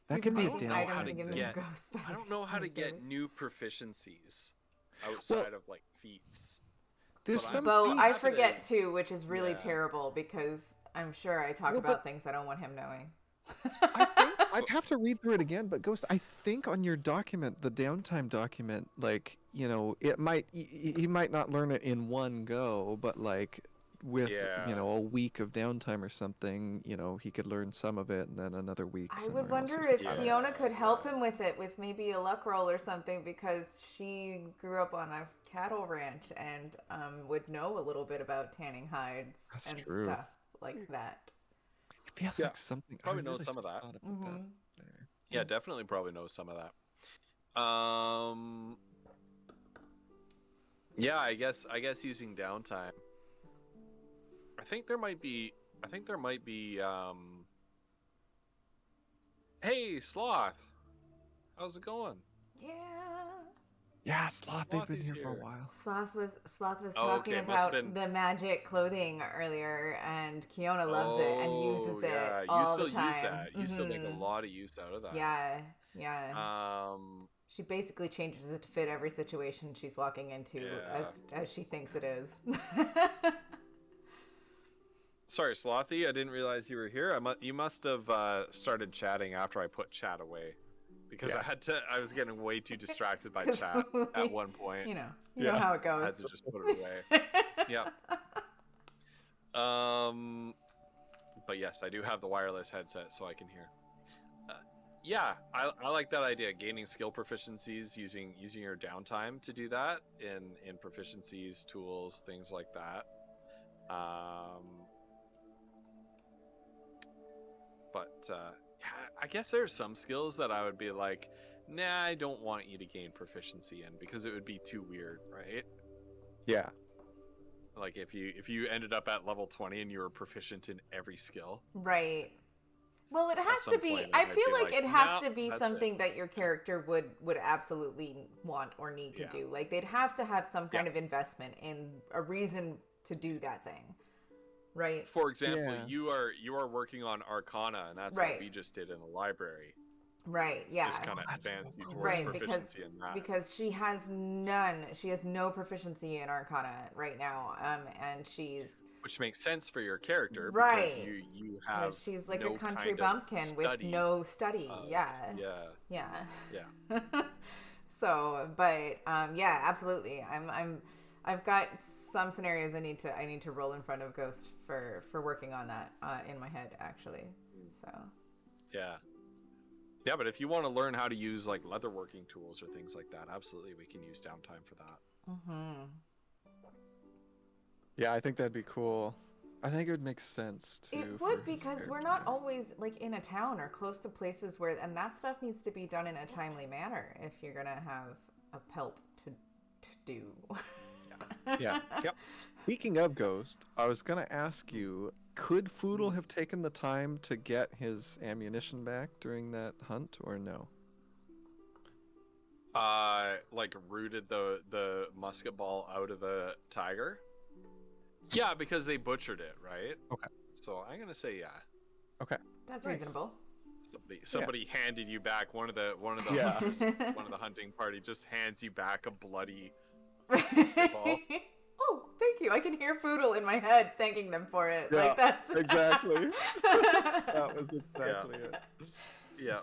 That We've could been be a making know damn how items to and giving get- them ghosts I back. don't know how Oh to my get goodness. new proficiencies outside of like feats. There's But some Bo, I feats- forget too, which is really Yeah. terrible because I'm sure I talk Well, about but- things I don't want him knowing. I think I'd have to read through it again, but Ghost, I think on your document, the downtime document, like, you know, it might he might not learn it in one go, but like with Yeah. you know a week of downtime or something, you know, he could learn some of it and then another week. I somewhere would else or wonder if something. Kiona could help Yeah. him with it, with maybe a luck roll or something, because she grew up on a cattle ranch and would know a little bit about tanning hides That's and true. stuff like that. It feels Yeah, like something. probably I knows really some of that. thought about that Mhm. there. Yeah, definitely probably knows some of that. Yeah, I guess using downtime. I think there might be Hey, Sloth. How's it going? Yeah. Yeah, Sloth, they've been Slothy's here for a here. while. Sloth was Oh, talking okay, must've about been- the magic clothing earlier, and Kiona loves it and uses it yeah, you all still the time. use that. You still make a Mhm. lot of use out of that. Yeah. She basically changes it to fit every situation she's walking into Yeah. as she thinks it is. Sorry, Slothy, I didn't realize you were here. You must have started chatting after I put chat away, because Yeah. I was getting way too distracted by 'Cause chat we- at one point. you know Yeah. how it I had goes. to just put it away. Yeah. But yes, I do have the wireless headset, so I can hear. Yeah, I like that idea. Gaining skill proficiencies using your downtime to do that in proficiencies, tools, things like that. But yeah, I guess there's some skills that I would be like, nah, I don't want you to gain proficiency in, because it would be too weird, right? Yeah. Like if you ended up at level 20 and you were proficient in every skill. Right. Well, it has to some be. point, it I might feel be like like, it has "No, to be that's something that your character would absolutely want or need to Yeah. do. Like they'd have to have some kind Yeah. of investment in a reason to do that thing, right? For example, Yeah. you are working on Arcana, and that's Right. what we just did in the library. Right. Yeah. Just kind of that's so advance you cool. towards Right, proficiency in that. because she has no proficiency in Arcana right now, and she's Which makes sense for your character, because Right. you have she's like no a country kind of bumpkin with study no study. of- Yeah. yeah. So, but yeah, absolutely. I've got some scenarios I need to roll in front of Ghost for working on that in my head actually. So Yeah, but if you want to learn how to use like leatherworking tools or things like that, absolutely, we can use downtime for that. Yeah, I think that'd be cool. I think it would make sense too. It for would, his because we're not character. always like in a town or close to places where, and that stuff needs to be done in a timely manner if you're gonna have a pelt to do. Yeah. Yep. Speaking of Ghost, I was gonna ask you, could Foodle have taken the time to get his ammunition back during that hunt, or no? Like rooted the musket ball out of the tiger. Yeah, because they butchered it, right? Okay. So I'm gonna say yeah. That's Nice. reasonable. Somebody handed you back one of the Yeah. hunters, one of the hunting party just hands you back a bloody oh, Basketball. thank you. I can hear Foodle in my head thanking them for it. Yeah, Like that's exactly. That was exactly it. yeah.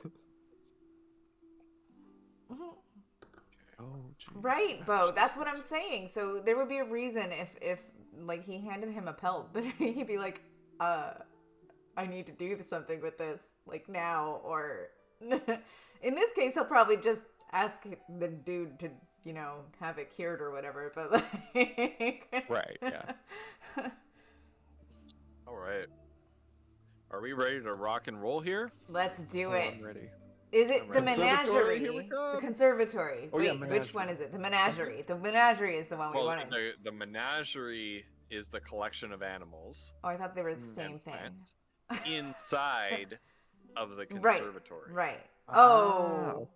Oh, geez. Right, Bo. That's what I'm saying. So there would be a reason if like he handed him a pelt, that he'd be like, I need to do something with this like now, or in this case, he'll probably just ask the dude to have it cured or whatever, but like. Right, yeah. All right. Are we ready to rock and roll here? Let's do Oh, it. I'm ready. Is it the Conservatory, here we menagerie? come. The conservatory. Oh, yeah, Wait, which menagerie. one is it? The menagerie. The menagerie is the one we Well, wanted. the menagerie is the collection of animals Oh, I thought they were the same and thing. plants inside of the Right. conservatory. Right. Ah, Oh.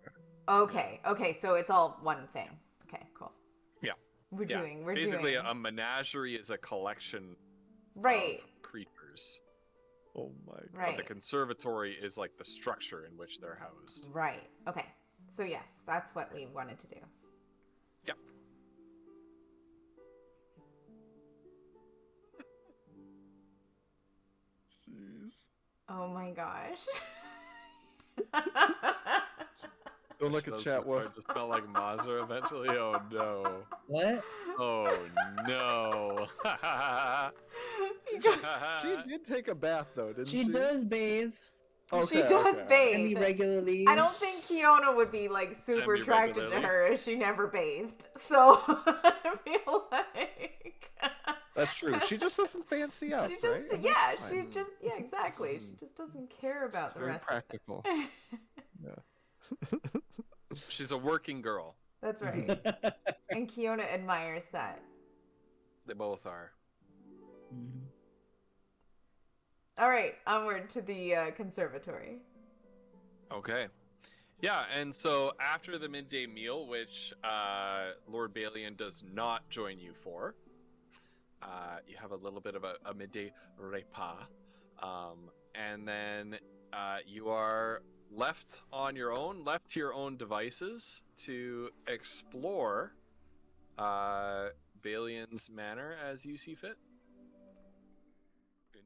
Okay. Okay. So it's all one thing. Okay. Cool. Yeah. We're Yeah. doing. Basically, a menagerie is a collection Right. of creatures. Oh my god. But Right. the conservatory is like the structure in which they're housed. Right. Okay. So yes, that's what we wanted to do. Yep. Jeez. Oh my gosh. Don't look at Those chat. will start to smell like Mazza eventually. Oh no. What? Oh no. You guys- She did take a bath though, didn't she? She does bathe she does bathe. semi-regularly. I don't think Kiona would be like super attracted to Semi-regularly. her if she never bathed. So I feel like That's true. She just doesn't fancy out, she just right? And yeah, that's she fine. just exactly. She just doesn't care about It's the very rest practical. of it. She's a working girl. That's right. And Kiona admires that. They both are. Mhm. All right, onward to the conservatory. Okay. Yeah, and so after the midday meal, which Lord Balian does not join you for, you have a little bit of a midday repas, and then you are left on your own, left to your own devices to explore Balian's manor as you see fit. And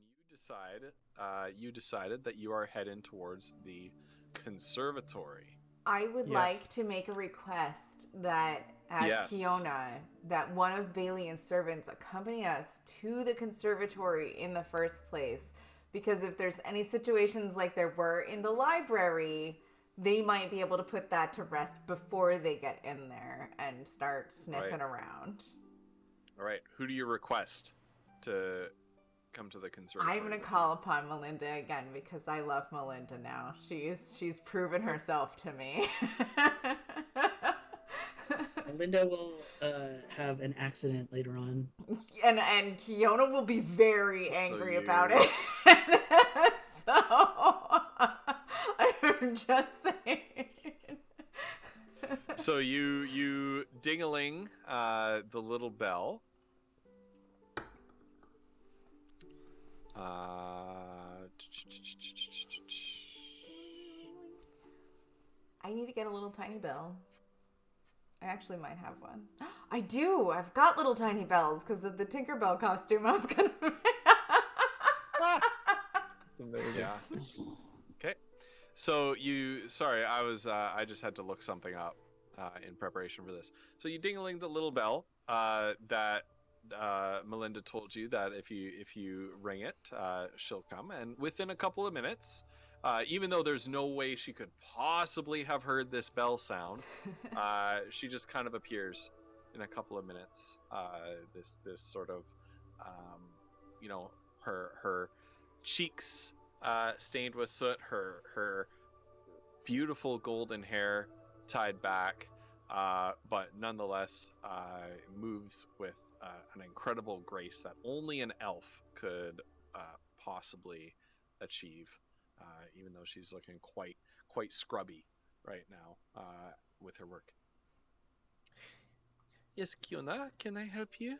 you decided that you are heading towards the conservatory. I would Yes. like to make a request that, as Yes. Kiona, that one of Balian's servants accompany us to the conservatory in the first place. Because if there's any situations like there were in the library, they might be able to put that to rest before they get in there and start sniffing around. All right, who do you request to come to the conservatory? I'm gonna with call upon Melinda again because I love Melinda now. She's proven herself to me. Linda will have an accident later on. and Kiona will be very angry you- about it. So I'm just saying. So you ding-a-ling the little bell. I need to get a little tiny bell. I actually might have one. I do. I've got little tiny bells because of the Tinkerbell costume I was gonna. It's amazing. Yeah. Okay. So sorry, I just had to look something up in preparation for this. So you ding-a-ling the little bell that Melinda told you that if you ring it, she'll come, and within a couple of minutes, even though there's no way she could possibly have heard this bell sound, she just kind of appears in a couple of minutes. This sort of, her cheeks stained with soot, her beautiful golden hair tied back, but nonetheless moves with an incredible grace that only an elf could possibly achieve, even though she's looking quite scrubby right now with her work. Yes, Kiona, can I help you?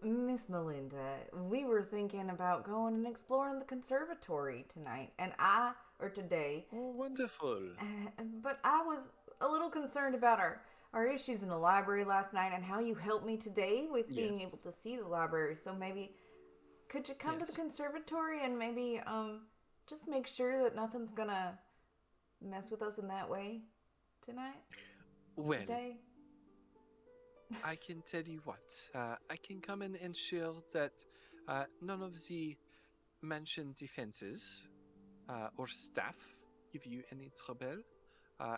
Miss Melinda, we were thinking about going and exploring the conservatory tonight, today. Oh, wonderful. But I was a little concerned about our issues in the library last night and how you helped me today with being Yes. able to see the library. So maybe could you come to the Yes. conservatory and maybe just make sure that nothing's gonna mess with us in that way tonight? Well, Today? I can tell you what. I can come and ensure that none of the mansion defenses or staff give you any trouble.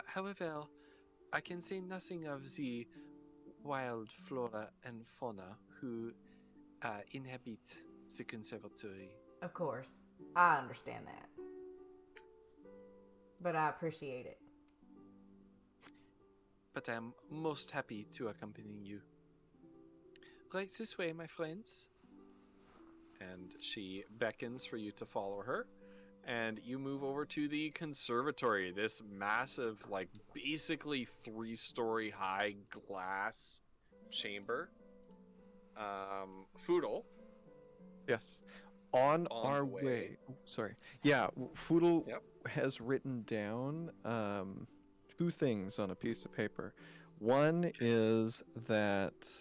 However, I can say nothing of the wild flora and fauna who inhabit the conservatory. Of course. I understand that. But I appreciate it. But I am most happy to accompany you. Right this way, my friends. And she beckons for you to follow her. And you move over to the conservatory, this massive, like, basically 3-story high glass chamber. Foodle. Yes. On On our the way. way. Sorry. Yeah, Foodle Yep. has written down 2 things on a piece of paper. One is that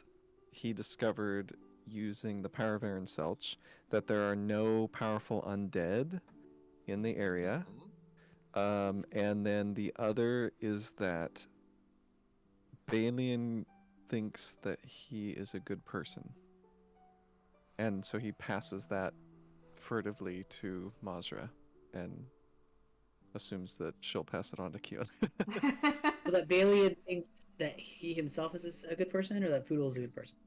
he discovered using the power of Aaron Selch that there are no powerful undead in the area. And then the other is that Balian thinks that he is a good person. And so he passes that furtively to Mazra and assumes that she'll pass it on to Kion. So that Balian thinks that he himself is a good person, or that Foodle is a good person?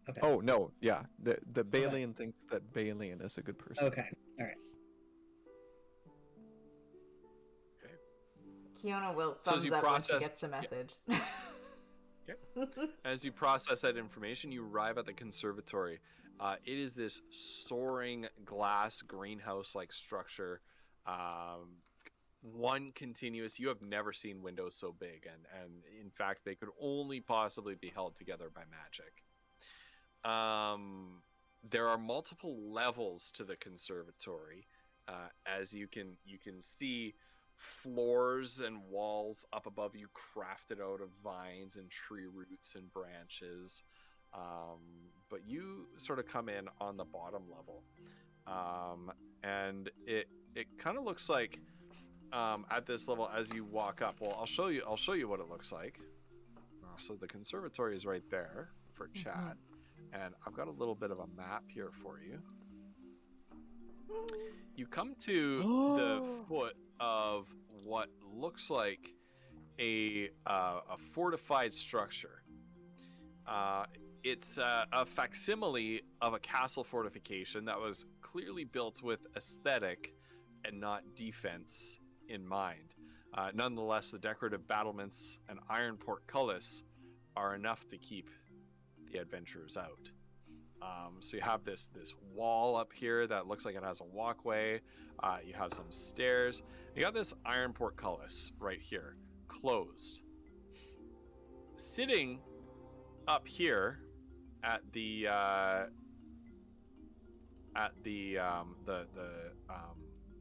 Okay. Oh, no, yeah. The Balian thinks that Balian is a good person. Okay. All right. Kiona will So as thumbs you up when she process- gets the message. As you process that information, you arrive at the conservatory. It is this soaring glass greenhouse-like structure. One continuous. You have never seen windows so big, and in fact, they could only possibly be held together by magic. There are multiple levels to the conservatory, as you can see. Floors and walls up above you crafted out of vines and tree roots and branches, but you sort of come in on the bottom level, and it kind of looks like at this level as you walk up. Well, I'll show you what it looks like. So the conservatory is right there for chat, and I've got a little bit of a map here for you. You come to the foot of what looks like a fortified structure. It's a facsimile of a castle fortification that was clearly built with aesthetic and not defense in mind. Nonetheless, the decorative battlements and iron portcullis are enough to keep the adventurers out. So you have this wall up here that looks like it has a walkway. You have some stairs. You got this iron portcullis right here, closed. Sitting up here at the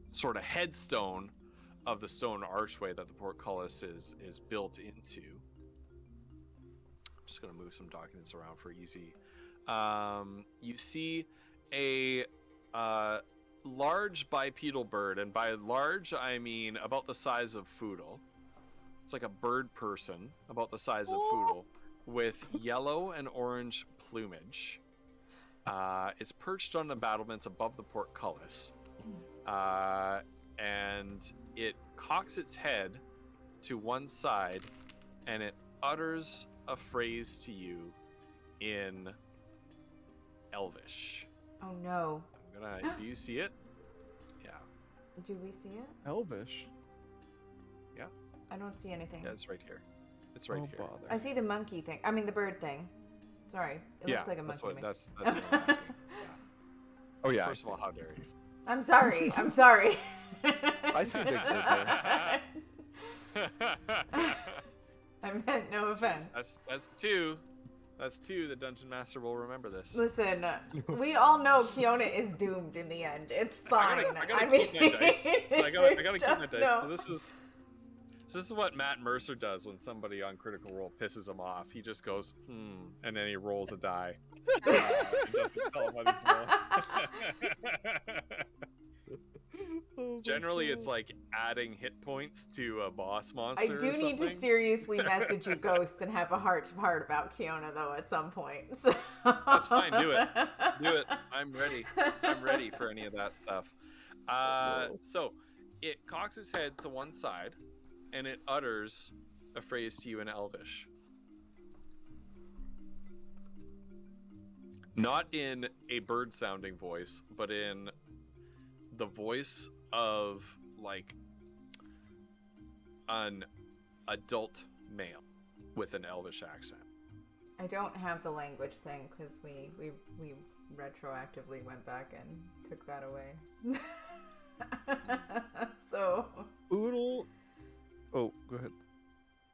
sort of headstone of the stone archway that the portcullis is built into. I'm just gonna move some documents around for easy. You see a large bipedal bird, and by large I mean about the size of Foodle. It's like a bird person about the size of Foodle, with yellow and orange plumage. It's perched on the battlements above the portcullis, and it cocks its head to one side, and it utters a phrase to you in Elvish. Oh no. Do you see it? Yeah. Do we see it? Elvish? Yeah. I don't see anything. Yeah, it's right here. It's right here. Bother. I see the monkey thing. I mean the bird thing. Sorry. It looks like a monkey. That's what I'm asking. Yeah. Oh, yeah. First of all, how dare you? I'm sorry. I'm sorry. I see Big Bird there. I meant no offense. That's two. That's two. The dungeon master will remember this. Listen, we all know Kiona is doomed in the end. It's fine. I gotta mean, keep my dice. So I gotta keep my just dice. know. So this is what Matt Mercer does when somebody on Critical Role pisses him off. He just goes, and then he rolls a die. He doesn't tell him what he's rolling. Generally, it's like adding hit points to a boss monster. I do or need to something. seriously message you, Ghost, and have a heart-to-heart about Kiona, though, at some point. So... That's fine. Do it. Do it. I'm ready. I'm ready for any of that stuff. So it cocks its head to one side, and it utters a phrase to you in Elvish. Not in a bird-sounding voice, but in the voice of, like, an adult male with an Elvish accent. I don't have the language thing because we retroactively went back and took that away. So. Oodle. Oh, go ahead.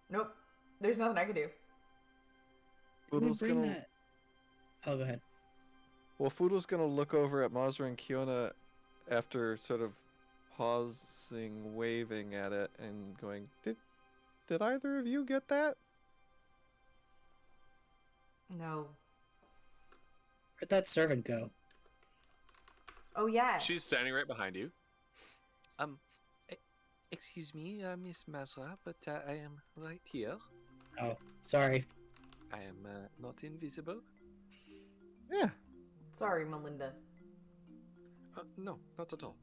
Nope. There's nothing I can do. Can we Oodle's bring gonna. that? Oh, go ahead. Well, Foodle's gonna look over at Mazra and Kiona after sort of pausing, waving at it, and going, Did either of you get that? No. Where'd that servant go? Oh yeah. She's standing right behind you. E- excuse me, Miss Mazra, but I am right here. Oh, sorry. I am not invisible. Yeah. Sorry, Melinda. No, not at all.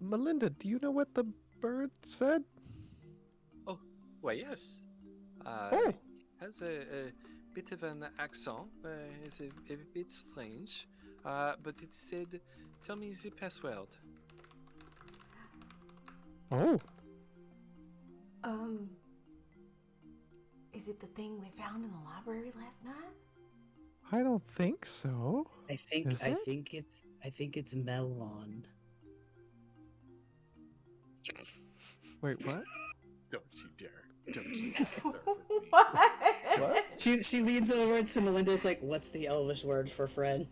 Melinda, do you know what the bird said? Why, yes. Oh. Has a bit of an accent. It's a bit strange. But it said, tell me the password. Oh. Is it the thing we found in the library last night? I don't think so. I think Is it? I think it's Melon. Wait, what? Don't you dare. Don't you dare flirt with me. What? What? She leans over to Melinda. It's like, what's the Elvish word for friend?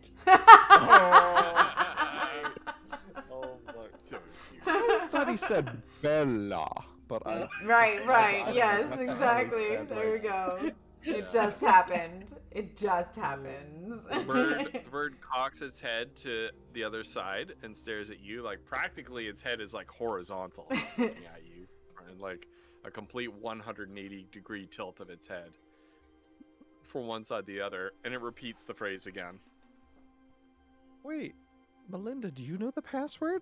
Oh my. Don't you I thought he said Bella, but I. Right, I yes, don't know. exactly. Sound There we like- go. It just happened. It just happens. The bird cocks its head to the other side and stares at you. Like, practically its head is like horizontal looking at you, and like a complete 180 degree tilt of its head from one side to the other, and it repeats the phrase again. Wait, Melinda, do you know the password?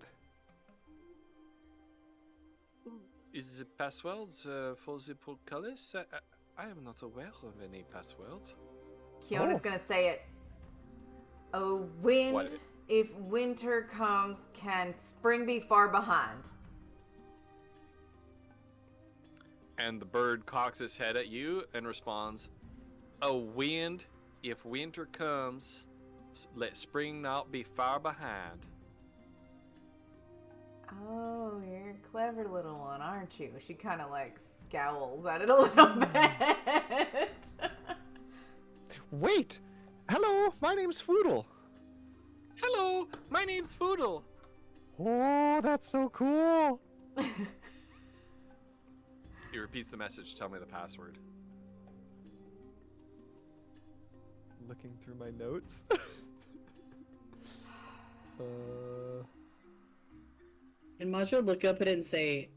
Is the password for the portcullis? I am not aware of any password. Kiona's Oh. gonna say it. Oh, wind, What? if winter comes, can spring be far behind? And the bird cocks its head at you and responds, "A wind, if winter comes, let spring not be far behind." Oh, you're a clever little one, aren't you? She kind of like scowls at it a little bit. Wait! Hello, my name's Foodle. Hello, my name's Foodle. Oh, that's so cool. He repeats the message, "Tell me the password." Looking through my notes. And Majo look up at it and say,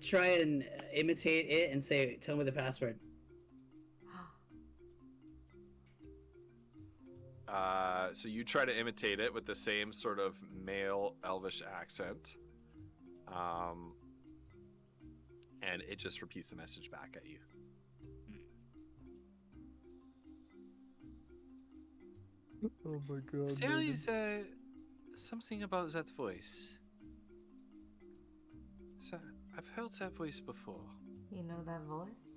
try and imitate it and say, tell me the password. So you try to imitate it with the same sort of male Elvish accent, and it just repeats the message back at you. Oh my god. There Megan. is something about that voice. So, I've heard that voice before. You know that voice?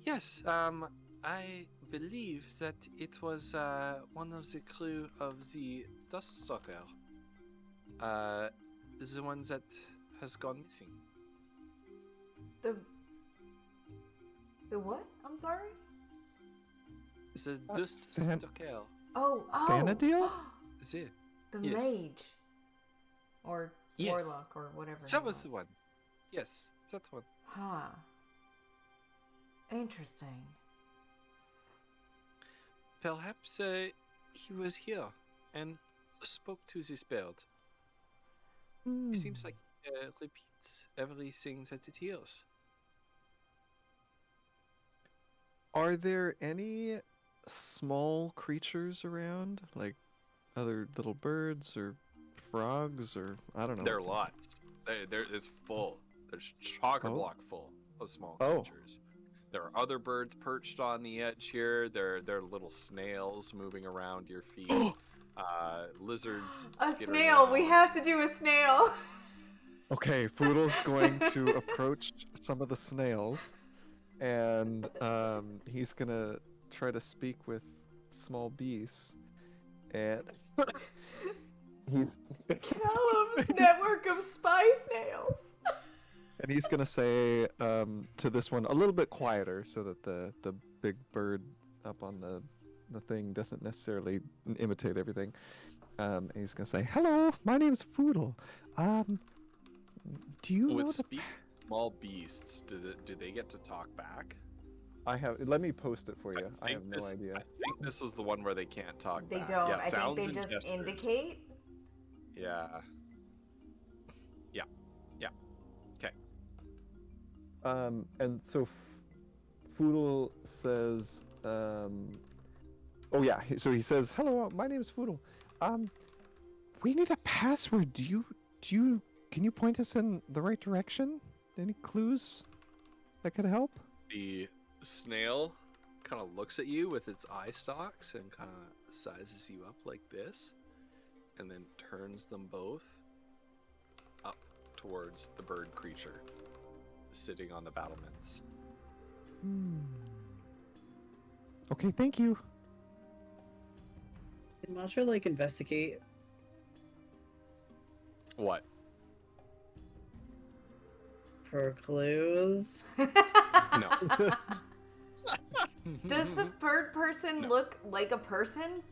Yes, I believe that it was one of the crew of the Duststalker. The one that has gone missing. The what? I'm sorry? The Fan- Duststalker. Oh. Vanadil? The The Yes. mage. Or Yes. warlock or whatever. That he was the one. Yes, that one. Huh. Interesting. Perhaps he was here and spoke to this bird. It seems like he repeats everything that it hears. Are there any small creatures around? Like other little birds or frogs or I don't know. There are what's- lots. It's full. There's chock-a-block full of small creatures. There are other birds perched on the edge here. There are little snails moving around your feet. Lizards. A skittering snail. We around. have to do a snail. Okay, Foodle's going to approach some of the snails, and he's gonna try to speak with small beasts, and he's Callum's network of spy snails. and he's gonna say to this one a little bit quieter, so that the big bird up on the thing doesn't necessarily imitate everything. And he's gonna say, "Hello, my name's Foodle. Do you know With the speak small beasts, do they get to talk back? I have. Let me post it for you. I have no I idea. think this was the one where they can't talk They back. don't. Yeah, I think sounds they and just gestures. indicate. Yeah. Okay. And so Foodle says, oh yeah. So he says, "Hello, my name is Foodle. We need a password. Can you point us in the right direction? Any clues that could help?" The snail kind of looks at you with its eye stalks and kind of sizes you up like this, and then turns them both up towards the bird creature sitting on the battlements. Okay, thank you. Can Masha like investigate? What? For clues? No. Does the bird person No. look like a person?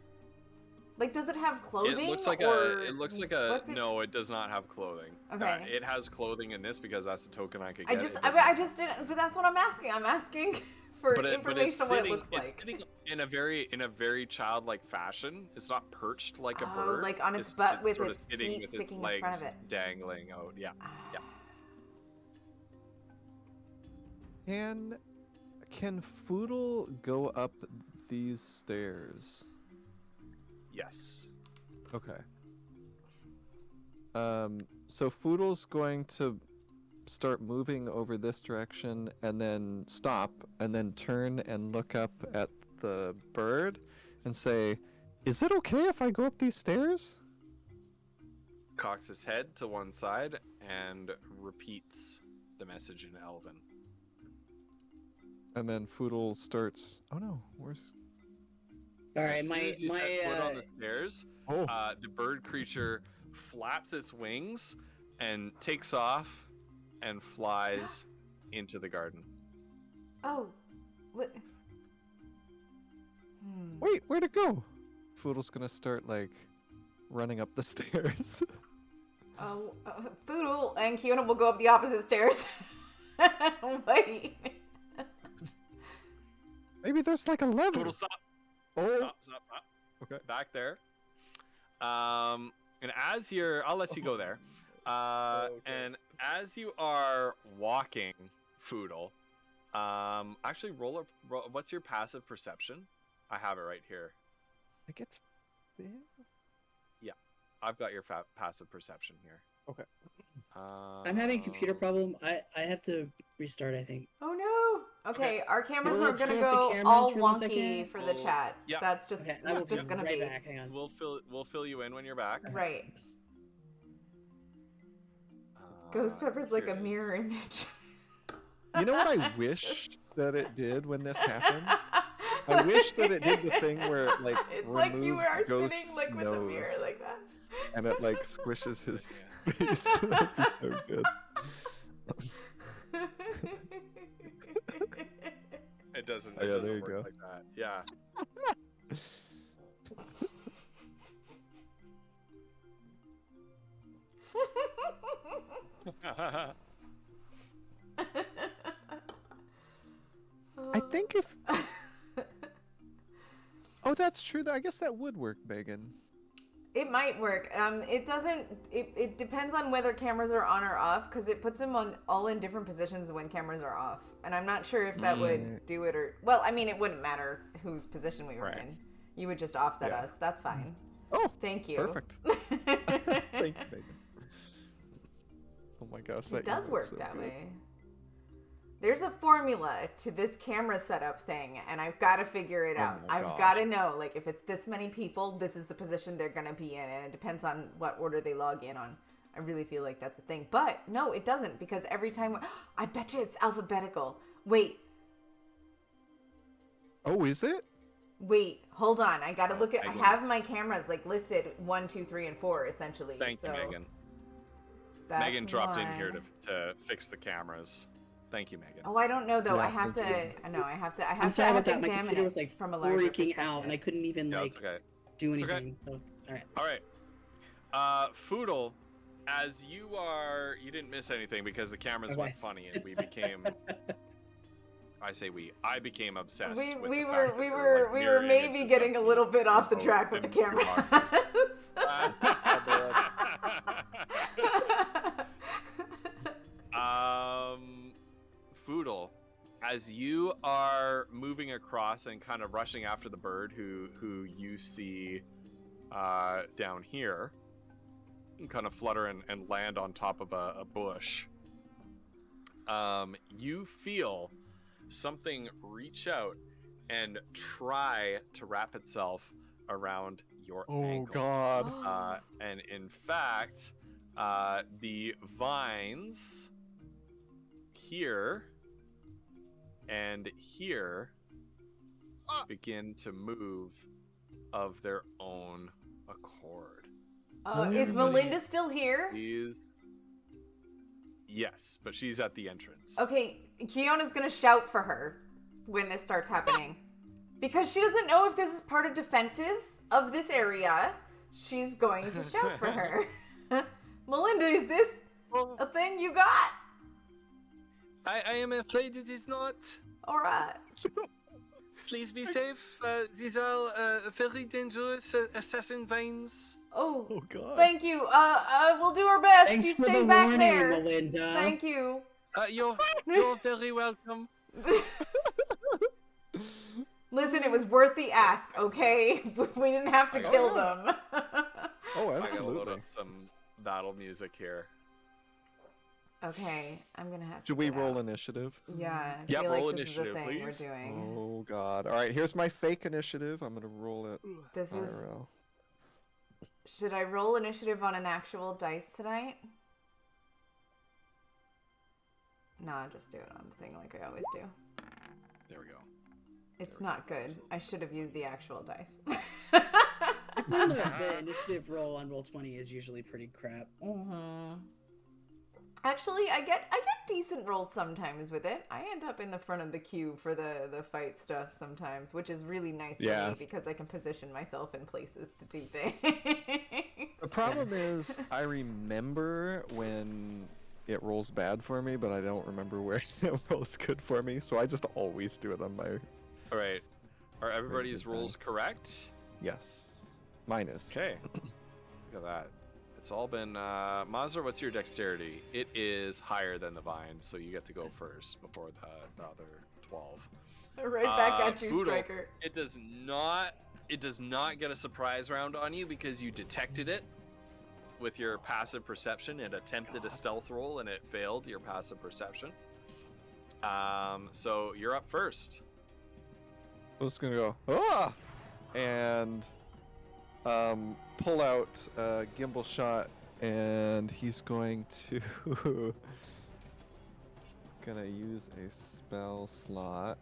Like, does it have clothing? It looks like or a. It looks like a. what's its- No, it does not have clothing. Okay. It has clothing in this because that's the token I could I get. just, It I, doesn't- I just didn't. But that's what I'm asking. I'm asking for but information it's on what sitting, it looks it's like. sitting in a very childlike fashion. It's not perched like a Oh, bird. like on its butt with sort of its sitting feet with sticking its in front of legs it. dangling out. Yeah. Yeah. Can Foodle go up these stairs? Yes. Okay. So Foodle's going to start moving over this direction and then stop and then turn and look up at the bird and say, "Is it okay if I go up these stairs?" Cocks his head to one side and repeats the message in Elven. And then Foodle starts, "Oh no, where's All As right, soon my as you set foot on my the stairs, Oh, the bird creature flaps its wings and takes off and flies into the garden. Oh, what? wait, where'd it go?" Foodle's gonna start like running up the stairs. Oh, Foodle and Kiona will go up the opposite stairs. Wait. Maybe there's like a lever. Total stop. Oh, Stop. Okay. Back there. And as you're, I'll let you go there. Okay. And as you are walking, Foodle, actually roll, what's your passive perception? I have it right here. it gets big. I've got your passive perception here. Okay. I'm having a computer problem. I have to restart. I think. Oh no. Okay, our cameras Well, are let's gonna turn off the go cameras all for 1 wonky second. for the We'll- chat. yeah. That's just Okay, I will it's be just gonna right be back. Hang on. We'll fill you in when you're back. right. Uh, Ghost Pepper's like here a it is. mirror image. You know what I wish that it did when this happened? I wish that it did the thing where it like it's like you removes are sitting Ghost's like with the mirror nose like that. and it like squishes his Yeah. face. That'd be so good. It doesn't. Oh, It yeah, doesn't there you work go. like that. Yeah. I think if Oh, that's true. I guess that would work, Megan. It might work. It doesn't. It depends on whether cameras are on or off, because it puts them on all in different positions when cameras are off. And I'm not sure if that would do it or. Well, I mean, it wouldn't matter whose position we were Right. in. You would just offset Yeah. us. That's fine. Oh, Thank you. perfect. Thank you, Megan. Oh my gosh, It does emote's work so that good. way. There's a formula to this camera setup thing, and I've got to figure it Oh out. my I've gosh. got to know, like, if it's this many people, this is the position they're going to be in, and it depends on what order they log in on. I really feel like that's a thing. But, no, it doesn't, because every time... I bet you it's alphabetical. Wait, Oh, is it? hold on. I got to Oh, look at... I Megan. have my cameras, like, listed 1, 2, 3, and 4, essentially. Thank you, so Megan. that's Megan dropped in here one. to fix the cameras. Thank you, Megan. Oh, I don't know though. Yeah, I have to. thank No, I have to. I I'm have sorry to about that. My examine computer it was like from a larger freaking perspective. out, and I couldn't even Yeah, like it's okay. do It's okay. anything. So, all right. All right. Foodle, as you didn't miss anything because the cameras Okay. went funny and we became. I became obsessed. We with we the were fact that we there were like we mirror were maybe images getting a of little bit off the both track with the and camera. Foodle, as you are moving across and kind of rushing after the bird who you see down here, and kind of flutter and land on top of a bush, you feel something reach out and try to wrap itself around your Oh ankle. God. And in fact, the vines here and here begin to move of their own accord. Is Melinda still here? Yes, but she's at the entrance. Okay, Kiona's gonna shout for her when this starts happening. Because she doesn't know if this is part of defenses of this area. She's going to shout for her. Melinda, is this a thing you got? I am afraid it is not. Alright. Please be safe. These are very dangerous assassin vines. Oh, Oh God. thank you. We'll do our best. Thanks You for stay the back warning, there. Melinda. Thank you. You're very welcome. Listen, it was worth the ask, okay? We didn't have to Oh, kill yeah. them. Oh, I gotta load absolutely. up some battle music here. Okay, I'm gonna have to. Should we get roll out. initiative? Yeah, I Yep, feel roll like this initiative, is a thing please. we're doing. Oh God. All right, here's my fake initiative. I'm gonna roll it This is. IRL. Should I roll initiative on an actual dice tonight? No, I'll just do it on the thing like I always do. There we go. It's not good. I should have used the actual dice. I find the initiative roll on Roll20 is usually pretty crap. Mm-hmm. Actually, I get decent rolls sometimes with it. I end up in the front of the queue for the fight stuff sometimes, which is really nice for Yeah. me because I can position myself in places to do things. The problem is, I remember when it rolls bad for me, but I don't remember where it rolls good for me. So I just always do it on my All right. Are everybody's good rolls correct? yes. Minus. Okay. Look at that. It's all been Mazur, what's your dexterity? It is higher than the vine, so you get to go first before the other 12. Right back at you, Foodle, Striker. It does not get a surprise round on you because you detected it with your passive perception. It attempted a stealth roll and it failed your passive perception. So you're up first. I'm just gonna go ah, and pull out gimbal shot, and he's going to he's gonna use a spell slot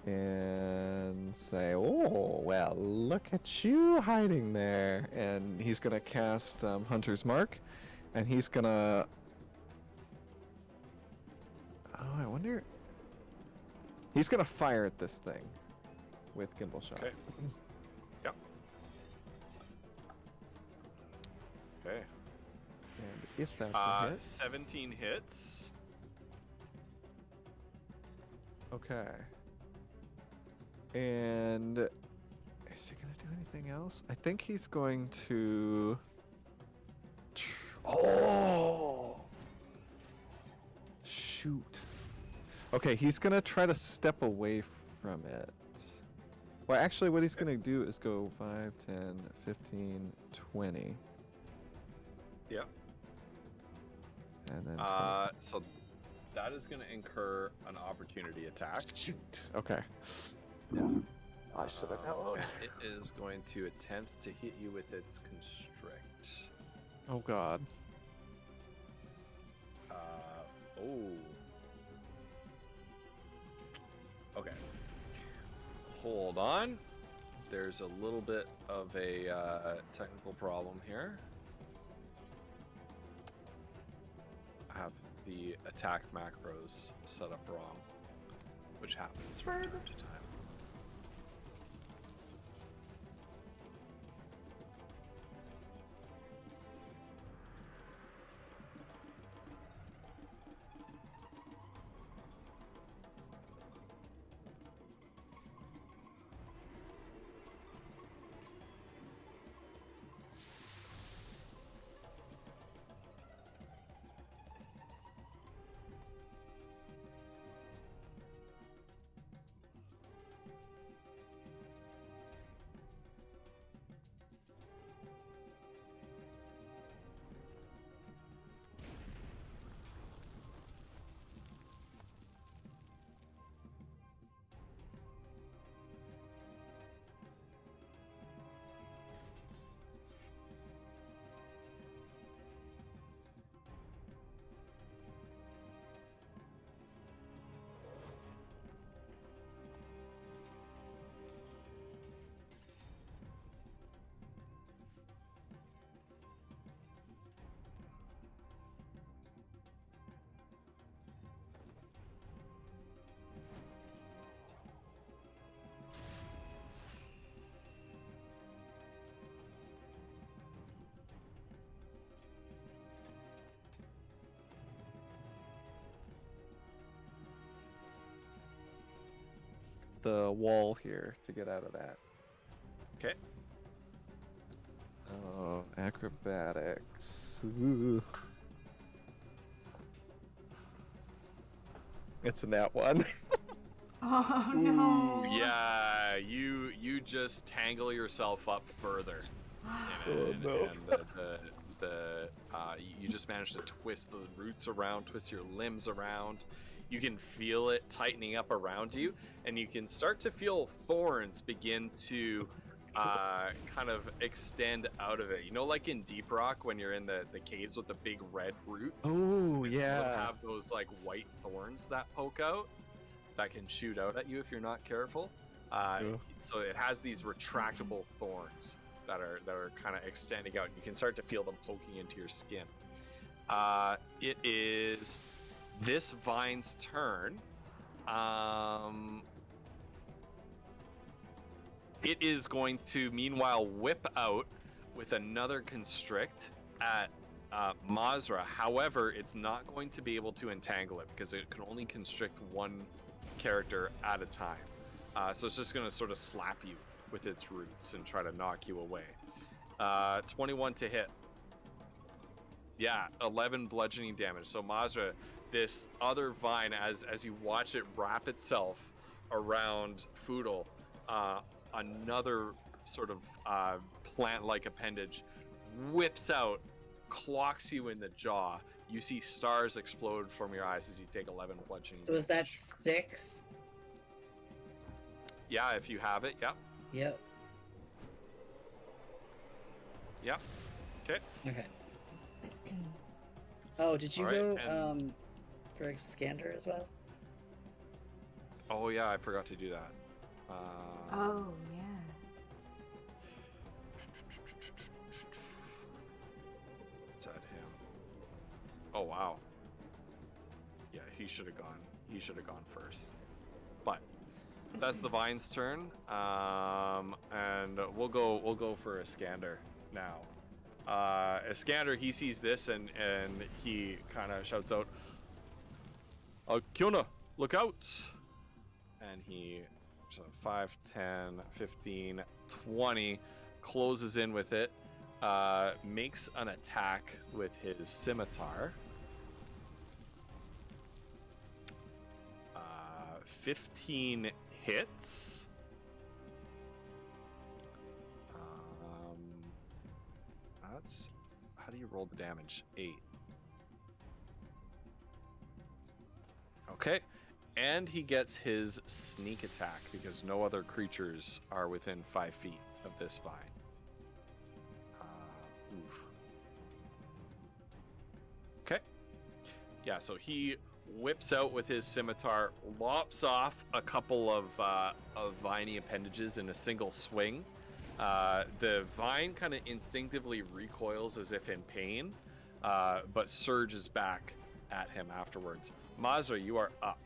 and say, "Oh well, look at you hiding there," and he's gonna cast Hunter's Mark, and he's gonna. Oh, I wonder. He's gonna fire at this thing with gimbal shot. Okay. Yep. Okay. And if that's a hit, 17 hits. okay. And is he gonna do anything else? I think he's going to. Oh! Shoot. Okay, he's gonna try to step away from it. Well, actually, what he's gonna do is go 5, 10, 15, 20. Yep. And then So that is going to incur an opportunity attack. shoot. Okay. Yeah. I should have known. And it is going to attempt to hit you with its constrict. Oh God. Oh. Okay. Hold on. There's a little bit of a technical problem here. I have the attack macros set up wrong, which happens from time to time. The wall here to get out of that. Okay. Oh, acrobatics. Ooh. It's a nat one. Oh no. Yeah, you just tangle yourself up further. And, no. you just manage to twist the roots around, twist your limbs around. You can feel it tightening up around you, and you can start to feel thorns begin to kind of extend out of it. You know, like in Deep Rock when you're in the caves with the big red roots. Oh It'll yeah. have those like white thorns that poke out that can shoot out at you if you're not careful. So it has these retractable thorns that are kind of extending out. You can start to feel them poking into your skin. It is this vine's turn. It is going to meanwhile whip out with another constrict at Mazra. However, it's not going to be able to entangle it because it can only constrict one character at a time. So it's just going to sort of slap you with its roots and try to knock you away. 21 to hit. Yeah, 11 bludgeoning damage. So Mazra, this other vine, as you watch it wrap itself around Foodle, another sort of plant-like appendage whips out, clocks you in the jaw. You see stars explode from your eyes as you take 11 bludgeoning So is that damage. 6? Yeah, if you have it, yep. Yep. Yep. Okay. Okay. Oh, did you Alright, go and- for Excander as well? Oh yeah, I forgot to do that. Oh yeah. Let's add him. Oh wow. Yeah, he should have gone. He should have gone first. But that's the Vine's turn. And we'll go for Iskander now. Iskander, he sees this and he kind of shouts out, Kiona, look out! And he, so 5, 10, 15, 20, closes in with it, makes an attack with his scimitar. 15 hits. That's, how do you roll the damage? 8. Okay. And he gets his sneak attack because no other creatures are within 5 feet of this vine. Oof. Okay. Yeah, so he whips out with his scimitar, lops off a couple of viney appendages in a single swing. The vine kind of instinctively recoils as if in pain, but surges back at him afterwards. Mazra, you are up.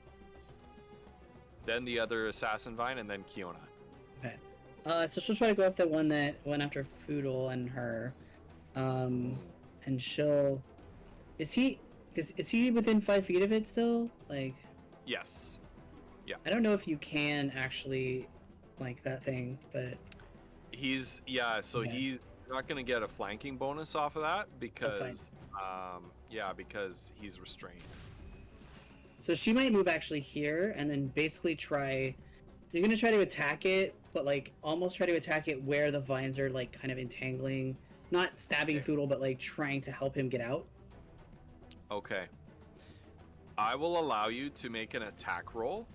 Then the other assassin vine, and then Kiona. Okay. So she'll try to go after the one that went after Foodle and her. And she'll. Is he within 5 feet of it still? Like. Yes. I don't know if you can actually, like that thing, but. He's Okay. he's not going to get a flanking bonus off of that That's fine. because because he's restrained. So she might move actually here and then basically try. You're gonna try to attack it, but like almost try to attack it where the vines are like kind of entangling, not stabbing Okay. Foodle, but like trying to help him get out. Okay. I will allow you to make an attack roll.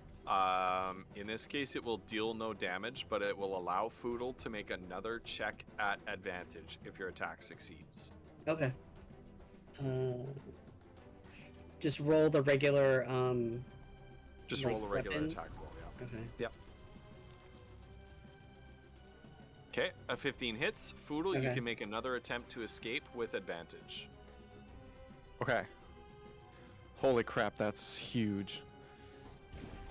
In this case, it will deal no damage, but it will allow Foodle to make another check at advantage if your attack succeeds. Okay. Just roll the regular. Just Like roll a regular weapon? attack roll, yeah. Okay. Yep. Okay, a 15 hits. Foodle, you Okay. can make another attempt to escape with advantage. Okay. Holy crap, that's huge.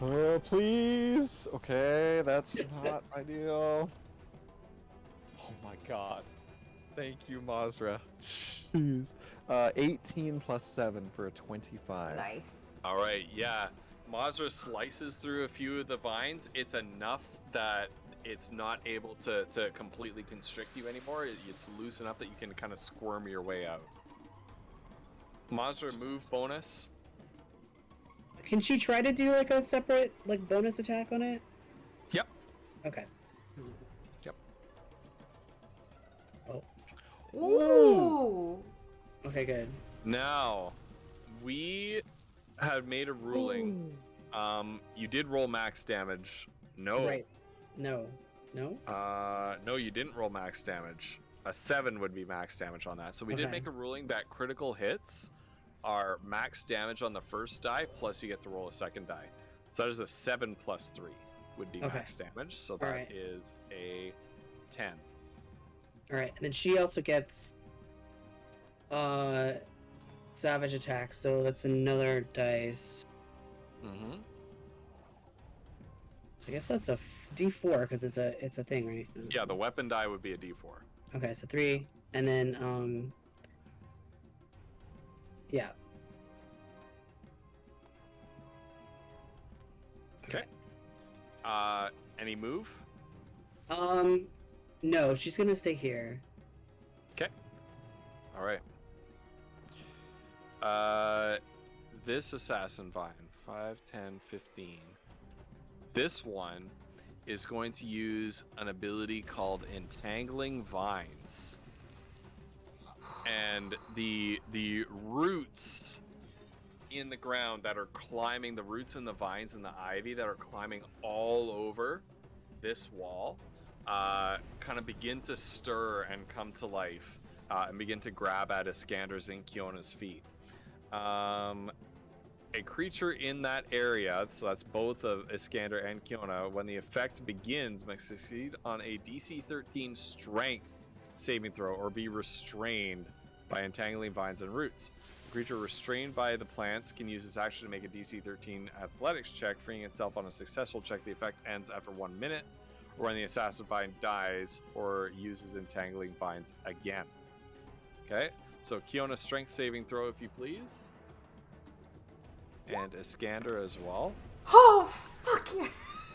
Oh, please. Okay, that's not ideal. Oh my god. Thank you, Mazra. Jeez. 18 plus 7 for a 25. Nice. All right, yeah. Mazra slices through a few of the vines. It's enough that it's not able to completely constrict you anymore. It's loose enough that you can kind of squirm your way out. Mazra, move bonus. Can she try to do like a separate like bonus attack on it? Yep. Okay. Yep. Oh. Ooh. Okay. Good. Now, we had made a ruling. You did roll max damage. No. Right. No. No. No, you didn't roll max damage. A 7 would be max damage on that. So we did Okay. make a ruling that critical hits are max damage on the first die, plus you get to roll a second die. So that is a 7 plus 3 would be Okay. max damage. So that is Alright. a 10. All right, and then she also gets savage attack, so that's another dice. Mm-hmm. So I guess that's a D4 because it's a thing, right? Yeah, the weapon die would be a D4. Okay, so 3, and then yeah. Okay. Any move? No, she's gonna stay here. Okay. All right. This assassin vine, 5, 10, 15. This one is going to use an ability called Entangling Vines. And the roots in the ground that are climbing, the roots and the vines and the ivy that are climbing all over this wall, kind of begin to stir and come to life, and begin to grab at Iskander's and Kiona's feet. A creature in that area, so that's both of Iskander and Kiona, when the effect begins, must succeed on a DC 13 strength saving throw or be restrained by entangling vines and roots. A creature restrained by the plants can use its action to make a DC 13 athletics check, freeing itself on a successful check. The effect ends after 1 minute, or when the assassin vine dies or uses entangling vines again. Okay, so Kiona, strength saving throw, if you please. And Iskander as well. Oh, fuck yeah.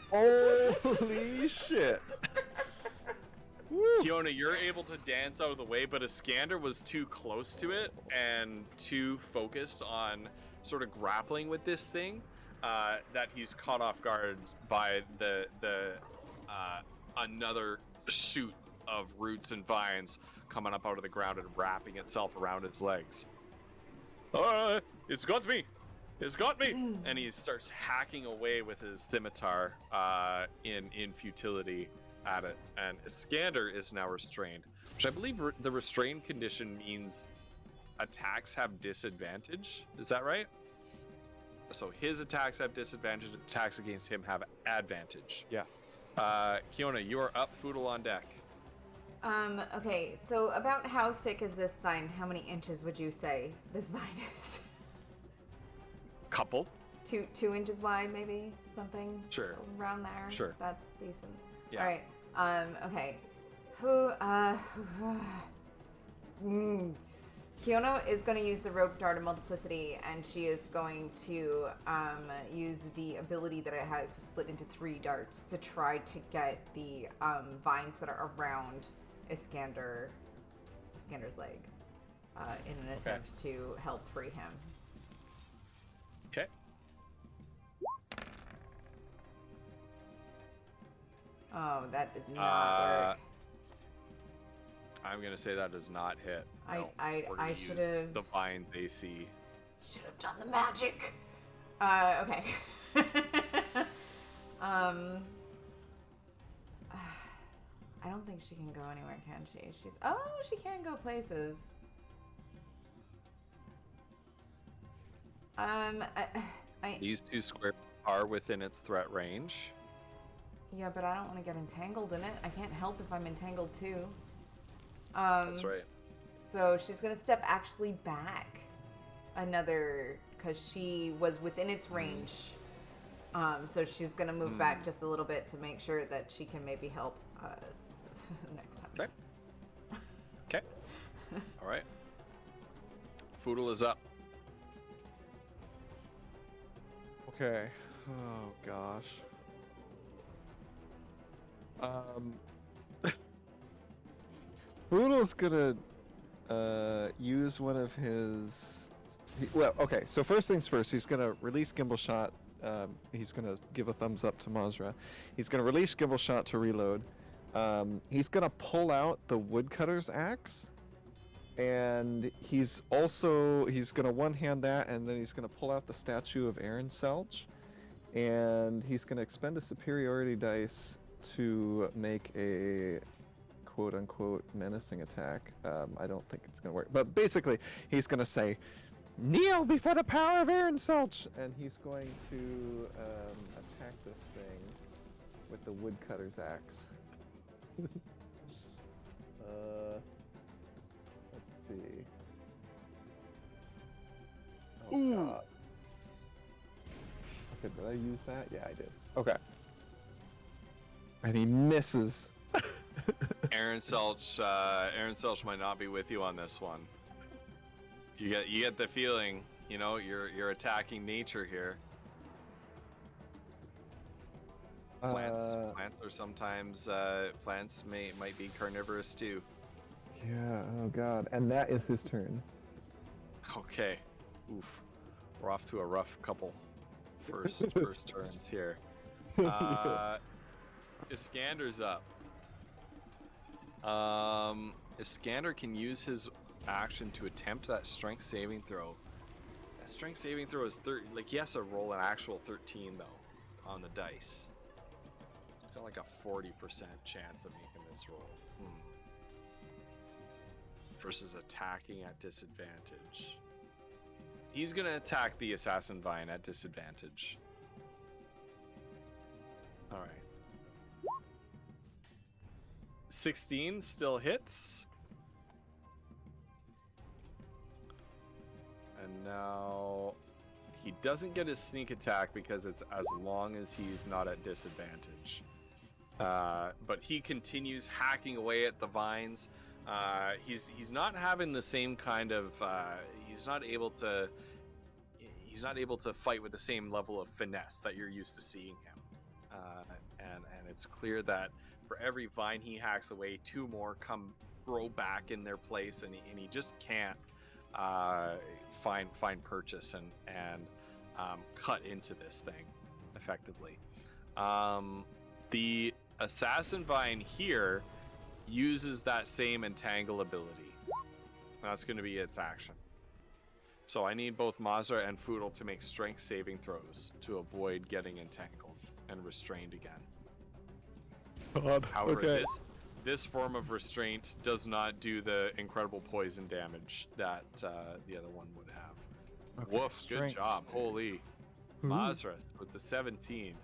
Holy shit. Woo. Kiona, you're able to dance out of the way, but Iskander was too close to it and too focused on sort of grappling with this thing that he's caught off guard by the another shoot of roots and vines coming up out of the ground and wrapping itself around his legs. It's got me. It's got me! And he starts hacking away with his scimitar in futility at it. And Iskander is now restrained, which I believe the restrained condition means attacks have disadvantage. Is that right? So his attacks have disadvantage, attacks against him have advantage. Yes. Kiona, you are up, Foodle on deck. Okay, so about how thick is this vine? How many inches would you say this vine is? Couple. 2 inches wide, maybe? Something? Sure. Around there? Sure. That's decent. Yeah. Alright, okay. Kiona is going to use the rope dart of multiplicity, and she is going to use the ability that it has to split into 3 darts to try to get the vines that are around Iskander's leg in an attempt to help free him. Okay. Oh, that does not work. I'm gonna say that does not hit. No, we're gonna I use should have the Vine's AC. should have done the magic. Okay. I don't think she can go anywhere, can she? She can go places. These 2 squares are within its threat range. Yeah, but I don't want to get entangled in it. I can't help if I'm entangled too. That's right. So she's gonna step actually back another, because she was within its range. So she's gonna move back just a little bit to make sure that she can maybe help next time. Okay. All right. Foodle is up. Okay. Oh gosh. Poodle's gonna use one of his. Okay. So first things first, he's gonna release Gimbal Shot. He's gonna give a thumbs up to Mazra. He's gonna release Gimbal Shot to reload. He's gonna pull out the woodcutter's axe, and he's gonna one-hand that, and then he's gonna pull out the statue of Aaron Selch, and he's gonna expend a superiority dice to make a quote-unquote menacing attack. I don't think it's gonna work, but basically he's gonna say, "Kneel before the power of Aaron Selch," and he's going to attack this thing with the woodcutter's axe. Let's see. Oh, Ooh. God. Okay, did I use that? Yeah, I did. Okay. And he misses. Aaron Selch might not be with you on this one. You get the feeling, you're attacking nature here. Plants are sometimes plants might be carnivorous too. Yeah, oh god. And that is his turn. Okay. Oof. We're off to a rough couple first turns here. Iskander's up. Iskander can use his action to attempt that strength saving throw. That strength saving throw is 30. Like, he has to roll an actual 13 though on the dice. He's got like a 40% chance of making this roll. Versus attacking at disadvantage. He's gonna attack the Assassin Vine at disadvantage. Alright. 16 still hits. And now he doesn't get his sneak attack because it's as long as he's not at disadvantage. But he continues hacking away at the vines. He's not having the same kind of he's not able to fight with the same level of finesse that you're used to seeing him. And it's clear that for every vine he hacks away, 2 more grow back in their place, and he just can't find purchase and cut into this thing effectively. The Assassin Vine here uses that same entangle ability. That's going to be its action. So I need both Mazra and Foodle to make strength saving throws to avoid getting entangled and restrained again. God. However, Okay. this form of restraint does not do the incredible poison damage that the other one would have. Okay, Woof, good strength job. save. Holy. Ooh. Mazra with the 17.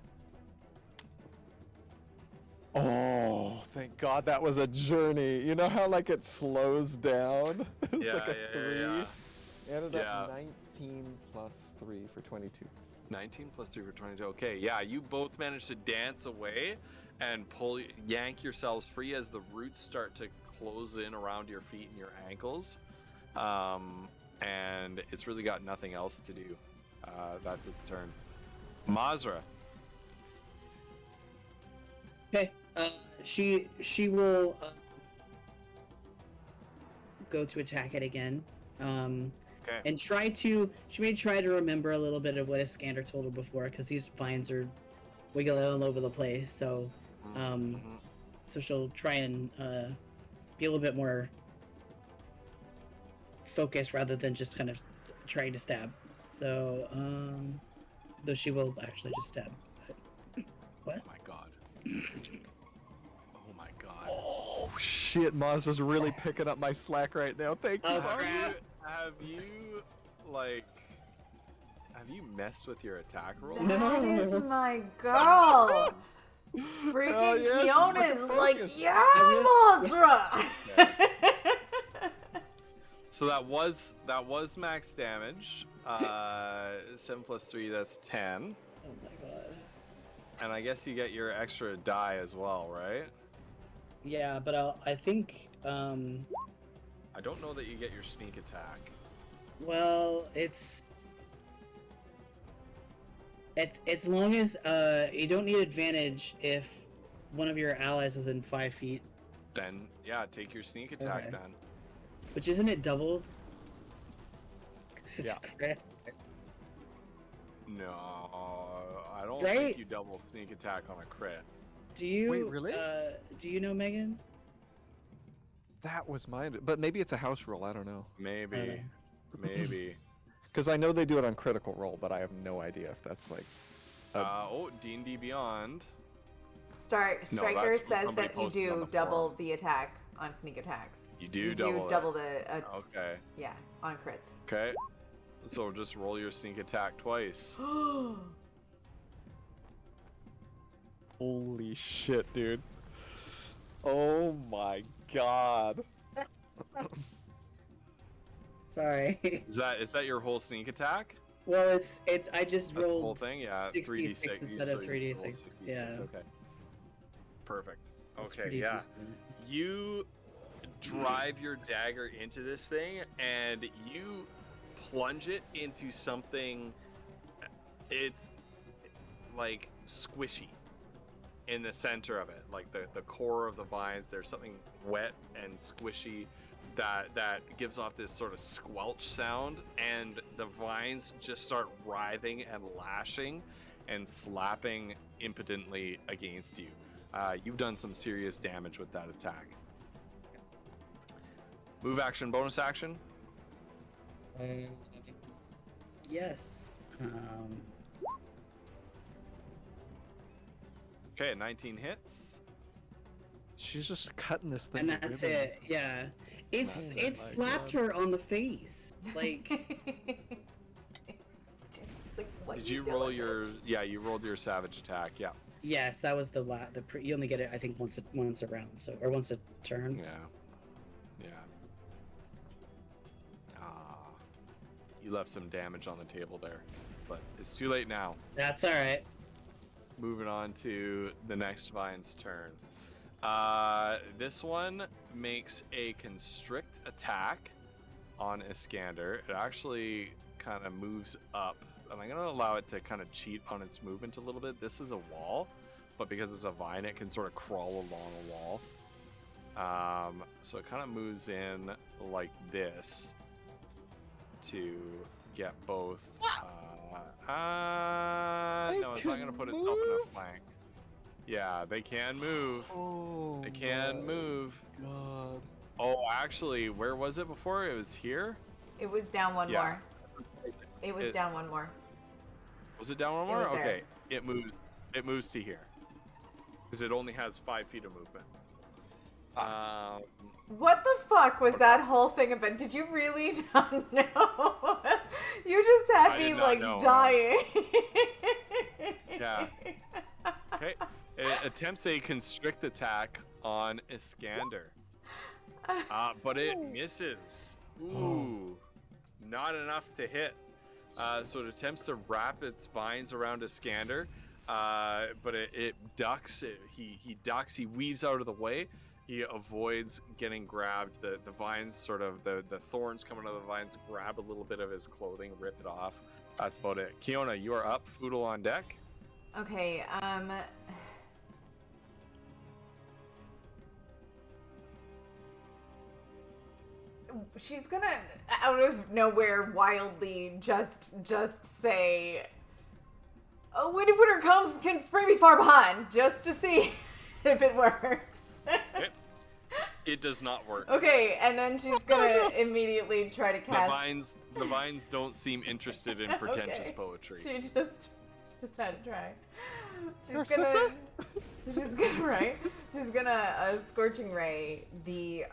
Oh, thank God that was a journey. You know how like it slows down? It's Yeah, like a yeah, 3. yeah. Ended Yeah. up 19 plus 3 for 22. 19 plus 3 for 22. Okay, yeah, you both managed to dance away and yank yourselves free as the roots start to close in around your feet and your ankles. And it's really got nothing else to do. That's its turn. Mazra. Okay. She will go to attack it again. Okay. And she may try to remember a little bit of what Iskander told her before, because these vines are wiggling all over the place. So, Mhm. so she'll try and be a little bit more focused rather than just kind of trying to stab. So, though she will actually just stab. What? Oh my god. Oh my god. Oh shit, Mazra's really picking up my slack right now. Thank you, Oh, Mazra. crap. Have you messed with your attack roll? No. That is my girl. Hell Freaking yeah, she's Fiona fucking is like, focused. yeah, Mazra. So that was max damage. 7 plus 3, that's 10. Oh my god. And I guess you get your extra die as well, right? Yeah, but I think, I don't know that you get your sneak attack. well, it's as long as you don't need advantage if one of your allies is within 5 feet, Then, yeah, take your sneak attack Okay. then. which isn't it doubled? 'Cause it's Yeah. a crit. No, I don't Right? think you double sneak attack on a crit. Do you? Wait, really? Do you know Megan? That was mine. But maybe it's a house rule. I don't know. Maybe. Okay. Maybe. Because I know they do it on critical roll, but I have no idea if that's like. D&D Beyond. Striker that's says somebody that you posted on do the double forum. the attack on sneak attacks. You do double it. double the Okay. yeah on crits. Okay. So just roll your sneak attack twice. Holy shit, dude. Oh my god. Sorry. Is that your whole sneak attack? Well, it's I just That's the rolled whole thing? Yeah, 66 3d6 instead so of you just roll 3d6. 66, Yeah. Okay. Perfect. It's Okay, pretty yeah. decent. You drive your dagger into this thing and you plunge it into something. It's like squishy in the center of it, like the core of the vines. There's something wet and squishy that gives off this sort of squelch sound, and the vines just start writhing and lashing and slapping impotently against you. You've done some serious damage with that attack. Move action, bonus action. Yes. Okay, 19 hits. She's just cutting this thing. And to that's ribbons. it. Yeah. It's Oh it my slapped God. her on the face. Like Just like, what Did you you roll doing, your? bitch? Yeah, you rolled your savage attack. Yeah. yes, that was the you only get it I think once a round, so or once a turn. Yeah. Yeah. Ah. You left some damage on the table there, but it's too late now. That's all right. Moving on to the next Vine's turn. This one makes a constrict attack on Iskander. It actually kind of moves up, and I'm going to allow it to kind of cheat on its movement a little bit. This is a wall, but because it's a vine, it can sort of crawl along a wall. So it kind of moves in like this to get both. No, it's not going to put itself in a flank. Yeah, they can move. Oh. They can my move. God. Oh, actually, where was it before? It was here? It was down one Yeah. more. It was down one more. Was it down one It more? was there. Okay, it moves. It moves to here because it only has 5 feet of movement. What the fuck was that whole thing about? Did you really not know? You just had I me did not like know, no. dying. Yeah. Okay. It attempts a constrict attack on Iskander. But it misses. Ooh. Not enough to hit. So it attempts to wrap its vines around Iskander. But it ducks. He ducks. He weaves out of the way. He avoids getting grabbed. The vines sort of, the thorns coming out of the vines grab a little bit of his clothing, rip it off. That's about it. Kiona, you are up. Foodle on deck. Okay, she's gonna, out of nowhere, wildly just say, "Oh, when winter comes, can spring be far behind," just to see if it works. Okay. It does not work. Okay, and then she's gonna immediately try to cast. The vines don't seem interested in pretentious Okay. poetry. She just had to try. Your She's gonna, sister? She's gonna scorching ray the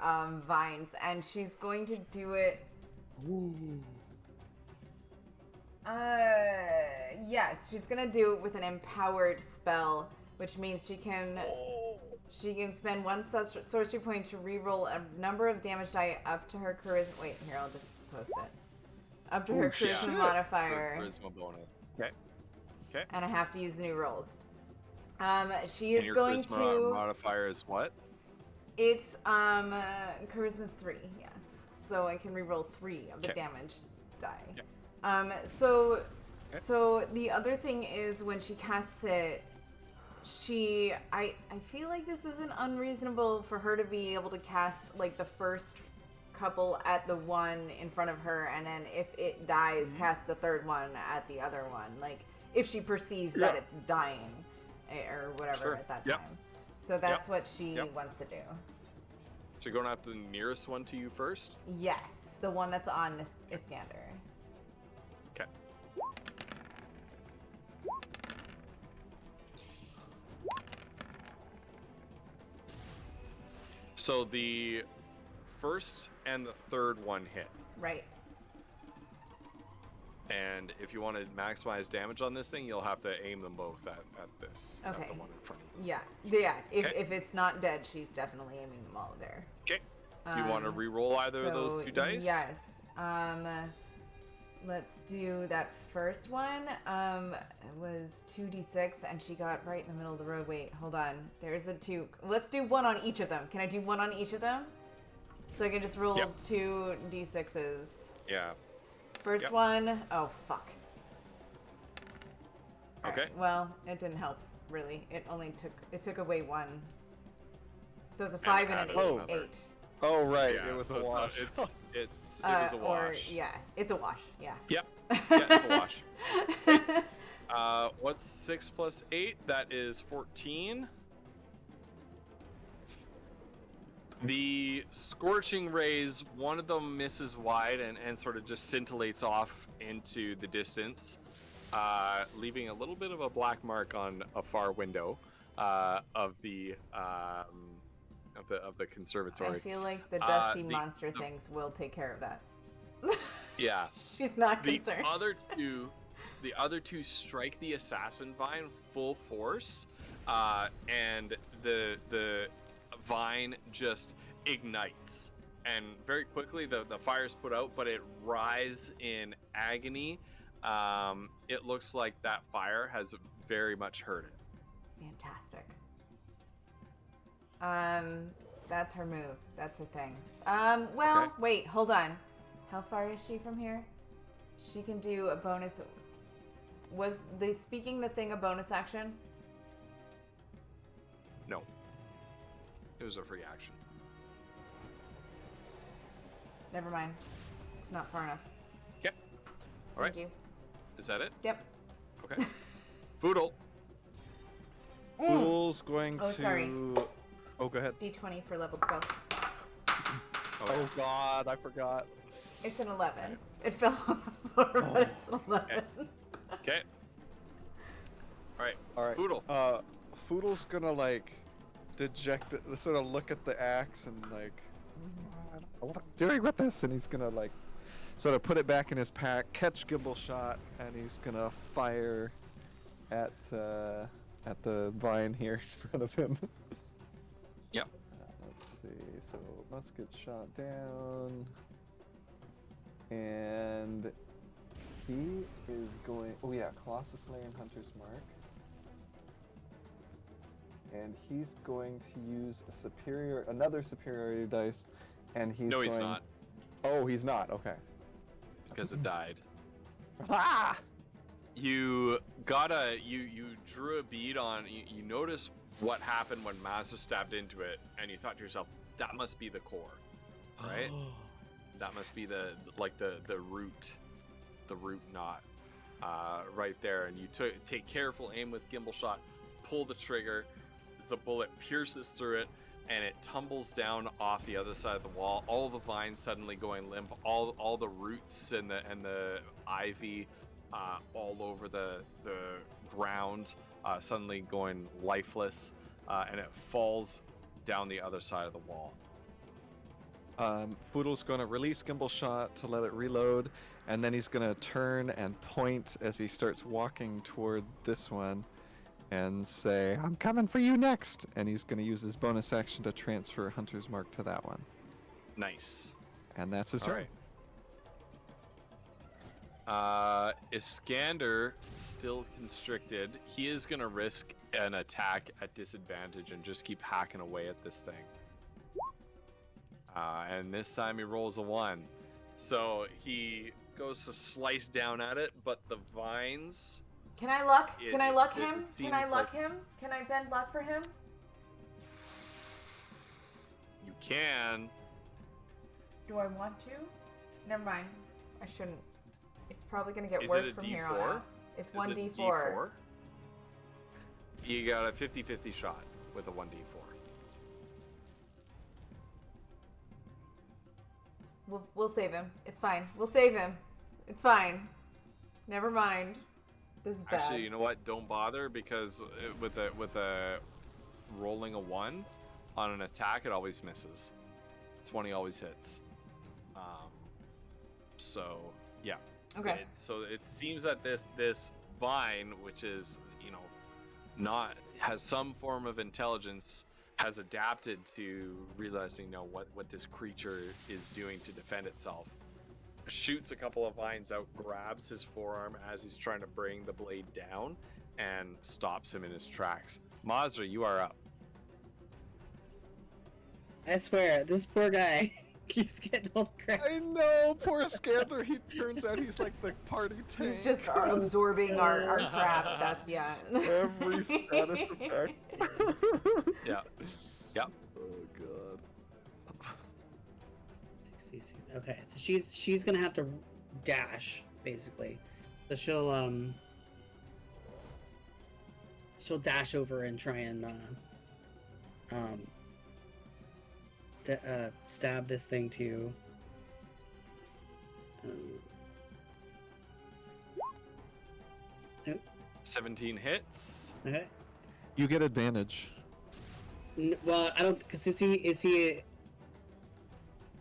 vines, and she's going to do it. Yes, she's gonna do it with an empowered spell, which means she can spend one sorcery point to reroll a number of damage die up to her charisma. Wait, here, I'll just post it. Up to her charisma shit. modifier. Charisma bonus. Okay. Okay. And I have to use the new rolls. She And is your going charisma to. modifier is what? It's charisma's 3, yes. So I can reroll 3 of the Okay. damage die. Yeah. So the other thing is when she casts it, I feel like this isn't unreasonable for her to be able to cast like the first couple at the one in front of her, and then if it dies, cast the third one at the other one. Like if she perceives that Yeah. it's dying or whatever Sure. at that Yep. time. So that's Yep. what she Yep. wants to do. So you're going after the nearest one to you first? Yes, the one that's on Iskander. Okay. So the first and the third one hit. Right. And if you want to maximize damage on this thing, you'll have to aim them both at this. At Okay. the one in front of you. Yeah. Yeah. If, Okay. if it's not dead, she's definitely aiming them all there. Okay. Do you want to re-roll either of those two dice? Yes. Let's do that first one. It was 2d6, and she got right in the middle of the road. Wait, hold on. There's a 2. Let's do one on each of them. Can I do one on each of them? So I can just roll Yep. 2d6s. Yeah. First Yep. one. Oh, fuck. Okay. Alright, well, it didn't help, really. It took away 1. So it's a 5 and added an 8. another. 8. Oh right, Yeah, it was so a wash. it was a Or, wash. yeah, it's a wash, yeah. Yep. Yeah, it's a wash. What's 6 plus 8? That is 14. The scorching rays, one of them misses wide and sort of just scintillates off into the distance, leaving a little bit of a black mark on a far window of the conservatory. I feel like the dusty the- monster things will take care of that. Yeah. She's not The concerned. other two strike the assassin vine full force, and the vine just ignites, and very quickly the fire's put out, but it writhes in agony. It looks like that fire has very much hurt it. Fantastic. That's her move. That's her thing. Well, Okay. wait, hold on. How far is she from here? She can do a bonus. Was the speaking the thing a bonus action? No, it was a free action. Never mind. It's not far enough. Okay. All right. Thank you. Is that it? Yep. Okay. Foodle. Fool's going Oh, to. sorry. Oh, go ahead. D20 for leveled spell. Okay. Oh God, I forgot. It's an 11. It fell on the floor, but it's an 11. Okay. All right. All right. Foodle. Foodle's gonna like dejected, sort of look at the axe and like, I don't know what I'm doing with this, and he's gonna like, sort of put it back in his pack, catch Gimbal shot, and he's gonna fire at the vine here in front of him. Yep. Let's see. So musket shot down, and he is going. Oh yeah, Colossus Slayer and Hunter's Mark. And he's going to use another superiority dice, and he's No, going... he's not, Oh, he's not. Okay. because it died. Ah! You drew a bead on. You notice what happened when Mazda stabbed into it, and you thought to yourself, that must be the core, right? That must be the root knot, right there. And you take careful aim with gimbal shot, pull the trigger. The bullet pierces through it, and it tumbles down off the other side of the wall. All the vines suddenly going limp. All the roots and the ivy, all over the ground, suddenly going lifeless, and it falls down the other side of the wall. Foodle's going to release Gimbal Shot to let it reload, and then he's going to turn and point as he starts walking toward this one and say, I'm coming for you next! And he's going to use his bonus action to transfer Hunter's Mark to that one. Nice. And that's his All turn. right. Iskander still constricted. He is going to risk an attack at disadvantage and just keep hacking away at this thing. And this time he rolls a 1. So he goes to slice down at it, but the vines... Can I luck? Can I luck it him? Can seems I luck like- him? Can I bend luck for him? You can. Do I want to? Never mind. I shouldn't. It's probably gonna get Is worse it a from D4? here on out. It's Is it 1d4. D4? You got a 50-50 shot with a 1d4. We'll save him. It's fine. We'll save him. It's fine. Never mind. This is bad. Actually, you know what? Don't bother, because with a rolling a 1 on an attack, it always misses. 20 always hits. So yeah. Okay. So it seems that this vine, which is has some form of intelligence, has adapted to realizing what this creature is doing to defend itself. Shoots a couple of vines out, grabs his forearm as he's trying to bring the blade down, and stops him in his tracks. Mazda, you are up. I swear, this poor guy keeps getting all the crap. I know, poor Iskander. He turns out he's like the party tank. He's just absorbing our crap. That's yeah. Every status effect. Yeah. Yep. Oh god. 66. Okay, so she's gonna have to dash basically. So she'll dash over and try and stab this thing too. 17 hits. Okay. You get advantage. Well, I don't, because is he?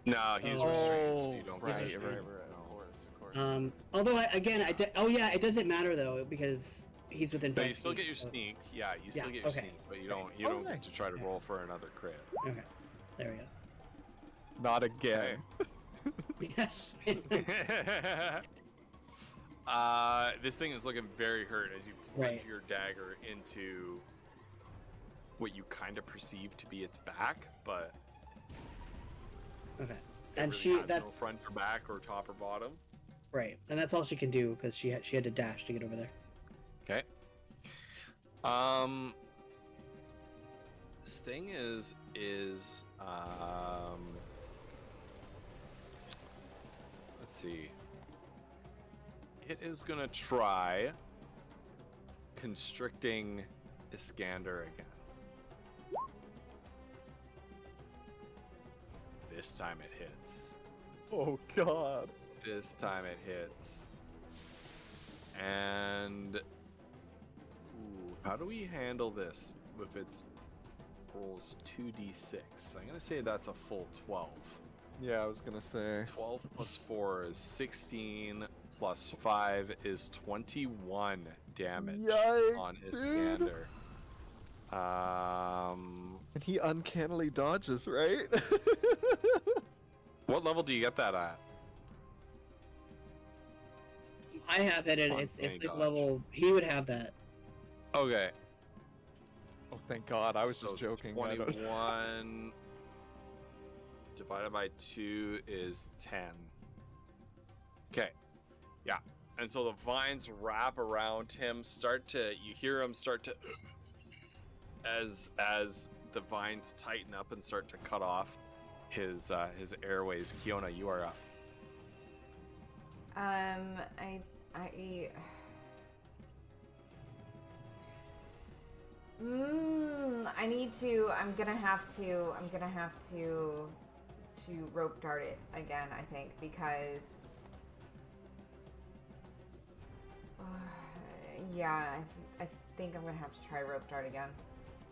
No, he's Oh, restrained, so you don't he's get restrained. it. Of course. Although it doesn't matter though because he's within. But 5 you still feet, get your so- sneak. Yeah, you still Yeah, get your okay. sneak, but you don't Oh, get to nice. try to roll for another crit. Okay, there we go. Not again. This thing is looking very hurt as you Right. plunge your dagger into what you kind of perceive to be its back, but Okay, it and really has no that's front or back or top or bottom. right, and that's all she can do because she had to dash to get over there. Okay. This thing is let's see. It is gonna try constricting Iskander again. This time it hits. Oh god. This time it hits. And how do we handle this if it's rolls 2d6? I'm gonna say that's a full 12. Yeah, I was gonna say. 12 plus 4 is 16 plus 5 is 21 damage Yikes, on dude. Iskander. And he uncannily dodges, right? What level do you get that at? I have it at Come on, it's thank like God. level. He would have that. Okay. Oh, thank God! I was so just joking. I don't- 21 divided by 2 is 10. Okay. Yeah. And so the vines wrap around him, you hear him start to as the vines tighten up and start to cut off his airways. Kiona, you are up. I'm gonna have to rope dart it again, I think, because yeah, I think I'm gonna have to try rope dart again.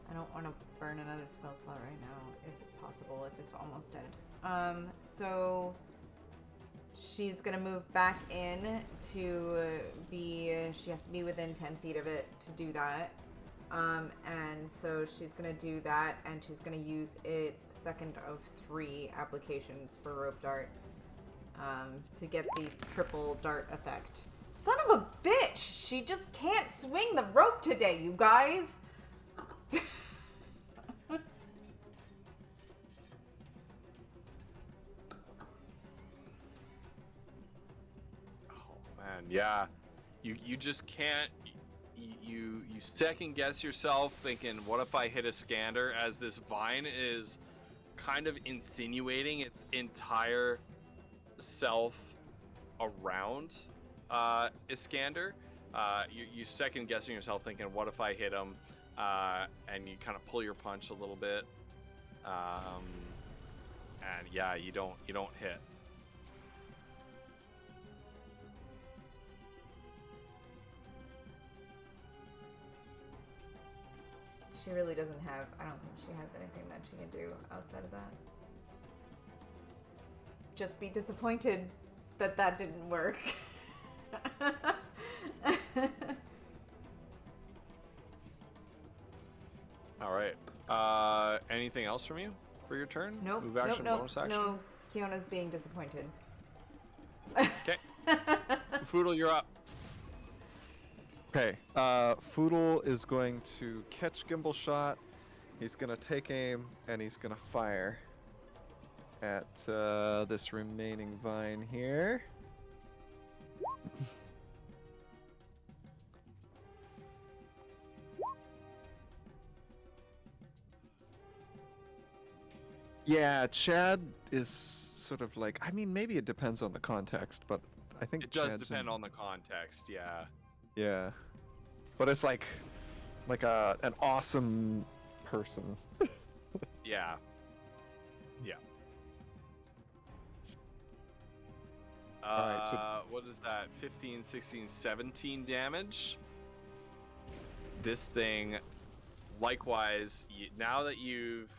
I don't want to burn another spell slot right now, if possible, if it's almost dead. So she's gonna move back in to she has to be within 10 feet of it to do that. And so she's gonna do that, and she's gonna use its second of 3 applications for rope dart, to get the triple dart effect. Son of a bitch! She just can't swing the rope today, you guys! Oh man, yeah. You just can't. You second guess yourself, thinking, "What if I hit Iskander?" As this vine is kind of insinuating its entire self around Iskander. You second guessing yourself, thinking, "What if I hit him?" And you kind of pull your punch a little bit, and yeah, you don't hit. She really doesn't have, I don't think she has anything that she can do outside of that. Just be disappointed that that didn't work. All right. Anything else from you for your turn? Nope, Move action, nope, bonus action. no. Kiona's being disappointed. Okay. Foodle, you're up. Okay, Foodle is going to catch Gimbal Shot. He's gonna take aim and he's gonna fire at this remaining vine here. Yeah, Chad is sort of like, I mean, maybe it depends on the context, but I think It does Chad's depend on the context, yeah. Yeah, but it's like an awesome person. Yeah. Yeah. Alright, so- What is that? 15, 16, 17 damage. This thing, likewise, now that you've,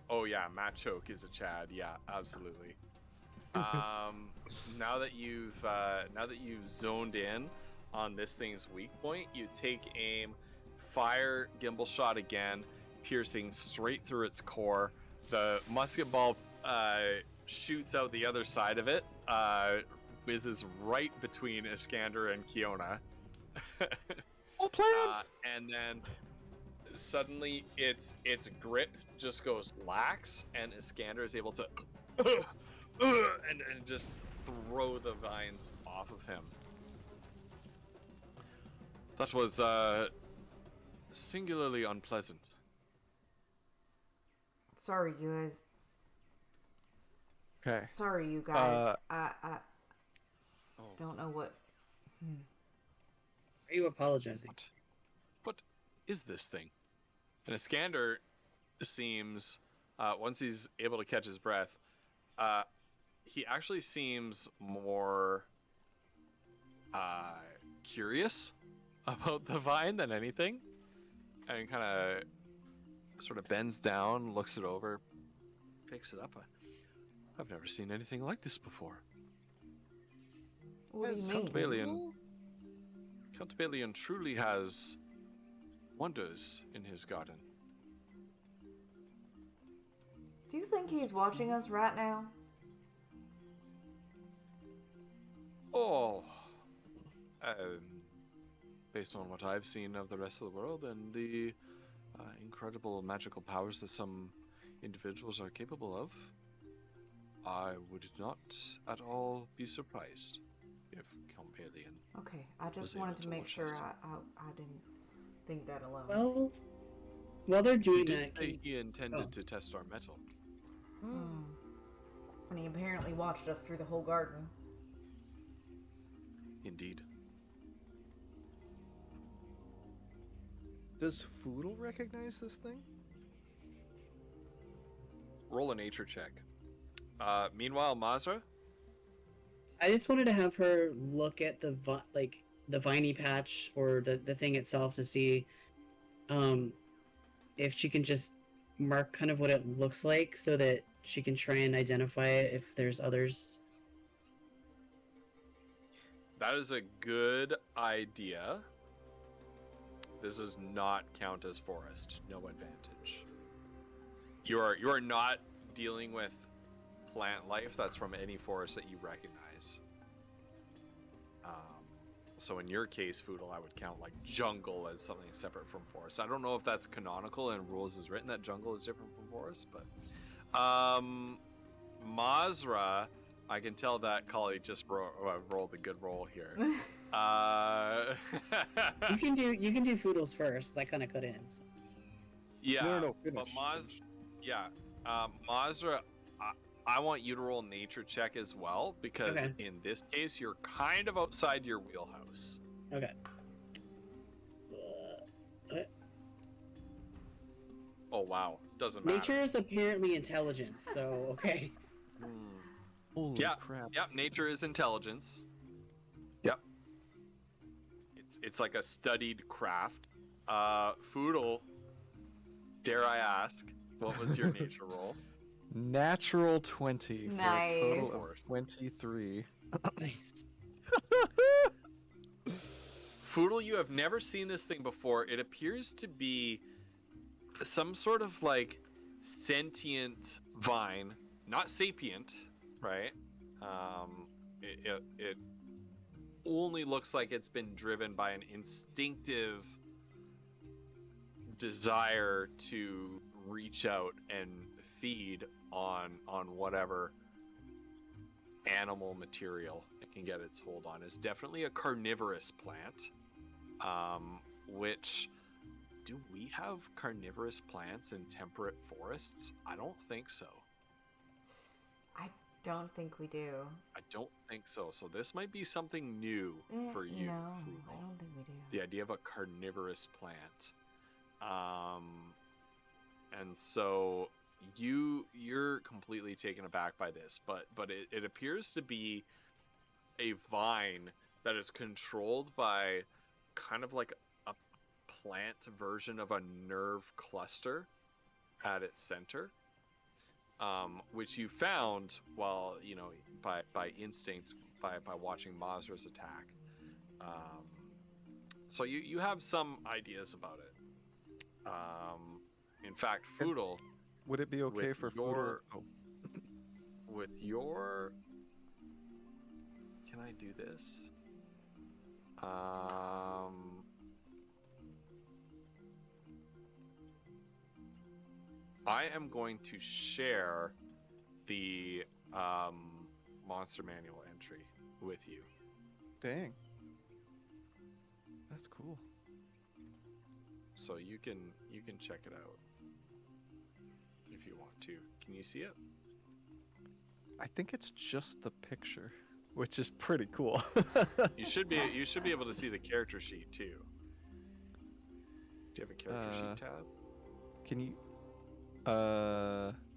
oh yeah, Matt Choke is a Chad. Yeah, absolutely. Now that you've zoned in on this thing's weak point, you take aim, fire Gimbal Shot again, piercing straight through its core. The musket ball shoots out the other side of it, whizzes right between Iskander and Kiona. Well planned. And then suddenly its grip just goes lax, and Iskander is able to and just throw the vines off of him. That was singularly unpleasant. Sorry, you guys. Okay. Sorry, you guys. I Oh. don't know what. Are you apologizing? What is this thing? And Iskander seems, once he's able to catch his breath, he actually seems more curious about the vine than anything, and kind of sort of bends down, looks it over, picks it up. I've never seen anything like this before. What do you Yes, mean? Count Balian truly has wonders in his garden. Do you think he's watching us right now? Oh, based on what I've seen of the rest of the world and the incredible magical powers that some individuals are capable of, I would not at all be surprised if Count Balian. Okay, I just Was wanted able to to make watch sure us. I didn't think that alone. Well, while they're He doing did that, say he intended oh. to test our metal. Hmm. And he apparently watched us through the whole garden. Indeed. Does Foodle recognize this thing? Roll a nature check. Meanwhile, Mazra, I just wanted to have her look at the the viney patch or the thing itself to see if she can just mark kind of what it looks like so that she can try and identify it if there's others. that is a good idea. This does not count as forest. No advantage. You are not dealing with plant life that's from any forest that you recognize. So in your case, Foodle, I would count like jungle as something separate from forest. I don't know if that's canonical and rules is written that jungle is different from forest, but Mazra, I can tell that Kali just rolled a good roll here. You can do Foodles first. I kind of cut in. So. Yeah, No, but finish. Mazra, I want you to roll nature check as well, because Okay. in this case, you're kind of outside your wheelhouse. Okay. Oh wow, doesn't matter. Nature is apparently intelligence, so okay. Holy Yeah. crap. Yep, nature is intelligence. Yep. It's like a studied craft. Foodle, dare I ask, what was your nature roll? Natural 20 for a total Nice. of 23. Nice. Foodle, you have never seen this thing before. It appears to be some sort of like sentient vine, not sapient, right? It only looks like it's been driven by an instinctive desire to reach out and feed on whatever animal material it can get its hold on. It's definitely a carnivorous plant, which, do we have carnivorous plants in temperate forests? I don't think so. I don't think we do. I don't think so. So this might be something new for you. No, I Foodle. don't think we do. The idea of a carnivorous plant. And so you're completely taken aback by this, but it appears to be a vine that is controlled by kind of like a plant version of a nerve cluster at its center, which you found while, you know, by instinct, by watching Mazra's attack. So you have some ideas about it. In fact, Foodle, Would it be okay with for your- Foodle? Oh, with your, can I do this? I am going to share the monster manual entry with you. dang. That's cool. So you can check it out if you want to. Can you see it? I think it's just the picture, which is pretty cool. You should be able to see the character sheet too. Do you have a character sheet tab? Can you?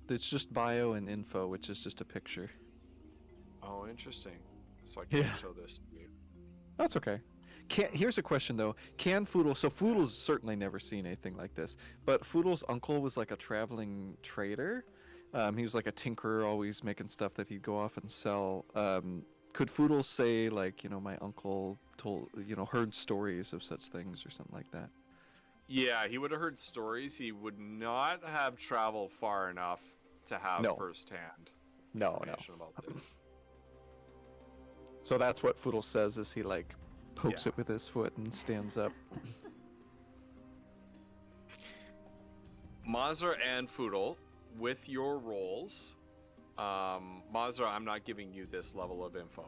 It's just bio and info, which is just a picture. Oh, interesting. So I can't Yeah. show this to you. That's okay. Here's a question though. Can Foodle? So Foodle's certainly never seen anything like this. But Foodle's uncle was like a traveling trader. He was like a tinkerer, always making stuff that he'd go off and sell. Could Foodle say like, my uncle told, heard stories of such things or something like that? Yeah, he would have heard stories. He would not have traveled far enough to have No. firsthand No, information about this. So that's what Foodle says as he like pokes Yeah. it with his foot and stands up. Mazra and Foodle, with your roles, Mazra, I'm not giving you this level of info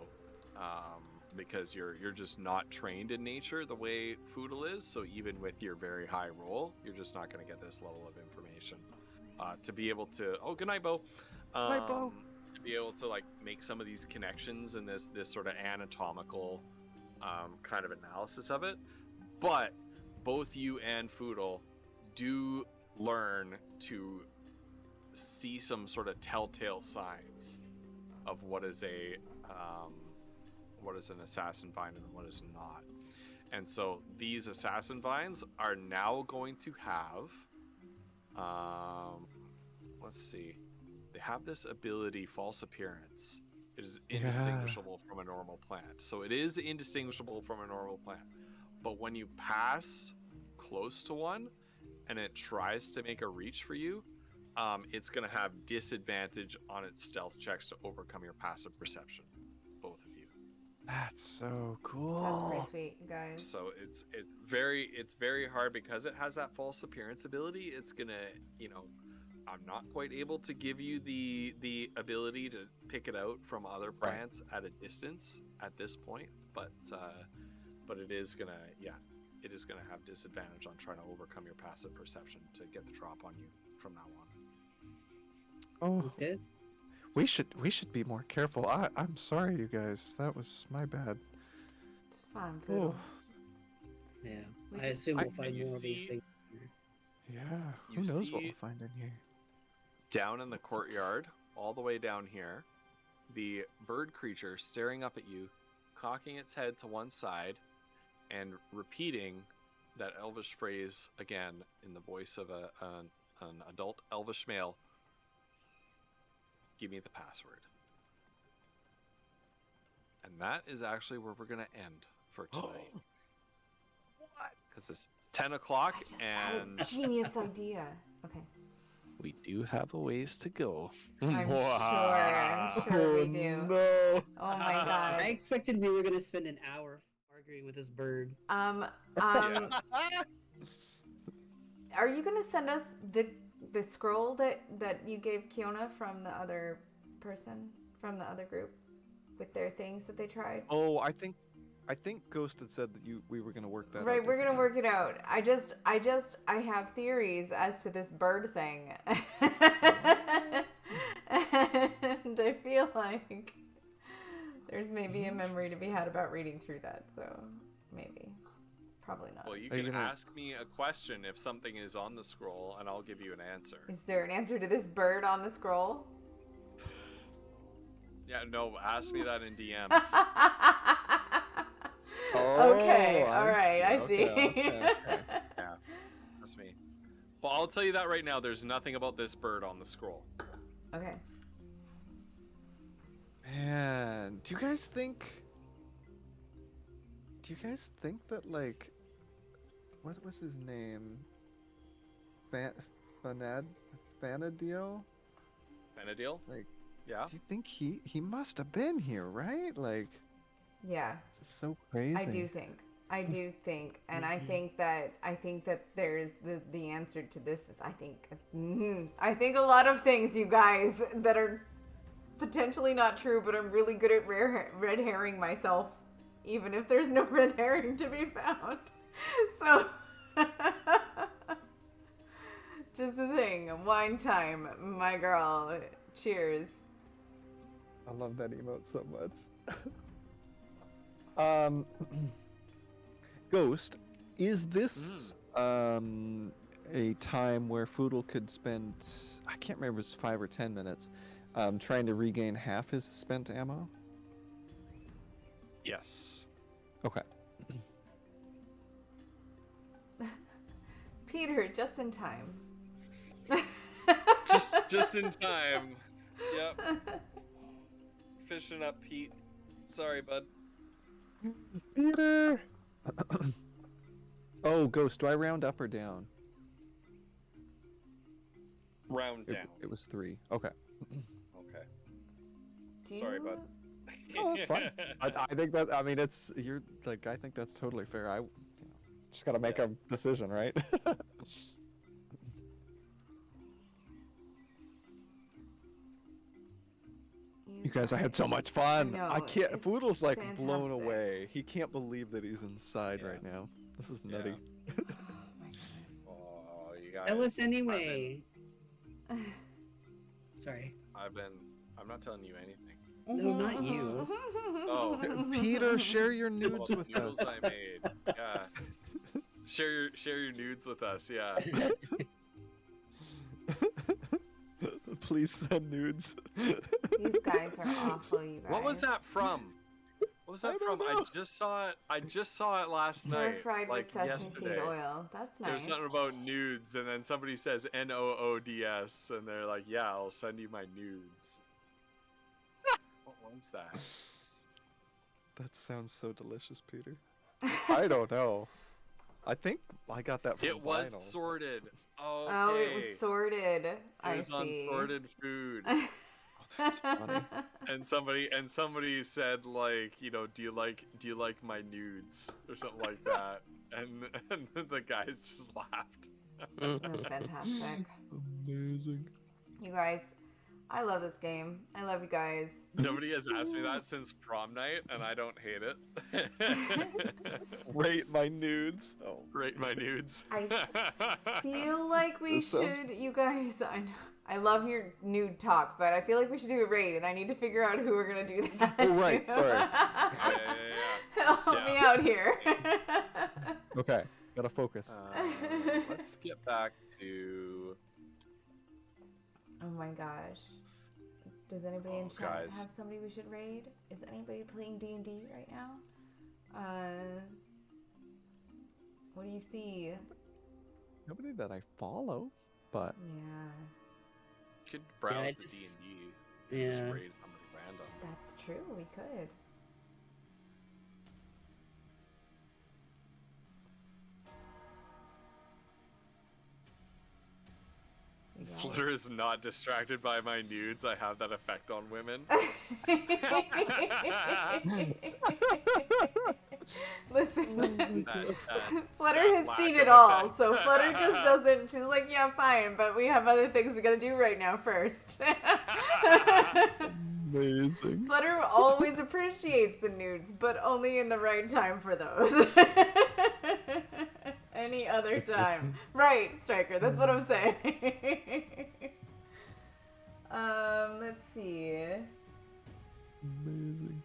because you're just not trained in nature the way Foodle is. So even with your very high roll, you're just not going to get this level of information to be able to. Oh, good night, Bo. Night, Bo. To be able to like make some of these connections and this sort of anatomical kind of analysis of it, but both you and Foodle do learn to see some sort of telltale signs of what is an assassin vine and what is not. And so these assassin vines are now going to have let's see, they have this ability, false appearance. It is indistinguishable from a normal plant. So it is indistinguishable from a normal plant. But when you pass close to one and it tries to make a reach for you, it's going to have disadvantage on its stealth checks to overcome your passive perception. Both of you. That's so cool. That's pretty sweet, you guys. So it's very hard because it has that false appearance ability. It's gonna, I'm not quite able to give you the ability to pick it out from other plants at a distance at this point, but it is gonna have disadvantage on trying to overcome your passive perception to get the drop on you from now on. Oh, That's good. we should be more careful. I'm sorry, you guys. That was my bad. It's fun, Foodle. Oh, Yeah. We I can- assume we'll find you more of these see- things. yeah. You Who knows what see- we'll find in here? Down in the courtyard, all the way down here, the bird creature staring up at you, cocking its head to one side, and repeating that elvish phrase again in the voice of an adult elvish male. Give me the password. And that is actually where we're going to end for tonight. What? Because it's 10 o'clock I just and had a genius idea. Okay. We do have a ways to go. I'm sure we do. No. Oh my I god. expected we were gonna spend an hour arguing with this bird. Yeah. Are you gonna send us the scroll that you gave Kiona from the other person, from the other group, with their things that they tried? Oh, I think Ghost had said that we were gonna work that out. Right, we're gonna differently. work it out. I have theories as to this bird thing. And I feel like there's maybe a memory to be had about reading through that, so maybe. Probably not. Well, you Are you can gonna- ask me a question if something is on the scroll, and I'll give you an answer. Is there an answer to this bird on the scroll? Yeah, no, ask me that in DMs. Oh, Okay, alright, I see. Okay. Yeah, that's me. Well, I'll tell you that right now. There's nothing about this bird on the scroll. Okay. Man, do you guys think that like, what was his name? Vanadil? Benadil? Like, Yeah. do you think he must have been here, right? Like, Yeah, this is so crazy. I do think, and I think that there's the answer to this is I think a lot of things, you guys, that are potentially not true, but I'm really good at red herring myself, even if there's no red herring to be found. So, just a thing. Wine time, my girl. Cheers. I love that emote so much. Ghost, is this a time where Foodle could spend, I can't remember, if it's 5 or 10 minutes, trying to regain half his spent ammo? Yes. Okay. Peter, just in time. Just in time. Yep. Fishing up, Pete. Sorry, bud. Peter. Oh, Ghost. Do I round up or down? Round down. It was 3. Okay. Okay. Do you... Sorry, bud. Oh, that's fine. I think that. I mean, it's you're like. I think that's totally fair. I just gotta make a decision, right? You guys, I had so much fun. know, I can't. it's Foodle's like blown fantastic. away. He can't believe that he's inside Yeah. right now. This is nutty. Oh my goodness. Oh, you guys. Tell us anyway. Sorry. I'm not telling you anything. No, not you. Oh. Peter, share your All nudes the with noodles us. I made. Yeah. Share your nudes with us. Yeah. Please send nudes. These guys are awful, you guys. What was that from? What was that I don't from? know. I just saw it last Stir night. fried like with sesame yesterday. seed oil. That's There's nice. something about nudes, and then somebody says NOODS, and they're like, "Yeah, I'll send you my nudes." What was that? That sounds so delicious, Peter. I don't know. I think I got that from It was vinyl. sorted. Okay. Oh, it was sorted. It was on see. sorted food. That's funny. And somebody said, like, you know, do you like my nudes or something like that, and the guys just laughed. That's fantastic. Amazing. You guys, I love this game. I love you guys. Nobody has asked me that since prom night, and I don't hate it. Rate my nudes. Oh. Rate my nudes. I feel like we This sounds- should, you guys, I love your nude talk, but I feel like we should do a raid, and I need to figure out who we're gonna do that Oh, right, to. sorry. Help me out here. Okay, gotta focus. Let's get back to. Oh my gosh. Does anybody in Oh, chat guys. have somebody we should raid? Is anybody playing D&D right now? What do you see? Nobody that I follow, but Yeah, Could browse I the just- D&D. Yeah. Just raid somebody random. that's true. We could. You guys- Flitter is not distracted by my nudes. I have that effect on women. Listen, That- Flutter that has lack seen of it all, effect. so Flutter just doesn't. She's like, yeah, fine, but we have other things we gotta do right now first. amazing. Flutter always appreciates the nudes, but only in the right time for those. Any other time. Right, Striker, that's what I'm saying. Let's see. Amazing.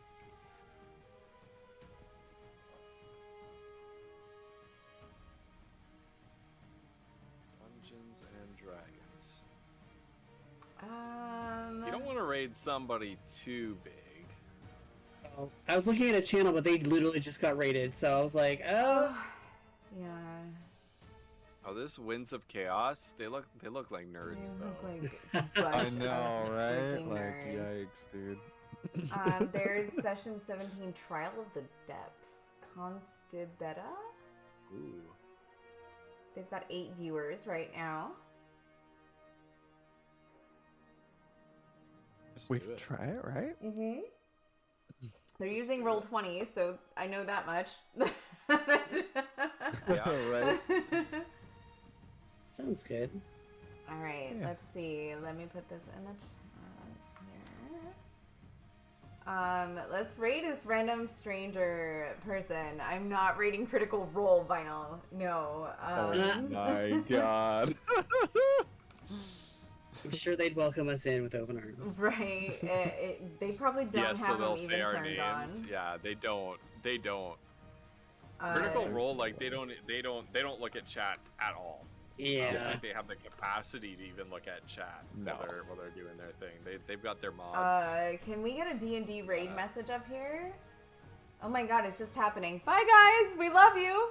Dungeons and Dragons. Um, You don't want to raid somebody too big. Oh, I was looking at a channel, but they literally just got rated, so I was like, oh. yeah. Oh, this Winds of Chaos. They look like nerds They though. look like a bunch I know, of right? freaking Like, nerds. yikes, dude. There's session 17, Trial of the Depths. Constibeta? Ooh. They've got 8 viewers right now. Let's We do can it. try it, right? Mm-hmm. They're Let's using do it. Roll20, so I know that much. Yeah. Right. Sounds good. All right, Yeah. let's see. Let me put this in the chat here. Let's rate this random stranger person. I'm not rating Critical Role Vinyl. No. Oh my god. I'm sure they'd welcome us in with open arms. Right. They probably don't Yeah, so have they'll them say even our turned names. on. Yeah, they don't. Critical Uh, Role, like they don't look at chat at all. I don't Yeah. think they have the capacity to even look at chat No. while they're doing their thing. They've got their mods. Can we get a D&D raid Uh, message up here? Oh my god, it's just happening. Bye, guys. We love you.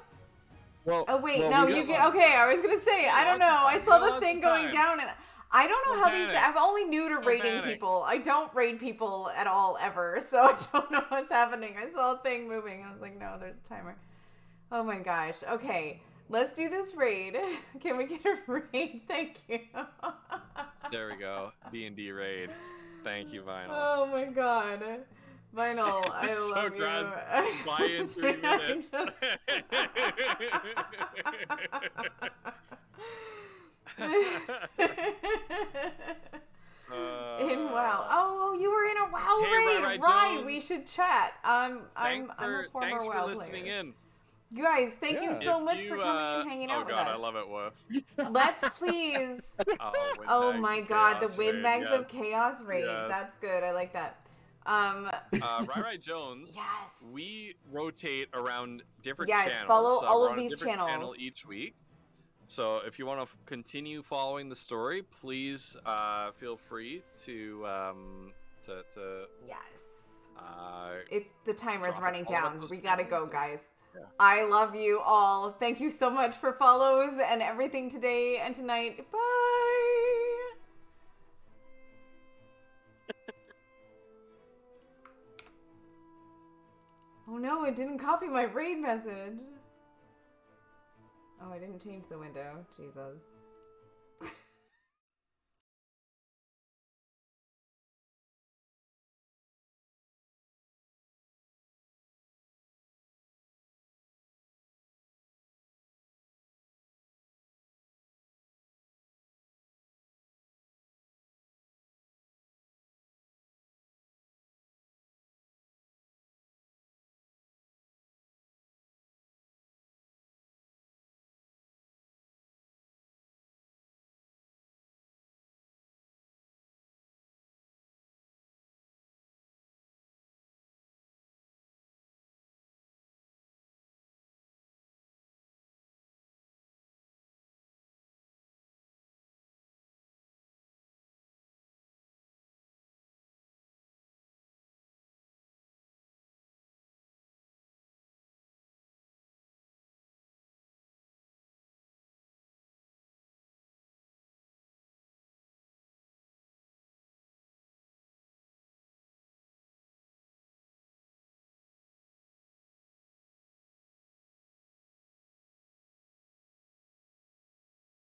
Well, Oh wait, well, no, we you got get. Okay, I was gonna say I don't know. I saw the lots thing of going time. down, and I don't know Don't how these. panic. I'm only new to Don't raiding panic. people. I don't raid people at all ever, so I don't know what's happening. I saw a thing moving, and I was like, no, there's a timer. Oh my gosh. Okay, let's do this raid. Can we get a raid? Thank you. There we go. D&D raid. Thank you, Vinyl. Oh my god. Vinyl, I So love gross. you. Buy in 3 minutes. In WoW. Oh, you were in a WoW Hey, raid. Rai Right, Jones. we should chat. I'm a former Thanks WoW for listening player. in. You guys, thank you Yeah. so If much you, for coming and hanging out oh with god, us. I love it, Woof. Let's please. Oh, Oh my god, the Windbags of Chaos Chaos raid. Yes. That's good. I like that. Rai Jones. Yes. We rotate around different Yes, channels. follow all we're of on a these different channel channels. each week. So if you want to continue following the story, please feel free to Yes. uh, It's the timer's Drop a running follow up down. those We gotta channels go, and- guys. Yeah. I love you all. Thank you so much for follows and everything today and tonight. Bye. Oh no, it didn't copy my raid message. Oh, I didn't change the window. Jesus.